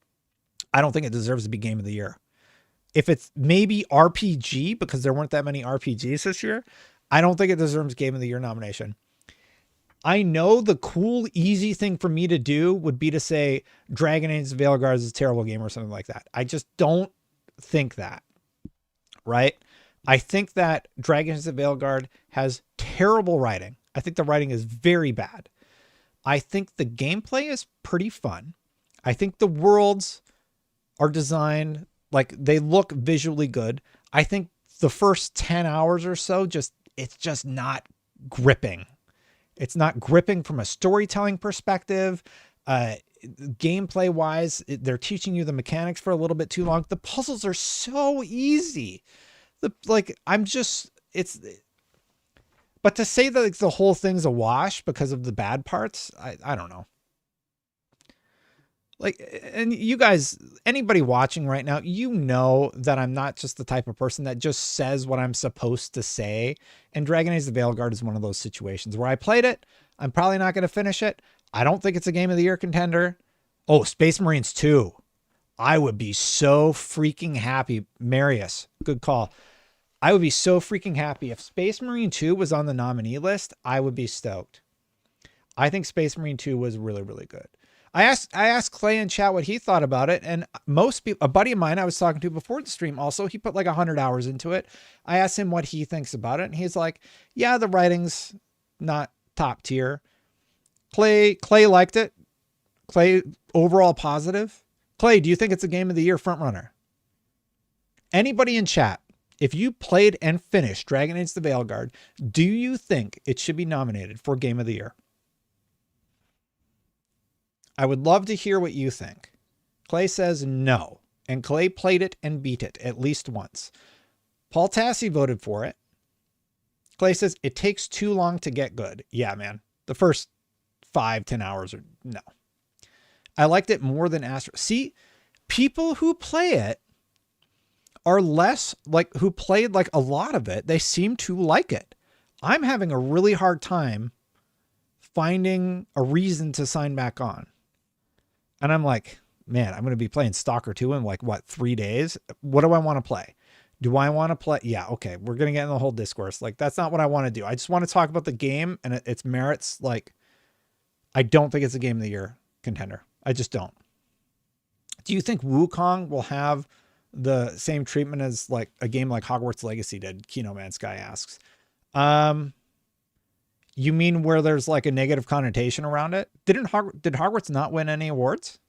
I don't think it deserves to be Game of the Year. If it's maybe RPG, because there weren't that many RPGs this year, I don't think it deserves Game of the Year nomination. I know the cool, easy thing for me to do would be to say Dragon Age Veilguard is a terrible game or something like that. I just don't think that, right? I think that Dragon Age Veilguard has terrible writing. I think the writing is very bad. I think the gameplay is pretty fun. I think the worlds are designed, like, they look visually good. I think the first 10 hours or so, it's just not gripping. It's not gripping from a storytelling perspective. Gameplay wise, they're teaching you the mechanics for a little bit too long. The puzzles are so easy. But to say that the whole thing's a wash because of the bad parts, I don't know. Like, and you guys, anybody watching right now, you know that I'm not just the type of person that just says what I'm supposed to say. And Dragon Age the Veilguard is one of those situations where I played it. I'm probably not going to finish it. I don't think it's a Game of the Year contender. Oh, Space Marines 2. I would be so freaking happy. Marius, good call. I would be so freaking happy if Space Marine 2 was on the nominee list. I would be stoked. I think Space Marine 2 was really, really good. I asked Clay in chat what he thought about it, and most people, a buddy of mine I was talking to before the stream, also, he put like 100 hours into it. I asked him what he thinks about it, and he's like, yeah, the writing's not top tier. Clay liked it. Clay, overall positive. Clay, do you think it's a Game of the Year frontrunner? Anybody in chat, if you played and finished Dragon Age the Veilguard, do you think it should be nominated for Game of the Year? I would love to hear what you think. Clay says no, and Clay played it and beat it at least once. Paul Tassi voted for it. Clay says, it takes too long to get good. Yeah, man. The first 5-10 hours are no. I liked it more than Astro. See, people who play it are less like who played like a lot of it. They seem to like it. I'm having a really hard time finding a reason to sign back on. And I'm like, man, I'm going to be playing Stalker 2 in like, what, 3 days? What do I want to play? Do I want to play? Yeah, okay. We're going to get in the whole discourse. Like, that's not what I want to do. I just want to talk about the game and its merits. Like, I don't think it's a game of the year contender. I just don't. Do you think Wukong will have the same treatment as like a game like Hogwarts Legacy did? Kino Man Sky asks. You mean where there's like a negative connotation around it? Did Hogwarts not win any awards?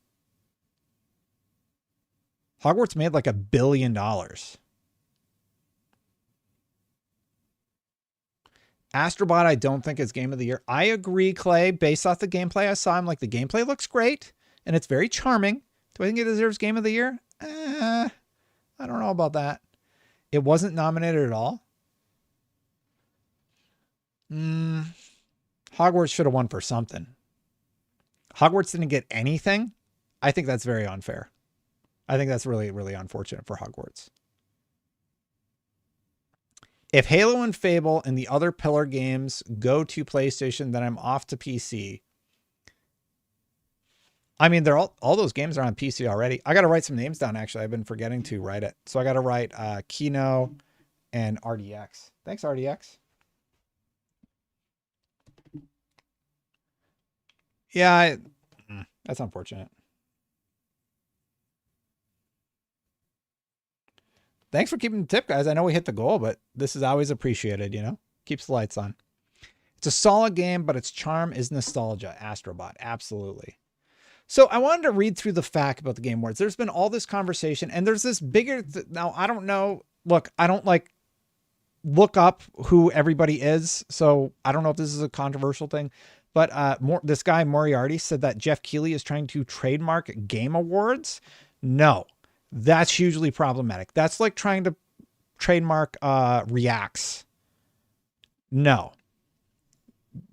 Hogwarts made like $1 billion. Astrobot, I don't think is game of the year. I agree, Clay. Based off the gameplay I saw, I'm like, the gameplay looks great and it's very charming. Do I think it deserves game of the year? I don't know about that. It wasn't nominated at all. Hogwarts should have won for something. Hogwarts didn't get anything. I think that's very unfair. I think that's really, really unfortunate for Hogwarts. If Halo and Fable and the other Pillar games go to PlayStation, then I'm off to PC. I mean, they're all those games are on PC already. I got to write some names down, actually. I've been forgetting to write it. So I got to write Kino and RDX. Thanks, RDX. Yeah, that's unfortunate. Thanks for keeping the tip, guys. I know we hit the goal, but this is always appreciated, you know? Keeps the lights on. It's a solid game, but its charm is nostalgia. Astrobot, absolutely. So I wanted to read through the fact about the Game Awards. There's been all this conversation, and there's this bigger... Now, I don't know. Look, I don't, like, look up who everybody is, so I don't know if this is a controversial thing. But this guy, Moriarty, said that Jeff Keighley is trying to trademark Game Awards. No, that's hugely problematic. That's like trying to trademark Reacts. No,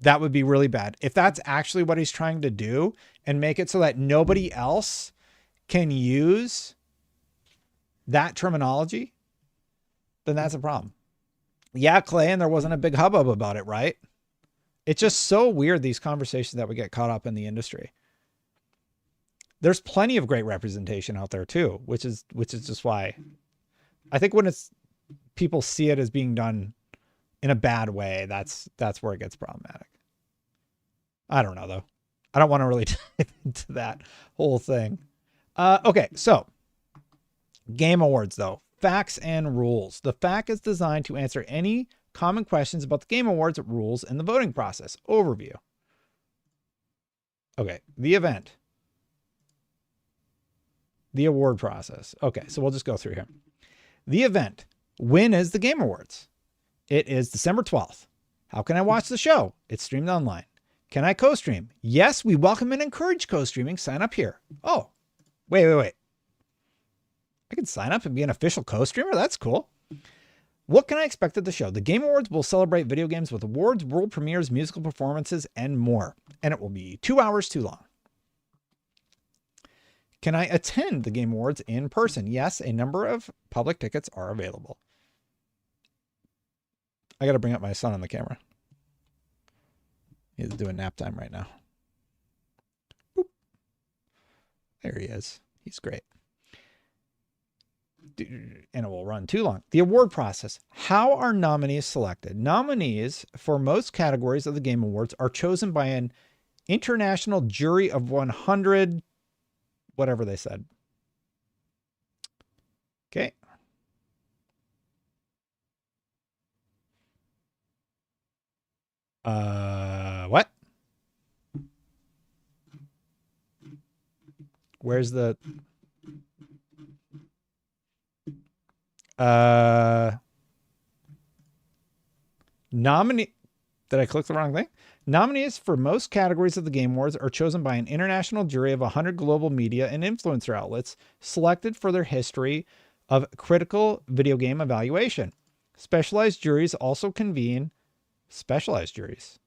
that would be really bad. If that's actually what he's trying to do and make it so that nobody else can use that terminology, then that's a problem. Yeah, Clay, and there wasn't a big hubbub about it, right? It's just so weird, these conversations that we get caught up in the industry. There's plenty of great representation out there too, which is just why I think when people see it as being done in a bad way, that's where it gets problematic. I don't know though. I don't want to really dive into that whole thing. Okay, so Game Awards though, facts and rules. The FAQ is designed to answer any common questions about the Game Awards, rules, and the voting process. Overview. Okay, the event. The award process. Okay, so we'll just go through here. The event. When is the Game Awards? It is December 12th. How can I watch the show? It's streamed online. Can I co-stream? Yes, we welcome and encourage co-streaming. Sign up here. Oh, wait. I can sign up and be an official co-streamer? That's cool. What can I expect at the show? The Game Awards will celebrate video games with awards, world premieres, musical performances, and more. And it will be 2 hours too long. Can I attend the Game Awards in person? Yes, a number of public tickets are available. I got to bring up my son on the camera. He's doing nap time right now. Boop. There he is. He's great. And it will run too long. The award process. How are nominees selected? Nominees for most categories of the Game Awards are chosen by an international jury of 100, whatever they said. Okay. What? Where's the... Nominee. Did I click the wrong thing? Nominees for most categories of the Game Awards are chosen by an international jury of 100 global media and influencer outlets selected for their history of critical video game evaluation. Specialized juries also convene Specialized juries.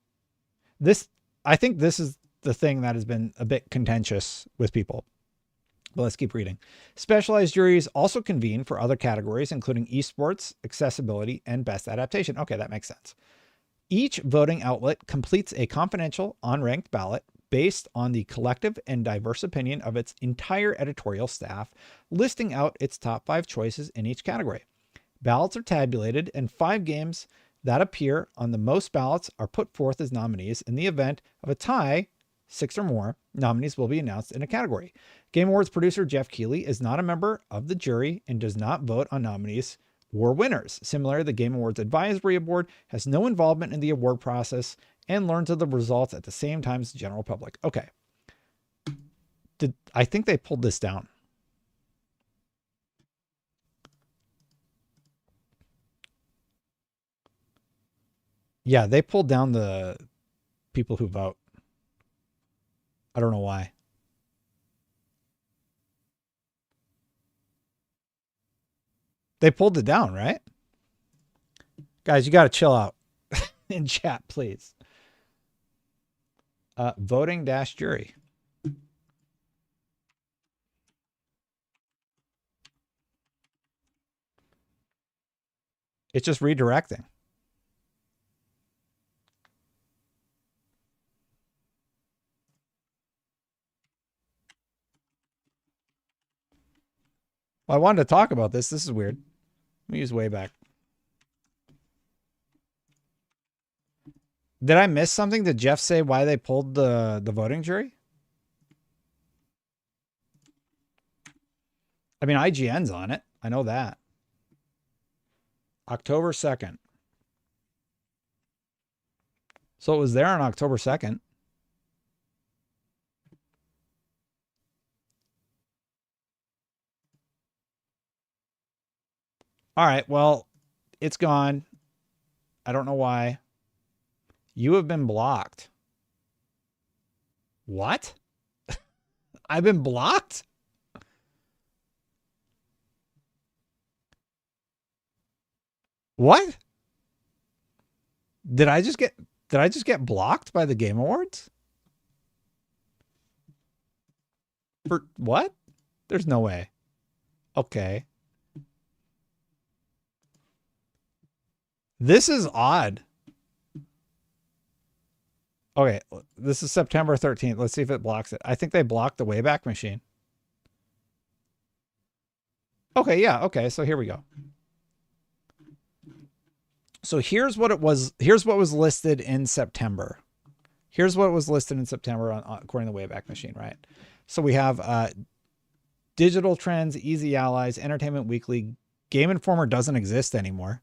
I think this is the thing that has been a bit contentious with people. But let's keep reading. Specialized juries also convene for other categories, including esports, accessibility, and best adaptation. Okay, that makes sense. Each voting outlet completes a confidential, unranked ballot based on the collective and diverse opinion of its entire editorial staff, listing out its top 5 choices in each category. Ballots are tabulated, and 5 games that appear on the most ballots are put forth as nominees. In the event of a tie, 6 or more, nominees will be announced in a category. Game Awards producer Jeff Keighley is not a member of the jury and does not vote on nominees or winners. Similarly, the Game Awards Advisory Board has no involvement in the award process and learns of the results at the same time as the general public. Okay. I think they pulled this down. Yeah, they pulled down the people who vote. I don't know why. They pulled it down, right? Guys, you got to chill out in chat, please. Voting dash jury. It's just redirecting. Well, I wanted to talk about this. This is weird. Let me use Wayback. Did I miss something? Did Jeff say why they pulled the voting jury? I mean, IGN's on it. I know that. October 2nd. So it was there on October 2nd. All right, well, it's gone. I don't know why. You have been blocked. What? I've been blocked? What? Did I just get blocked by the Game Awards? For what? There's no way. Okay. This is odd. Okay, this is September 13th. Let's see if it blocks it. I think they blocked the Wayback Machine. Okay, yeah, okay, so here we go. So here's what it was. Here's what was listed in September. Here's what was listed in September according to the Wayback Machine, right? So we have Digital Trends, Easy Allies, Entertainment Weekly. Game Informer doesn't exist anymore.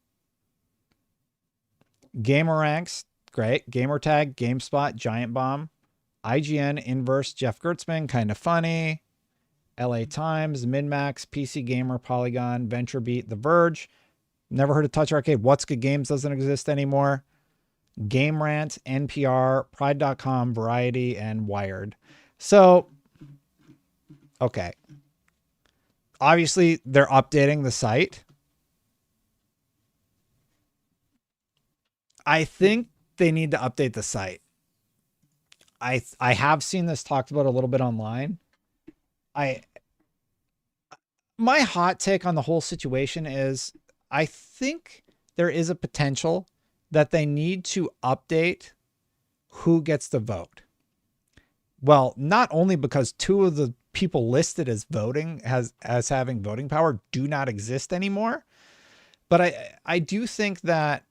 Gamer Ranks, great. Gamertag, GameSpot, Giant Bomb, IGN, Inverse, Jeff Gertzman, Kind of Funny, LA Times, MinMax, PC Gamer, Polygon, VentureBeat, The Verge. Never heard of Touch Arcade. What's Good Games doesn't exist anymore. Game Rant, NPR, Pride.com, Variety, and Wired. So, okay. Obviously, they're updating the site. I think they need to update the site. I have seen this talked about a little bit online. My hot take on the whole situation is I think there is a potential that they need to update who gets the vote. Well, not only because 2 of the people listed as voting as having voting power do not exist anymore, but I do think that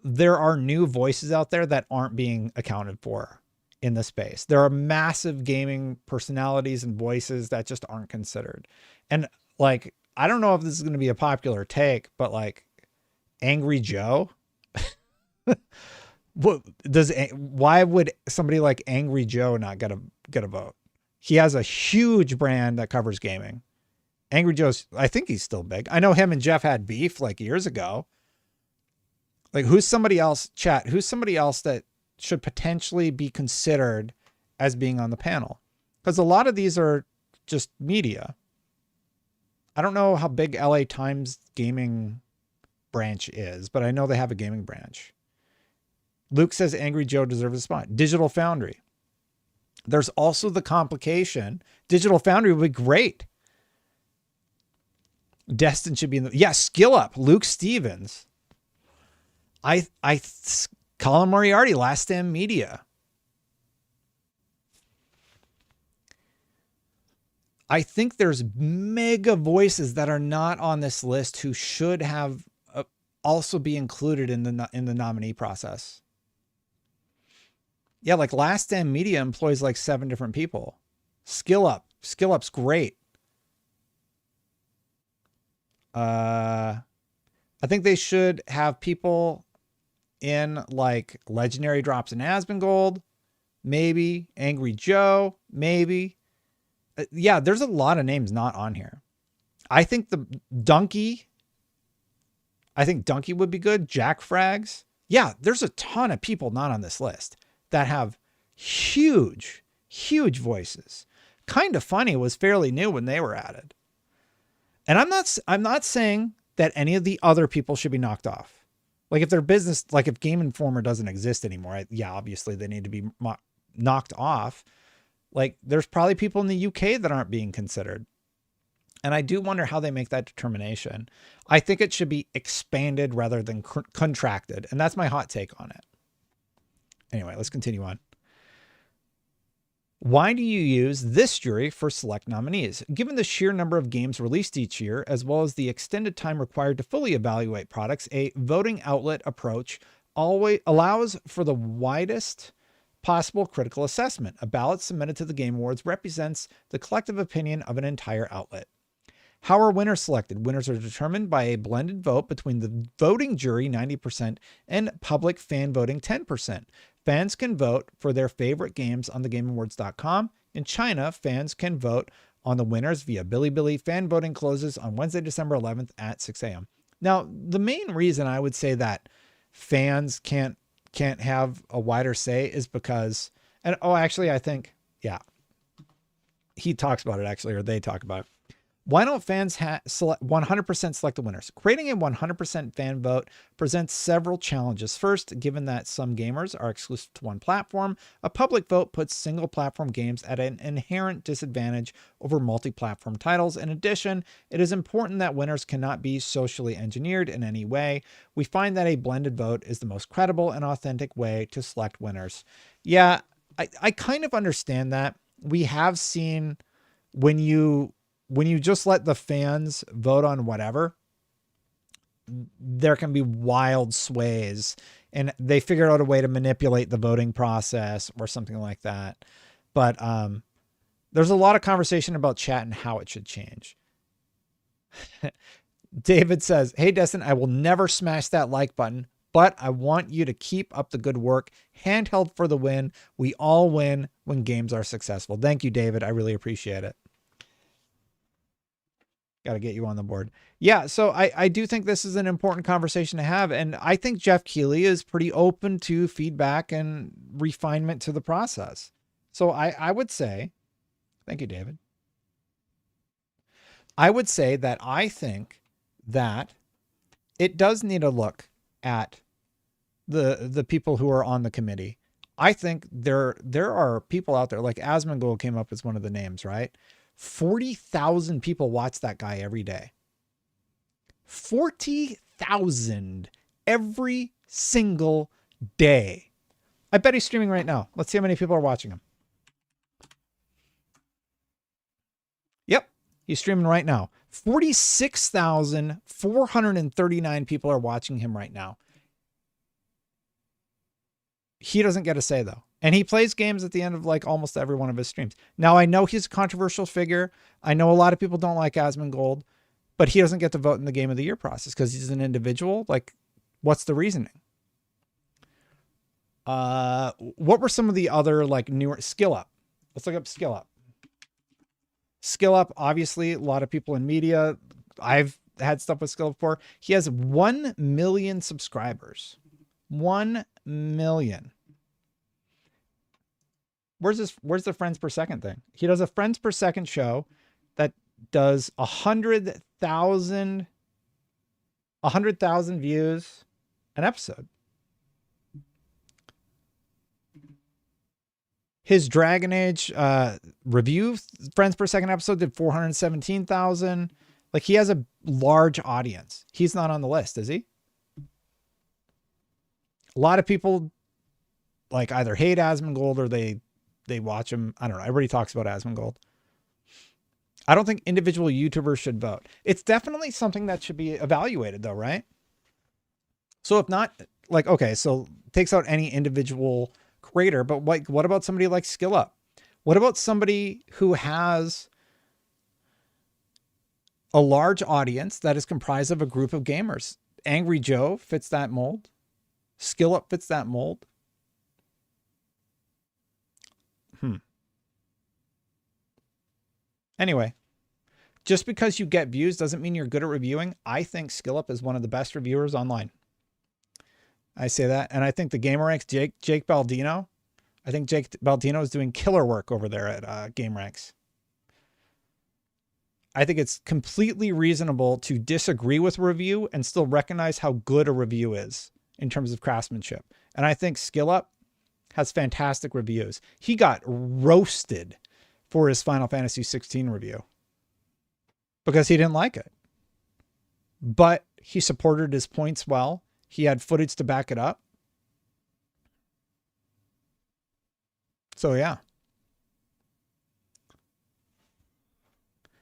there are new voices out there that aren't being accounted for in the space. There are massive gaming personalities and voices that just aren't considered. And like, I don't know if this is going to be a popular take, but like Angry Joe, why would somebody like Angry Joe not get a vote? He has a huge brand that covers gaming. Angry Joe's, I think he's still big. I know him and Jeff had beef like years ago. Like, who's somebody else, chat? Who's somebody else that should potentially be considered as being on the panel? Because a lot of these are just media. I don't know how big LA Times gaming branch is, but I know they have a gaming branch. Luke says Angry Joe deserves a spot. Digital Foundry. There's also the complication. Digital Foundry would be great. Destin should be in the, yeah, Skill Up. Luke Stevens. Colin Moriarty, Last Stand Media. I think there's mega voices that are not on this list who should have also be included in the nominee process. Yeah, like Last Stand Media employs like 7 different people. Skill Up's great. I think they should have people in like Legendary Drops and Asmongold, maybe Angry Joe, maybe. Yeah, there's a lot of names not on here. I think Donkey would be good. Jack Frags. Yeah, there's a ton of people not on this list that have huge, huge voices. Kind of Funny was fairly new when they were added. And I'm not saying that any of the other people should be knocked off. Like if their business, like if Game Informer doesn't exist anymore, yeah, obviously they need to be knocked off. Like there's probably people in the UK that aren't being considered. And I do wonder how they make that determination. I think it should be expanded rather than contracted. And that's my hot take on it. Anyway, let's continue on. Why do you use this jury for select nominees? Given the sheer number of games released each year, as well as the extended time required to fully evaluate products, a voting outlet approach always allows for the widest possible critical assessment. A ballot submitted to the Game Awards represents the collective opinion of an entire outlet. How are winners selected? Winners are determined by a blended vote between the voting jury 90% and public fan voting 10%. Fans can vote for their favorite games on thegameawards.com. In China, fans can vote on the winners via Bilibili. Fan voting closes on Wednesday, December 11th at 6 a.m. Now, the main reason I would say that fans can't have a wider say is because, and actually, I think, yeah, he talks about it actually, or they talk about it. Why don't fans select 100% select the winners? Creating a 100% fan vote presents several challenges. First, given that some gamers are exclusive to one platform, a public vote puts single platform games at an inherent disadvantage over multi-platform titles. In addition, it is important that winners cannot be socially engineered in any way. We find that a blended vote is the most credible and authentic way to select winners. Yeah, I kind of understand that. We have seen when you just let the fans vote on whatever, there can be wild sways, and they figured out a way to manipulate the voting process or something like that. But there's a lot of conversation about chat and how it should change. David says, hey, Destin, I will never smash that like button, but I want you to keep up the good work. Handheld for the win. We all win when games are successful. Thank you, David. I really appreciate it. Got to get you on the board. Yeah, so I do think this is an important conversation to have. And I think Jeff Keighley is pretty open to feedback and refinement to the process. So I would say, thank you, David. I would say that I think that it does need a look at the people who are on the committee. I think there are people out there, like Asmongold came up as one of the names, right? 40,000 people watch that guy every day. 40,000 every single day. I bet he's streaming right now. Let's see how many people are watching him. Yep, he's streaming right now. 46,439 people are watching him right now. He doesn't get a say though. And he plays games at the end of like almost every one of his streams. Now, I know he's a controversial figure. I know a lot of people don't like Asmongold, but he doesn't get to vote in the Game of the Year process because he's an individual. Like, what's the reasoning? What were some of the other like newer Skill Up? Let's look up Skill Up. Skill Up, obviously, a lot of people in media. I've had stuff with Skill Up before. He has 1 million subscribers. 1 million. Where's the friends per second thing? He does a friends per second show that does 100,000 100,000 views an episode. His Dragon Age review friends per second episode did 417,000. Like, he has a large audience. He's not on the list, is he? A lot of people like either hate Asmongold or they watch him. I don't know. Everybody talks about Asmongold. I don't think individual YouTubers should vote. It's definitely something that should be evaluated though, right? So if not, like, okay, so takes out any individual creator, but like, what about somebody like SkillUp? What about somebody who has a large audience that is comprised of a group of gamers? Angry Joe fits that mold. SkillUp fits that mold. Anyway, just because you get views doesn't mean you're good at reviewing. I think SkillUp is one of the best reviewers online. I say that. And I think the GameRanks, Jake Baldino, I think Jake Baldino is doing killer work over there at GameRanks. I think it's completely reasonable to disagree with a review and still recognize how good a review is in terms of craftsmanship. And I think SkillUp has fantastic reviews. He got roasted for his Final Fantasy 16 review because he didn't like it. But he supported his points well. He had footage to back it up. So yeah.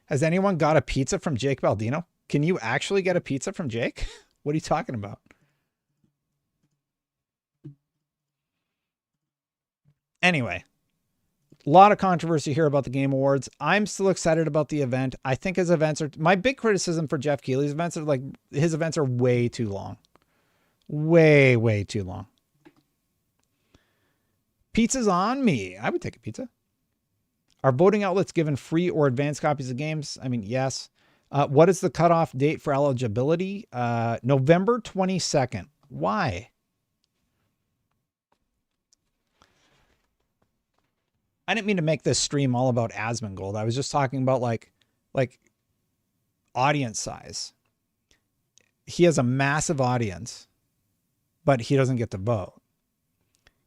Has anyone got a pizza from Jake Baldino? Can you actually get a pizza from Jake? What are you talking about? Anyway, a lot of controversy here about the Game Awards. I'm still excited about the event. I think his events are, my big criticism for Jeff Keighley's events are like, his events are way too long. Way, way too long. Pizza's on me. I would take a pizza. Are voting outlets given free or advanced copies of games? I mean, yes. What is the cutoff date for eligibility? November 22nd. Why? I didn't mean to make this stream all about Asmongold. I was just talking about like audience size. He has a massive audience, but he doesn't get to vote.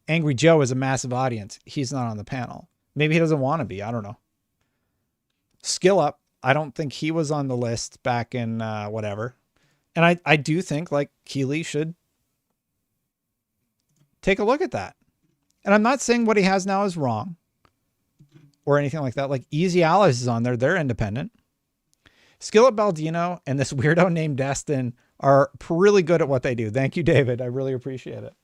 Angry Joe is a massive audience. He's not on the panel. Maybe he doesn't want to be. I don't know. SkillUp, I don't think he was on the list back in whatever. And I do think like Keighley should take a look at that. And I'm not saying what he has now is wrong or anything like that. Like Easy Allies is on there. They're independent. SkillUp Baldino and this weirdo named Destin are really good at what they do. Thank you, David. I really appreciate it.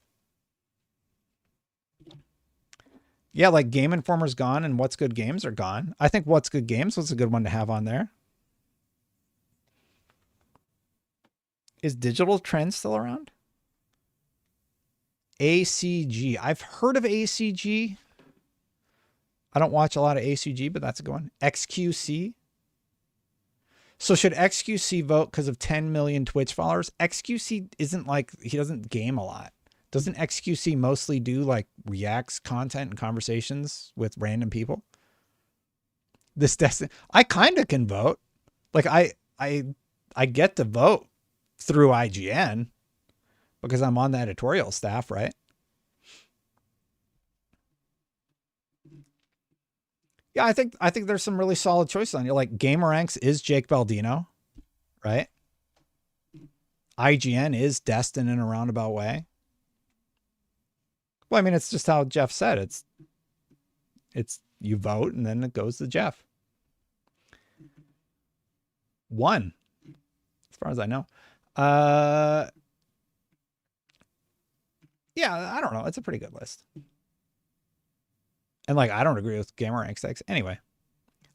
Yeah, like Game Informer's gone and What's Good Games are gone. I think What's Good Games was a good one to have on there. Is Digital Trends still around? ACG. I've heard of ACG. I don't watch a lot of ACG, but that's a good one. XQC. So should XQC vote because of 10 million Twitch followers? XQC isn't like, he doesn't game a lot. Doesn't XQC mostly do like reacts, content, and conversations with random people? This Destiny, I kind of can vote. Like I get to vote through IGN because I'm on the editorial staff, right? Yeah, I think there's some really solid choices on here. Like GamerRanks is Jake Baldino, right? IGN is Destin in a roundabout way. Well, I mean, it's just how Jeff said. It's you vote and then it goes to Jeff. One, as far as I know. Yeah, I don't know. It's a pretty good list. And like, I don't agree with GamerRanks X. Anyway,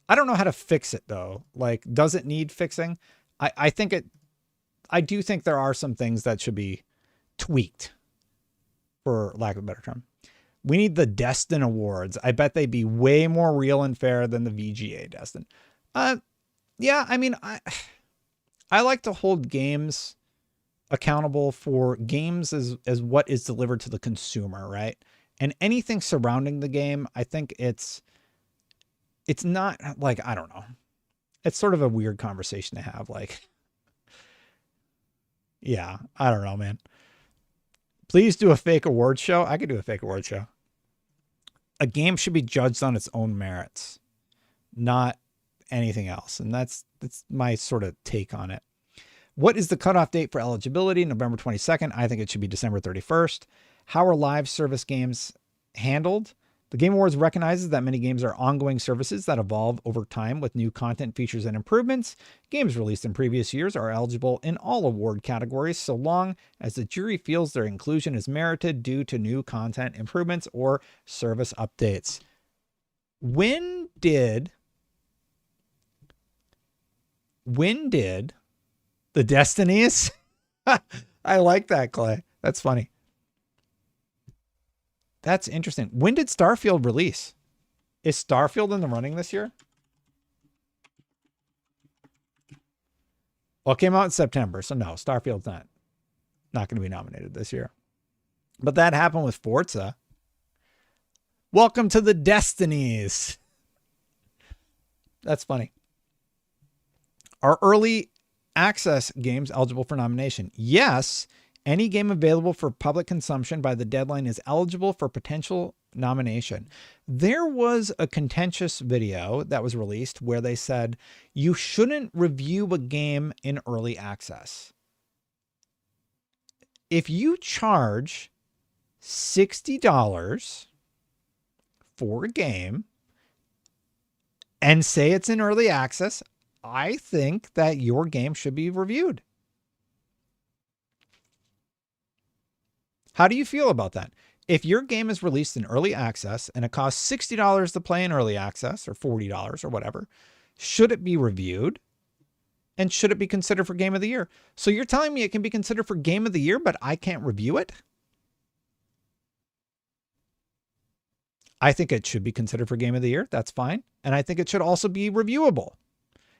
I don't know how to fix it though. Like, does it need fixing? I do think there are some things that should be tweaked, for lack of a better term. We need the Destin Awards. I bet they'd be way more real and fair than the VGA Destin. Yeah, I mean, I like to hold games accountable for games as what is delivered to the consumer, right? And anything surrounding the game, I think it's not like, I don't know. It's sort of a weird conversation to have. Like, Yeah, I don't know, man. Please do a fake award show. I could do a fake award show. A game should be judged on its own merits, not anything else. And that's my sort of take on it. What is the cutoff date for eligibility? November 22nd. I think it should be December 31st. How are live service games handled? The Game Awards recognizes that many games are ongoing services that evolve over time with new content, features, and improvements. Games released in previous years are eligible in all award categories so long as the jury feels their inclusion is merited due to new content, improvements, or service updates. When did the Destinies? I like that, Clay. That's funny. That's interesting. When did Starfield release? Is Starfield in the running this year? Well, it came out in September, so no, Starfield's not going to be nominated this year. But that happened with Forza. Welcome to the Destinies. That's funny. Are early access games eligible for nomination? Yes. Any game available for public consumption by the deadline is eligible for potential nomination. There was a contentious video that was released where they said you shouldn't review a game in early access. If you charge $60 for a game and say it's in early access, I think that your game should be reviewed. How do you feel about that? If your game is released in early access and it costs $60 to play in early access or $40 or whatever, should it be reviewed? And should it be considered for Game of the Year? So you're telling me it can be considered for Game of the Year, but I can't review it? I think it should be considered for Game of the Year. That's fine. And I think it should also be reviewable.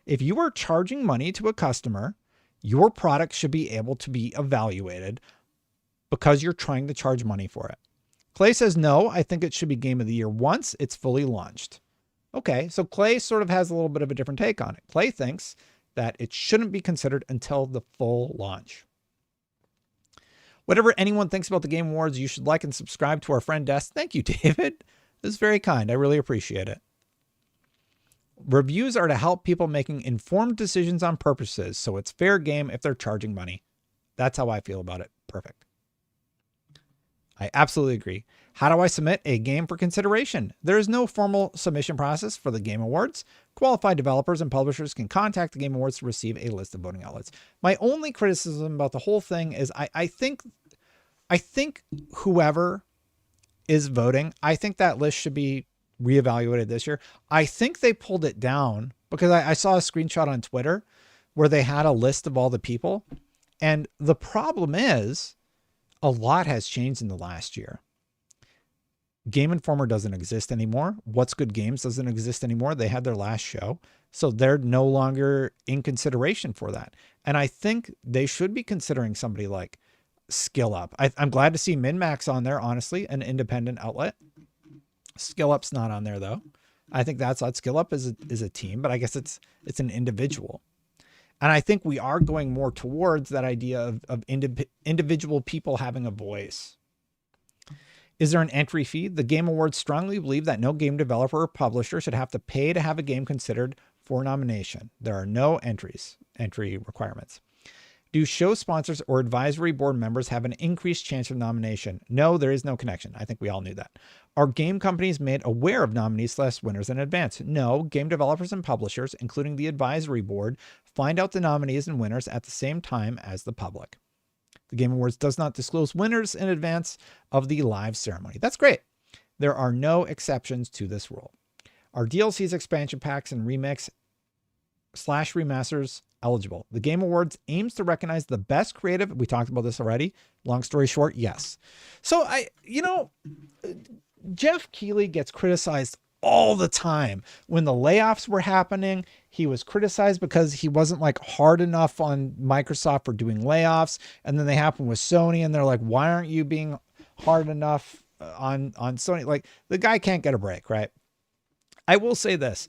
If you are charging money to a customer, your product should be able to be evaluated because you're trying to charge money for it. Clay says, no, I think it should be Game of the Year once it's fully launched. Okay, so Clay sort of has a little bit of a different take on it. Clay thinks that it shouldn't be considered until the full launch. Whatever anyone thinks about the Game Awards, you should like and subscribe to our friend Des. Thank you, David. This is very kind. I really appreciate it. Reviews are to help people making informed decisions on purposes, so it's fair game if they're charging money. That's how I feel about it. Perfect. I absolutely agree. How do I submit a game for consideration? There is no formal submission process for the Game Awards. Qualified developers and publishers can contact the Game Awards to receive a list of voting outlets. My only criticism about the whole thing is I think whoever is voting, I think that list should be reevaluated this year. I think they pulled it down because I saw a screenshot on Twitter where they had a list of all the people. And the problem is, a lot has changed in the last year. Game Informer doesn't exist anymore. What's Good Games doesn't exist anymore. They had their last show, so they're no longer in consideration for that. And I think they should be considering somebody like Skill Up. I'm glad to see MinMax on there, honestly, an independent outlet. Skill Up's not on there, though. I think that's odd. Skill Up is a team, but I guess it's an individual. And I think we are going more towards that idea of individual people having a voice. Is there an entry fee? The Game Awards strongly believe that no game developer or publisher should have to pay to have a game considered for nomination. There are no entry requirements. Do show sponsors or advisory board members have an increased chance of nomination? No, there is no connection. I think we all knew that. Are game companies made aware of nominees/winners in advance? No, game developers and publishers, including the advisory board, find out the nominees and winners at the same time as the public. The Game Awards does not disclose winners in advance of the live ceremony. That's great. There are no exceptions to this rule. Are DLCs, expansion packs, and remix/remasters eligible? The Game Awards aims to recognize the best creative. We talked about this already. Long story short, yes. So Jeff Keighley gets criticized all the time. When the layoffs were happening, he was criticized because he wasn't like hard enough on Microsoft for doing layoffs. And then they happen with Sony and they're like, why aren't you being hard enough on Sony? Like, the guy can't get a break, right? I will say this,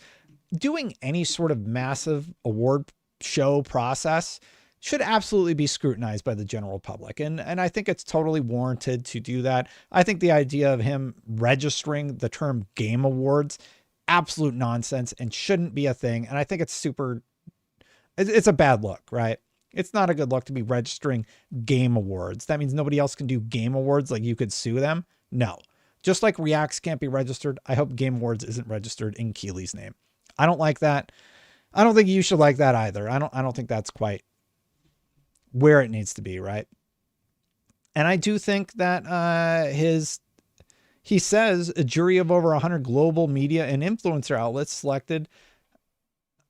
doing any sort of massive award show process should absolutely be scrutinized by the general public. And I think it's totally warranted to do that. I think the idea of him registering the term Game Awards, absolute nonsense and shouldn't be a thing. And I think it's a bad look, right? It's not a good look to be registering Game Awards. That means nobody else can do Game Awards, like you could sue them. No. Just like Reacts can't be registered, I hope Game Awards isn't registered in Keeley's name. I don't like that. I don't think you should like that either. I don't think that's quite where it needs to be, right? And I do think that he says a jury of over 100 global media and influencer outlets selected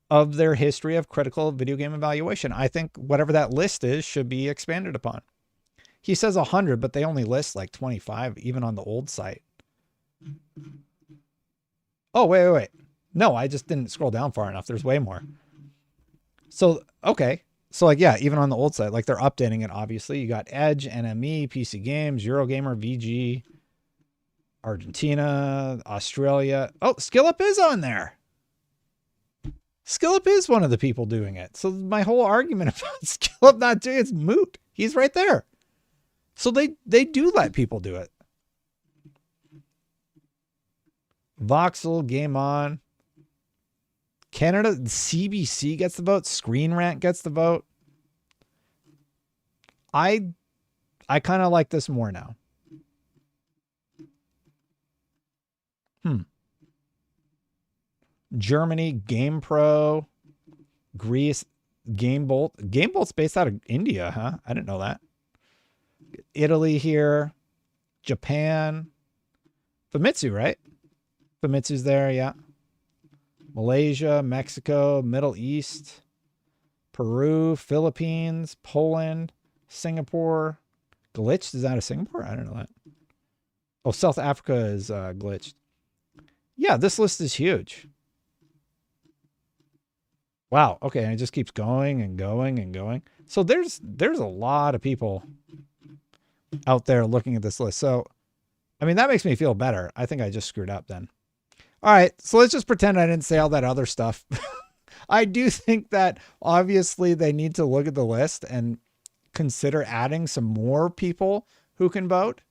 of their history of critical video game evaluation. I think whatever that list is should be expanded upon. He says 100, but they only list like 25, even on the old site. Oh, wait. No, I just didn't scroll down far enough. There's way more. So, okay. So like, yeah, even on the old site, like they're updating it. Obviously you got Edge, NME, PC Games, Eurogamer, VG, Argentina, Australia. Oh, SkillUp is on there. SkillUp is one of the people doing it. So my whole argument about SkillUp not doing it's moot. He's right there. So they do let people do it. Voxel, Game On. Canada, CBC gets the vote. Screen Rant gets the vote. I kind of like this more now. Germany, Game Pro, Greece, Game Bolt. Game Bolt's based out of India, huh? I didn't know that. Italy here, Japan, Famitsu, right? Famitsu's there, yeah. Malaysia, Mexico, Middle East, Peru, Philippines, Poland, Singapore. Glitched is out of Singapore? I don't know that. Oh, South Africa is glitched. Yeah, this list is huge. Wow. Okay, and it just keeps going and going and going. So there's a lot of people out there looking at this list. So, I mean, that makes me feel better. I think I just screwed up then. All right, so let's just pretend I didn't say all that other stuff. I do think that obviously they need to look at the list and consider adding some more people who can vote.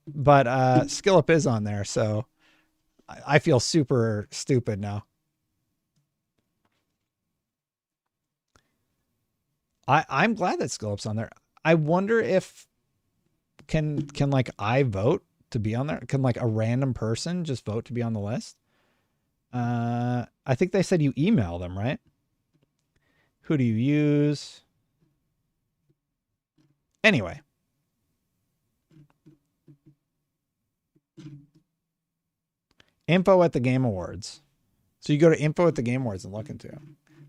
But SkillUp is on there, so I feel super stupid now. I'm glad that SkillUp's on there. I wonder if can like I vote to be on there? Can like a random person just vote to be on the list? I think they said you email them, right? Who do you use? Anyway. Info at the Game Awards. So you go to info at the Game Awards and look into it.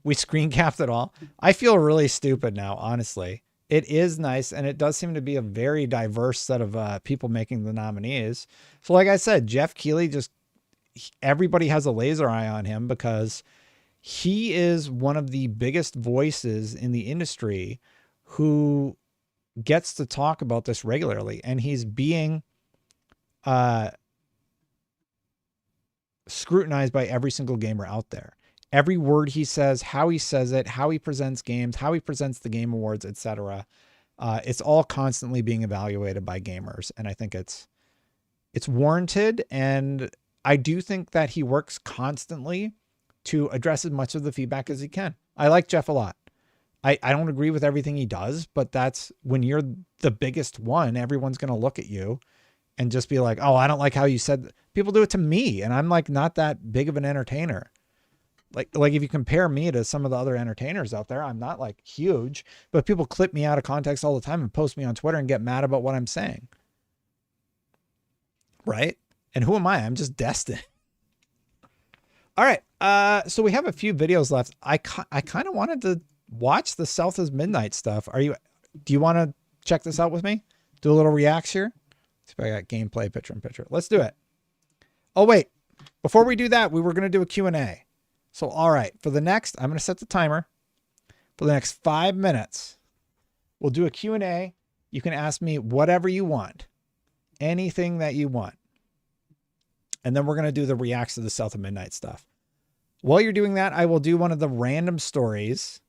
We screen capped it all. I feel really stupid now, honestly. It is nice, and it does seem to be a very diverse set of people making the nominees. So like I said, Jeff Keighley, everybody has a laser eye on him because he is one of the biggest voices in the industry who gets to talk about this regularly, and he's being scrutinized by every single gamer out there. Every word he says, how he says it, how he presents games, how he presents the Game Awards, etc. It's all constantly being evaluated by gamers. And I think it's warranted. And I do think that he works constantly to address as much of the feedback as he can. I like Jeff a lot. I don't agree with everything he does, but that's when you're the biggest one, everyone's going to look at you and just be like, oh, I don't like how you said that. People do it to me. And I'm like, not that big of an entertainer. Like if you compare me to some of the other entertainers out there, I'm not like huge, but people clip me out of context all the time and post me on Twitter and get mad about what I'm saying. Right? And who am I? I'm just Destin. All right. So we have a few videos left. I kind of wanted to watch the South is Midnight stuff. Do you want to check this out with me? Do a little reacts here. Let's see if I got gameplay picture in picture. Let's do it. Oh, wait, before we do that, we were going to do a Q&A. So, all right, I'm going to set the timer for the next 5 minutes. We'll do a Q&A. You can ask me whatever you want, anything that you want. And then we're going to do the reacts to the South of Midnight stuff. While you're doing that, I will do one of the random stories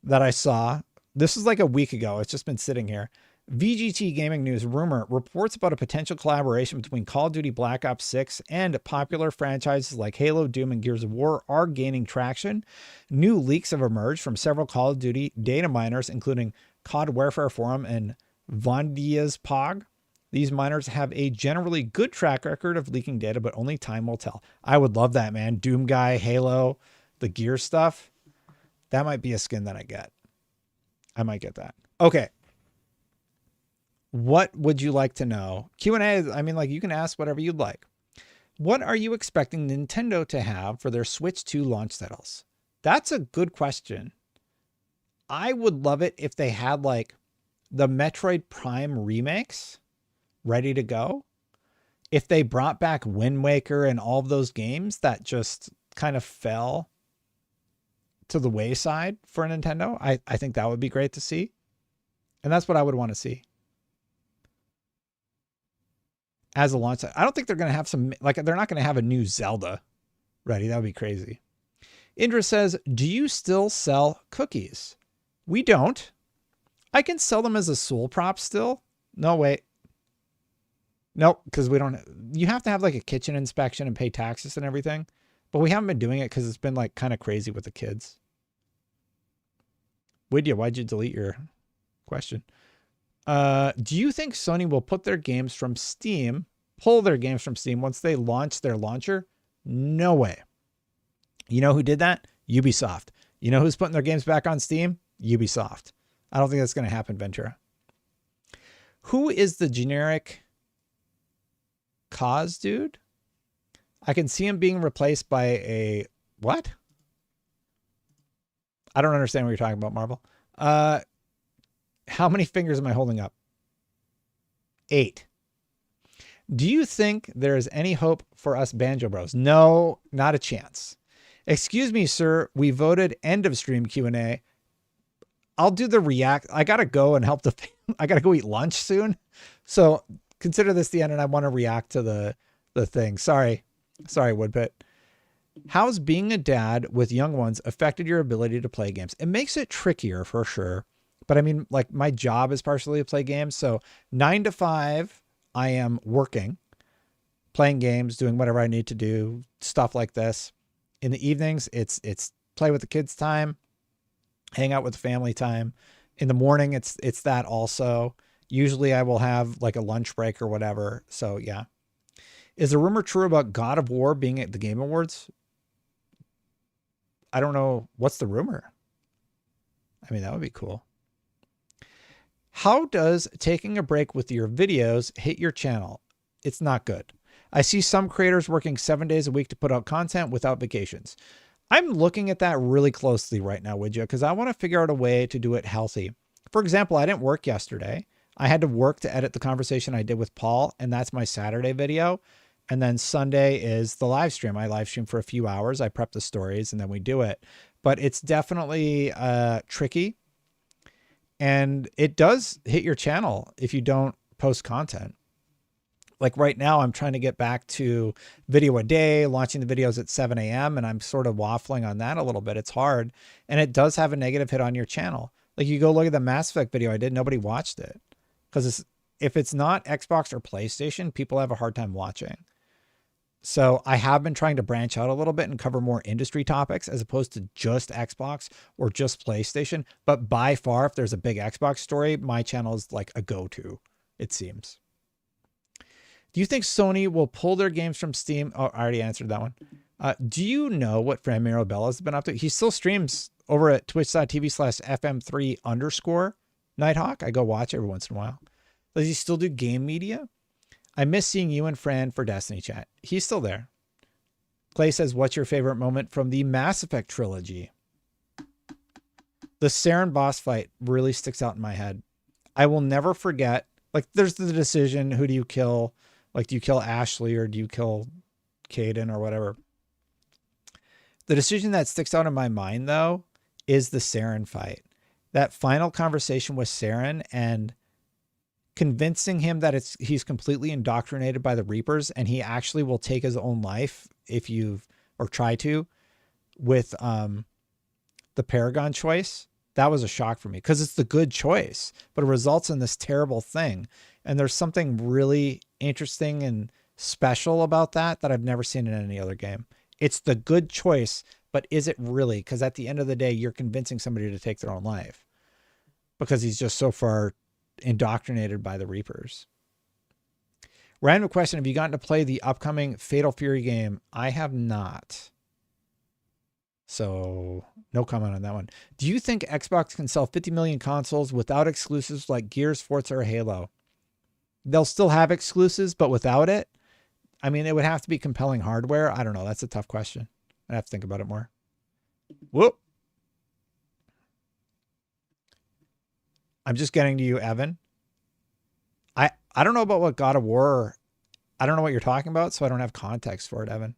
that I saw. This is like a week ago. It's just been sitting here. VGT Gaming News rumor reports about a potential collaboration between Call of Duty Black Ops 6 and popular franchises like Halo, Doom, and Gears of War are gaining traction. New leaks have emerged from several Call of Duty data miners, including COD Warfare Forum and Vondia's Pog. These miners have a generally good track record of leaking data, but only time will tell. I would love that, man. Doom guy, Halo, the Gear stuff. That might be a skin that I get. I might get that. Okay. What would you like to know? Q&A, I mean, like, you can ask whatever you'd like. What are you expecting Nintendo to have for their Switch 2 launch titles? That's a good question. I would love it if they had like the Metroid Prime remakes ready to go. If they brought back Wind Waker and all of those games that just kind of fell to the wayside for Nintendo, I think that would be great to see. And that's what I would want to see as a launch. I don't think they're going to have they're not going to have a new Zelda ready. That would be crazy. Indra says, do you still sell cookies? We don't. I can sell them as a soul prop still. No, wait. Nope, because we don't. You have to have like a kitchen inspection and pay taxes and everything. But we haven't been doing it because it's been like kind of crazy with the kids. Widya, why'd you delete your question? Do you think Sony will pull their games from Steam once they launch their launcher? No way. You know who did that? Ubisoft. You know who's putting their games back on Steam? Ubisoft. I don't think that's going to happen, Ventura. Who is the generic cause dude? I can see him being replaced by a what? I don't understand what you're talking about, Marvel. How many fingers am I holding up? 8. Do you think there is any hope for us Banjo Bros? No, not a chance. Excuse me, sir. We voted end of stream Q&A. I'll do the react. I got to go and help I got to go eat lunch soon. So consider this the end and I want to react to the thing. Sorry, Woodpit. How's being a dad with young ones affected your ability to play games? It makes it trickier for sure. But I mean, like my job is partially to play games. So 9 to 5, I am working, playing games, doing whatever I need to do, stuff like this. In the evenings, it's play with the kids time, hang out with the family time. In the morning, it's that also. Usually I will have like a lunch break or whatever. So yeah. Is the rumor true about God of War being at the Game Awards? I don't know. What's the rumor? I mean, that would be cool. How does taking a break with your videos hit your channel? It's not good. I see some creators working 7 days a week to put out content without vacations. I'm looking at that really closely right now, would you? Because I want to figure out a way to do it healthy. For example, I didn't work yesterday. I had to work to edit the conversation I did with Paul, and that's my Saturday video. And then Sunday is the live stream. I live stream for a few hours. I prep the stories and then we do it. But it's definitely tricky. And it does hit your channel if you don't post content. Like right now, I'm trying to get back to video a day, launching the videos at 7 a.m. And I'm sort of waffling on that a little bit. It's hard. And it does have a negative hit on your channel. Like you go look at the Mass Effect video I did, nobody watched it. Because if it's not Xbox or PlayStation, people have a hard time watching. So I have been trying to branch out a little bit and cover more industry topics as opposed to just Xbox or just PlayStation. But by far, if there's a big Xbox story, my channel is like a go-to, it seems. Do you think Sony will pull their games from Steam? Oh, I already answered that one. Do you know what Fran Mirabella has been up to? He still streams over at twitch.tv/FM3_Nighthawk. I go watch every once in a while. Does he still do game media? I miss seeing you and Fran for Destiny chat. He's still there. Clay says, what's your favorite moment from the Mass Effect trilogy? The Saren boss fight really sticks out in my head. I will never forget. Like, there's the decision. Who do you kill? Like, do you kill Ashley or do you kill Caden or whatever? The decision that sticks out in my mind, though, is the Saren fight. That final conversation with Saren and convincing him that he's completely indoctrinated by the Reapers and he actually will take his own life or try to with the Paragon choice. That was a shock for me because it's the good choice, but it results in this terrible thing. And there's something really interesting and special about that I've never seen in any other game. It's the good choice, but is it really? Because at the end of the day, you're convincing somebody to take their own life because he's just so far indoctrinated by the Reapers. Random question. Have you gotten to play the upcoming Fatal Fury game? I have not. So no comment on that one. Do you think Xbox can sell 50 million consoles without exclusives like Gears, Forza, or Halo? They'll still have exclusives, but without it, I mean, it would have to be compelling hardware. I don't know. That's a tough question. I'd have to think about it more. Whoop. I'm just getting to you, Evan. I don't know about what God of War. I don't know what you're talking about, so I don't have context for it, Evan.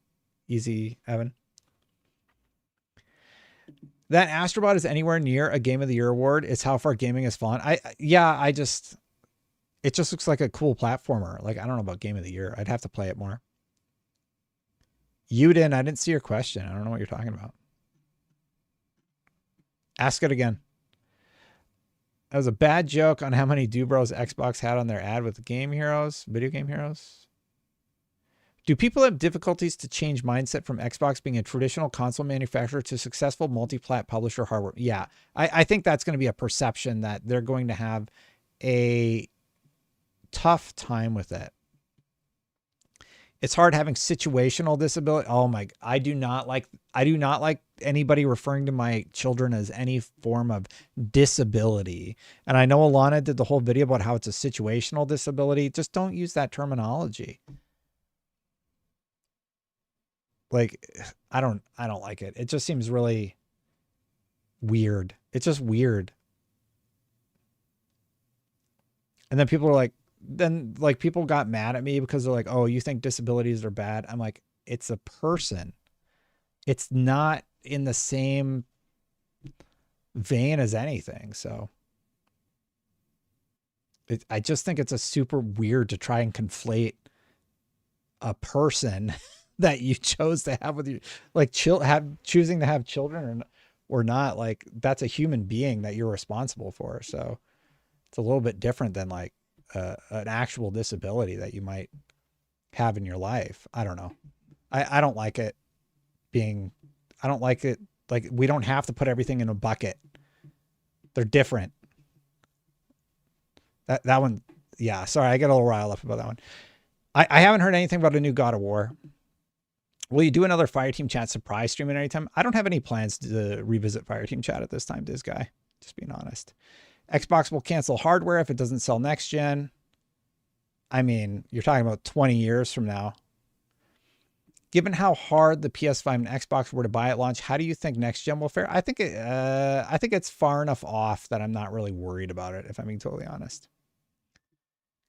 Easy, Evan. That Astrobot is anywhere near a Game of the Year award. It's how far gaming has fallen. It just looks like a cool platformer. Like, I don't know about Game of the Year. I'd have to play it more. You didn't. I didn't see your question. I don't know what you're talking about. Ask it again. That was a bad joke on how many Dubros Xbox had on their ad with Game Heroes, Video Game Heroes. Do people have difficulties to change mindset from Xbox being a traditional console manufacturer to successful multi-plat publisher hardware? Yeah, I think that's going to be a perception that they're going to have a tough time with it. It's hard having situational disability. Oh my, I do not like anybody referring to my children as any form of disability. And I know Alana did the whole video about how it's a situational disability. Just don't use that terminology. Like, I don't like it. It just seems really weird. It's just weird. And then people are people got mad at me because they're like, oh, you think disabilities are bad? I'm like, it's a person. It's not in the same vein as anything. So I just think it's a super weird to try and conflate a person that you chose to have with you, like choosing to have children or not. Like, that's a human being that you're responsible for. So it's a little bit different than like an actual disability that you might have in your life. I don't know. I don't like it being, I don't like it. Like, we don't have to put everything in a bucket. They're different. That one. Yeah. Sorry. I get a little riled up about that one. I haven't heard anything about a new God of War. Will you do another Fireteam Chat surprise stream at any time? I don't have any plans to revisit Fireteam Chat at this time, Diz Guy. Just being honest. Xbox will cancel hardware if it doesn't sell next gen. I mean, you're talking about 20 years from now. Given how hard the PS5 and Xbox were to buy at launch, how do you think next gen will fare? I think it's far enough off that I'm not really worried about it, if I'm being totally honest.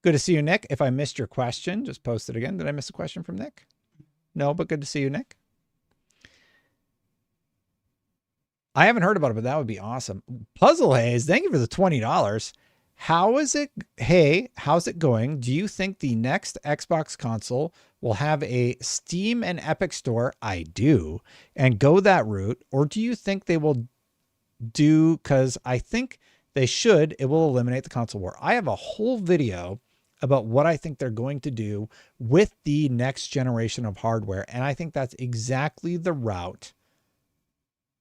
Good to see you, Nick. If I missed your question, just post it again. Did I miss a question from Nick? No, but good to see you, Nick. I haven't heard about it, but that would be awesome. Puzzle Haze, thank you for the $20. How's it going? Do you think the next Xbox console will have a Steam and Epic store? I do. And go that route. Or do you think they will do, because I think they should, it will eliminate the console war. I have a whole video about what I think they're going to do with the next generation of hardware. And I think that's exactly the route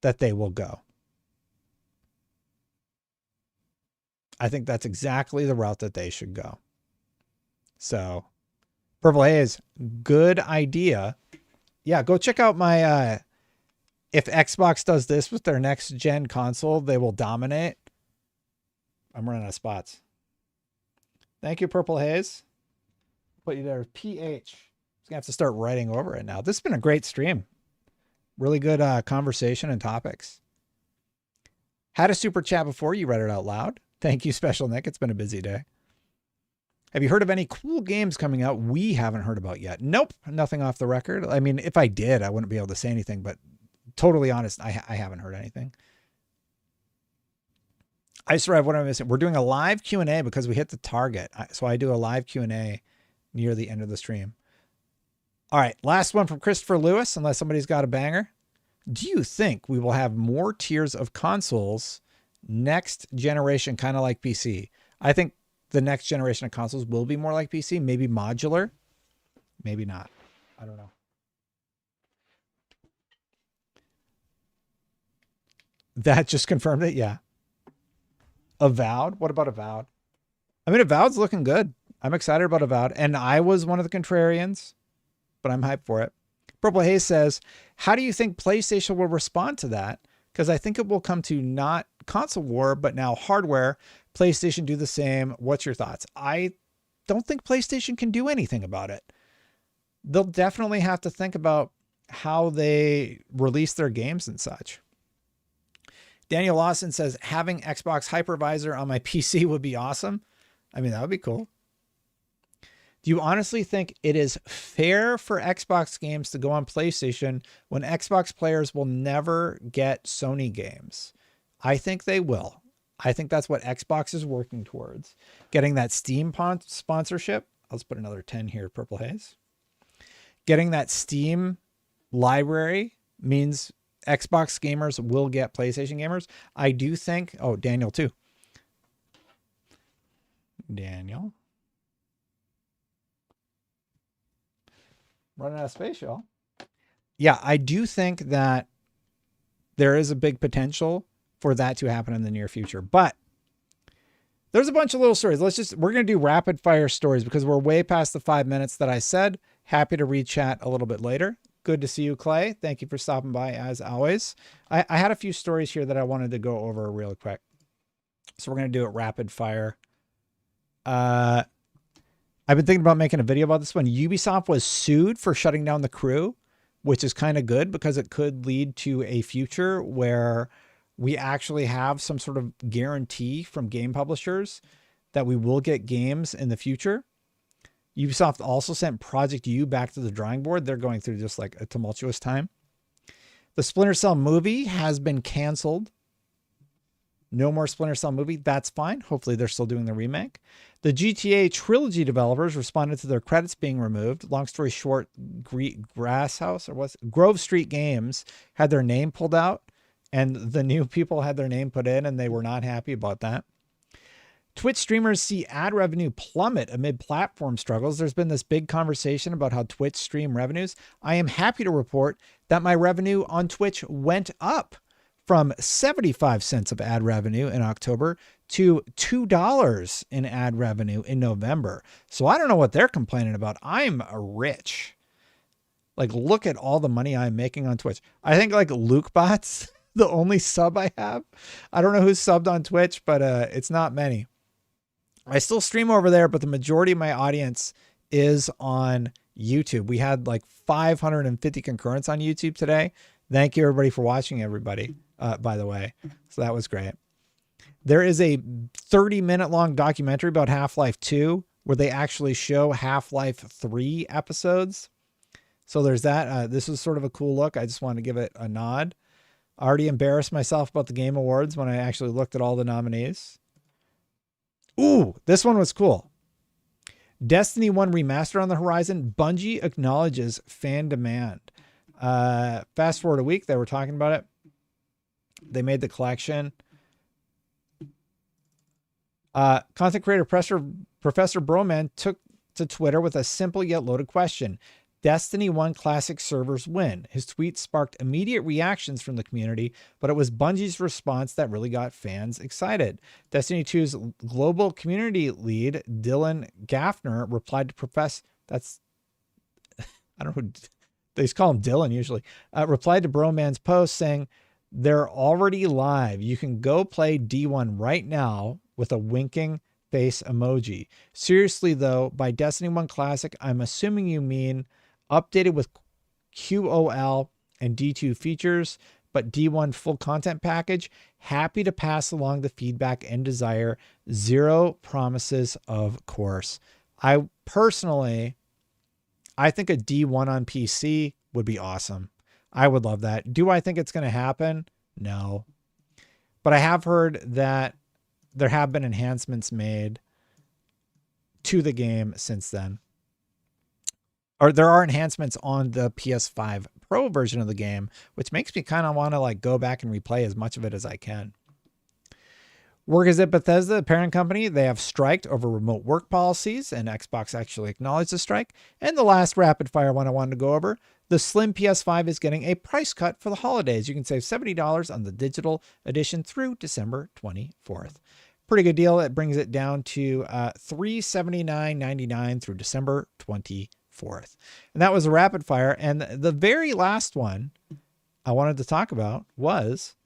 that they will go. I think that's exactly the route that they should go. So Purple Haze, good idea. Yeah, go check out my, if Xbox does this with their next gen console, they will dominate. I'm running out of spots. Thank you, Purple Haze. Put you there, PH. I'm gonna have to start writing over it now. This has been a great stream. Really good conversation and topics. Had a super chat before you read it out loud. Thank you, Special Nick. It's been a busy day. Have you heard of any cool games coming out we haven't heard about yet? Nope, nothing off the record. I mean, if I did, I wouldn't be able to say anything, but totally honest, I haven't heard anything. I survived. What am I missing? We're doing a live Q&A because we hit the target. So I do a live Q&A near the end of the stream. All right. Last one from Christopher Lewis, unless somebody's got a banger. Do you think we will have more tiers of consoles next generation, kind of like PC. I think the next generation of consoles will be more like PC, maybe modular, maybe not. I don't know. That just confirmed it. Yeah. Avowed. What about Avowed? I mean, Avowed's looking good. I'm excited about Avowed. And I was one of the contrarians, but I'm hyped for it. Purple Haze says, how do you think PlayStation will respond to that? Because I think it will come to not console war, but now hardware. PlayStation do the same. What's your thoughts? I don't think PlayStation can do anything about it. They'll definitely have to think about how they release their games and such. Daniel Lawson says, having Xbox Hypervisor on my PC would be awesome. I mean, that would be cool. Do you honestly think it is fair for Xbox games to go on PlayStation when Xbox players will never get Sony games? I think they will. I think that's what Xbox is working towards. Getting that Steam sponsorship. I'll just put another 10 here, Purple Haze. Getting that Steam library means Xbox gamers will get PlayStation gamers. I do think, oh, Daniel too. Daniel. Running out of space, y'all. Yeah, I do think that there is a big potential for that to happen in the near future. But there's a bunch of little stories. We're going to do rapid fire stories because we're way past the 5 minutes that I said. Happy to read chat a little bit later. Good to see you, Clay. Thank you for stopping by as always. I had a few stories here that I wanted to go over real quick. So we're going to do it rapid fire. I've been thinking about making a video about this one. Ubisoft was sued for shutting down The Crew, which is kind of good because it could lead to a future where we actually have some sort of guarantee from game publishers that we will get games in the future. Ubisoft also sent Project U back to the drawing board. They're going through just like a tumultuous time. The Splinter Cell movie has been canceled. No more Splinter Cell movie. That's fine. Hopefully they're still doing the remake. The GTA trilogy developers responded to their credits being removed. Long story short, Grove Street Games had their name pulled out and the new people had their name put in and they were not happy about that. Twitch streamers see ad revenue plummet amid platform struggles. There's been this big conversation about how Twitch stream revenues. I am happy to report that my revenue on Twitch went up from 75 cents of ad revenue in October to $2 in ad revenue in November. So I don't know what they're complaining about. I'm rich. Like, look at all the money I'm making on Twitch. I think like LukeBot's the only sub I have. I don't know who's subbed on Twitch, but it's not many. I still stream over there, but the majority of my audience is on YouTube. We had like 550 concurrents on YouTube today. Thank you everybody for watching, everybody. By the way, so that was great. There is a 30-minute long documentary about Half-Life 2 where they actually show Half-Life 3 episodes. So there's that. This is sort of a cool look. I just wanted to give it a nod. I already embarrassed myself about the Game Awards when I actually looked at all the nominees. Ooh, this one was cool. Destiny 1 Remastered on the horizon. Bungie acknowledges fan demand. Fast forward a week, they were talking about it. They made the collection. Content creator Professor Broman took to Twitter with a simple yet loaded question. Destiny 1 Classic servers win. His tweet sparked immediate reactions from the community, but it was Bungie's response that really got fans excited. Destiny 2's global community lead, Dylan Gaffner, replied to Professor... That's... I don't know who... They just call him Dylan usually. Replied to Broman's post saying, they're already live. You can go play D1 right now with a winking face emoji. Seriously, though, by Destiny 1 Classic, I'm assuming you mean updated with QOL and D2 features, but D1 full content package. Happy to pass along the feedback and desire. Zero promises, of course. I think a D1 on PC would be awesome. I would love that. Do I think it's going to happen? No. But I have heard that there have been enhancements made to the game since then. Or there are enhancements on the PS5 Pro version of the game, which makes me kind of want to like go back and replay as much of it as I can. Workers at Bethesda, the parent company, they have striked over remote work policies, and Xbox actually acknowledged the strike. And the last rapid fire one I wanted to go over, the Slim PS5 is getting a price cut for the holidays. You can save $70 on the digital edition through December 24th. Pretty good deal. It brings it down to $379.99 through December 24th. And that was a rapid fire. And the very last one I wanted to talk about was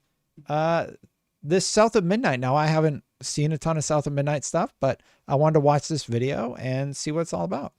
this South of Midnight. Now, I haven't seen a ton of South of Midnight stuff, but I wanted to watch this video and see what it's all about.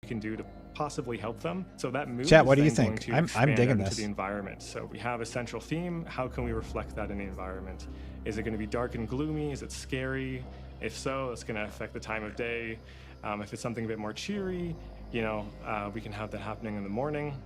can do to possibly help them. So that mood Chat, is what do you then going think? to I'm expand digging out into this. the environment. So we have a central theme. How can we reflect that in the environment? Is it going to be dark and gloomy? Is it scary? If so, it's going to affect the time of day. If it's something a bit more cheery, you know, we can have that happening in the morning.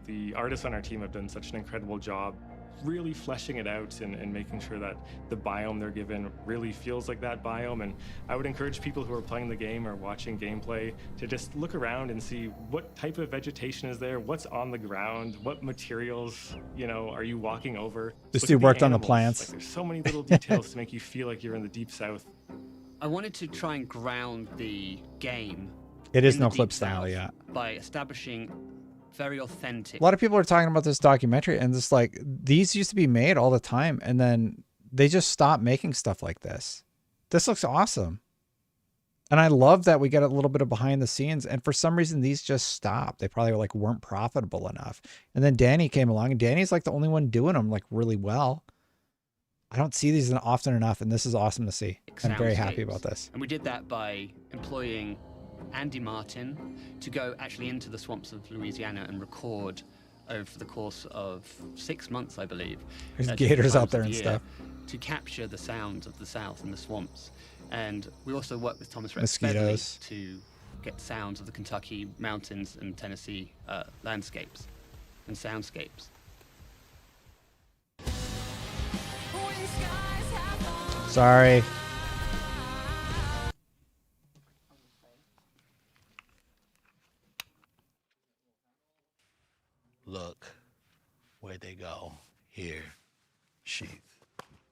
The artists on our team have done such an incredible job really fleshing it out and making sure that the biome they're given really feels like that biome. And I would encourage people who are playing the game or watching gameplay to just look around and see what type of vegetation is there, what's on the ground, what materials, you know, are you walking over. This Look dude at the worked on the animals. plants. Like, there's so many little details to make you feel like you're in the deep south. I wanted to try and ground the game. It is in the no clip Deep style South yet. by establishing very authentic. A lot of people are talking about this documentary, and just like, these used to be made all the time, and then they just stopped making stuff like this. This looks awesome. And I love that we get a little bit of behind the scenes, and for some reason these just stopped. They probably like weren't profitable enough. And then Danny came along, and Danny's like the only one doing them like really well. I don't see these often enough, and this is awesome to see. I'm very happy about this. And we did that by employing Andy Martin to go actually into the swamps of Louisiana and record over the course of 6 months, I believe. There's gators out there and year, stuff. To capture the sounds of the South and the swamps. And we also worked with Thomas Rex Mosquitoes. to get sounds of the Kentucky mountains and Tennessee landscapes and soundscapes. Sorry. Look, where'd they go? Here, sheath.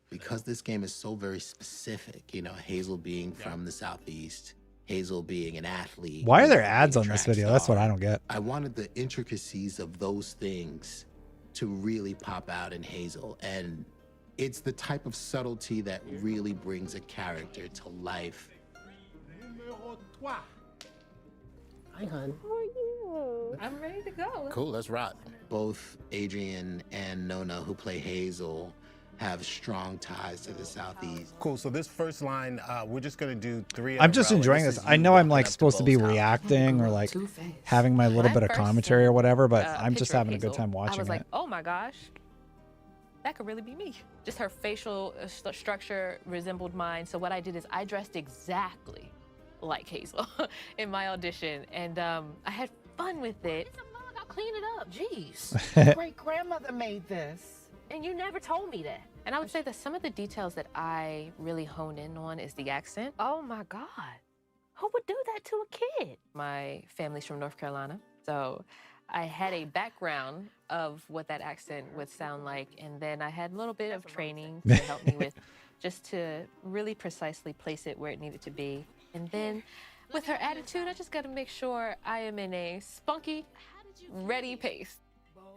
Because this game is so very specific, you know, Hazel being from the Southeast, Hazel being an athlete. Why are there being ads a on this track video? That's what star, I don't get. I wanted the intricacies of those things to really pop out in Hazel. And it's the type of subtlety that really brings a character to life. Hi, hon. How are you? I'm ready to go. Cool, let's rock. Both Adrian and Nona, who play Hazel, have strong ties to the Southeast. Cool, so this first line, we're just gonna do 3 in I'm a just row, and enjoying this this. is I you know I'm walking like up to supposed to be Bo's house. reacting or like having my little bit of commentary or whatever, but I'm just having a good time watching I was like, it. oh my gosh, that could really be me. Just her facial structure resembled mine. So what I did is I dressed exactly like Hazel in my audition, and I had fun with it. It's a mug, I'll clean it up. Jeez. Great grandmother made this. And you never told me that. And I would say that some of the details that I really honed in on is the accent. Oh my God, who would do that to a kid? My family's from North Carolina, so I had a background of what that accent would sound like, and then I had a little bit of training to help me with just to really precisely place it where it needed to be. And then with her attitude, I just got to make sure I am in a spunky, ready pace.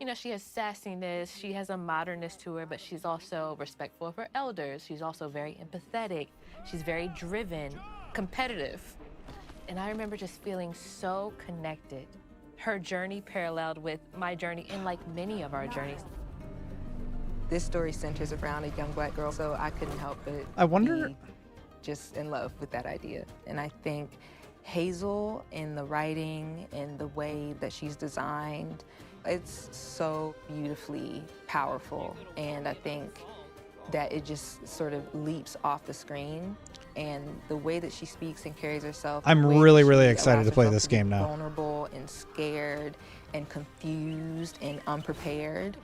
You know, she has sassiness, she has a modernness to her, but she's also respectful of her elders. She's also very empathetic. She's very driven, competitive. And I remember just feeling so connected. Her journey paralleled with my journey and like many of our journeys. This story centers around a young Black girl, so I couldn't help but I wonder be just in love with that idea. And I think Hazel, in the writing and the way that she's designed, it's so beautifully powerful. And I think that it just sort of leaps off the screen. And the way that she speaks and carries herself. I'm the way really, that really she excited allows to play herself this to be game now. Vulnerable and scared and confused and unprepared,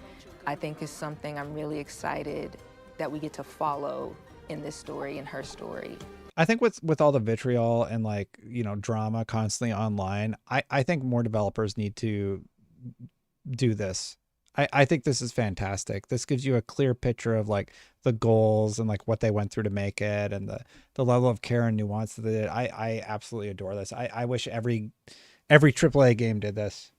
I think is something I'm really excited that we get to follow in this story, in her story. I think with all the vitriol and like, you know, drama constantly online, I think more developers need to do this. I think this is fantastic. This gives you a clear picture of like the goals and like what they went through to make it, and the level of care and nuance that they did. I absolutely adore this. I wish every AAA game did this.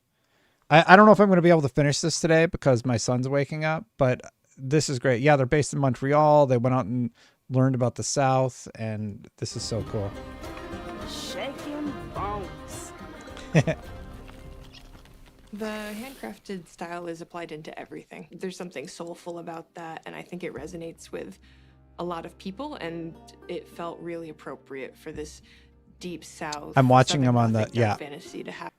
I don't know if I'm going to be able to finish this today because my son's waking up, but this is great. Yeah, they're based in Montreal. They went out and learned about the South, and this is so cool. Shaking bones. The handcrafted style is applied into everything. There's something soulful about that, and I think it resonates with a lot of people, and it felt really appropriate for this deep South. I'm watching them on Southern the Gothic dark fantasy to have.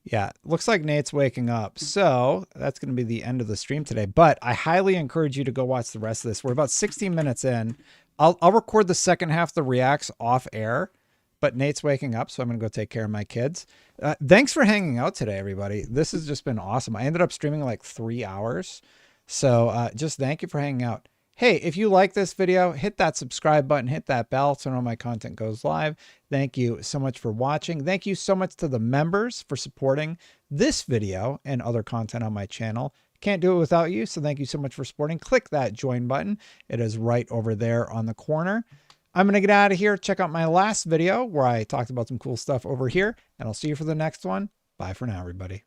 Yeah, looks like Nate's waking up. So that's going to be the end of the stream today. But I highly encourage you to go watch the rest of this. We're about 16 minutes in. I'll record the second half of the reacts off air. But Nate's waking up, so I'm going to go take care of my kids. Thanks for hanging out today, everybody. This has just been awesome. I ended up streaming like 3 hours. So just thank you for hanging out. Hey, if you like this video, hit that subscribe button, hit that bell so all my content goes live. Thank you so much for watching. Thank you so much to the members for supporting this video and other content on my channel. Can't do it without you, so thank you so much for supporting. Click that join button. It is right over there on the corner. I'm going to get out of here. Check out my last video where I talked about some cool stuff over here, and I'll see you for the next one. Bye for now, everybody.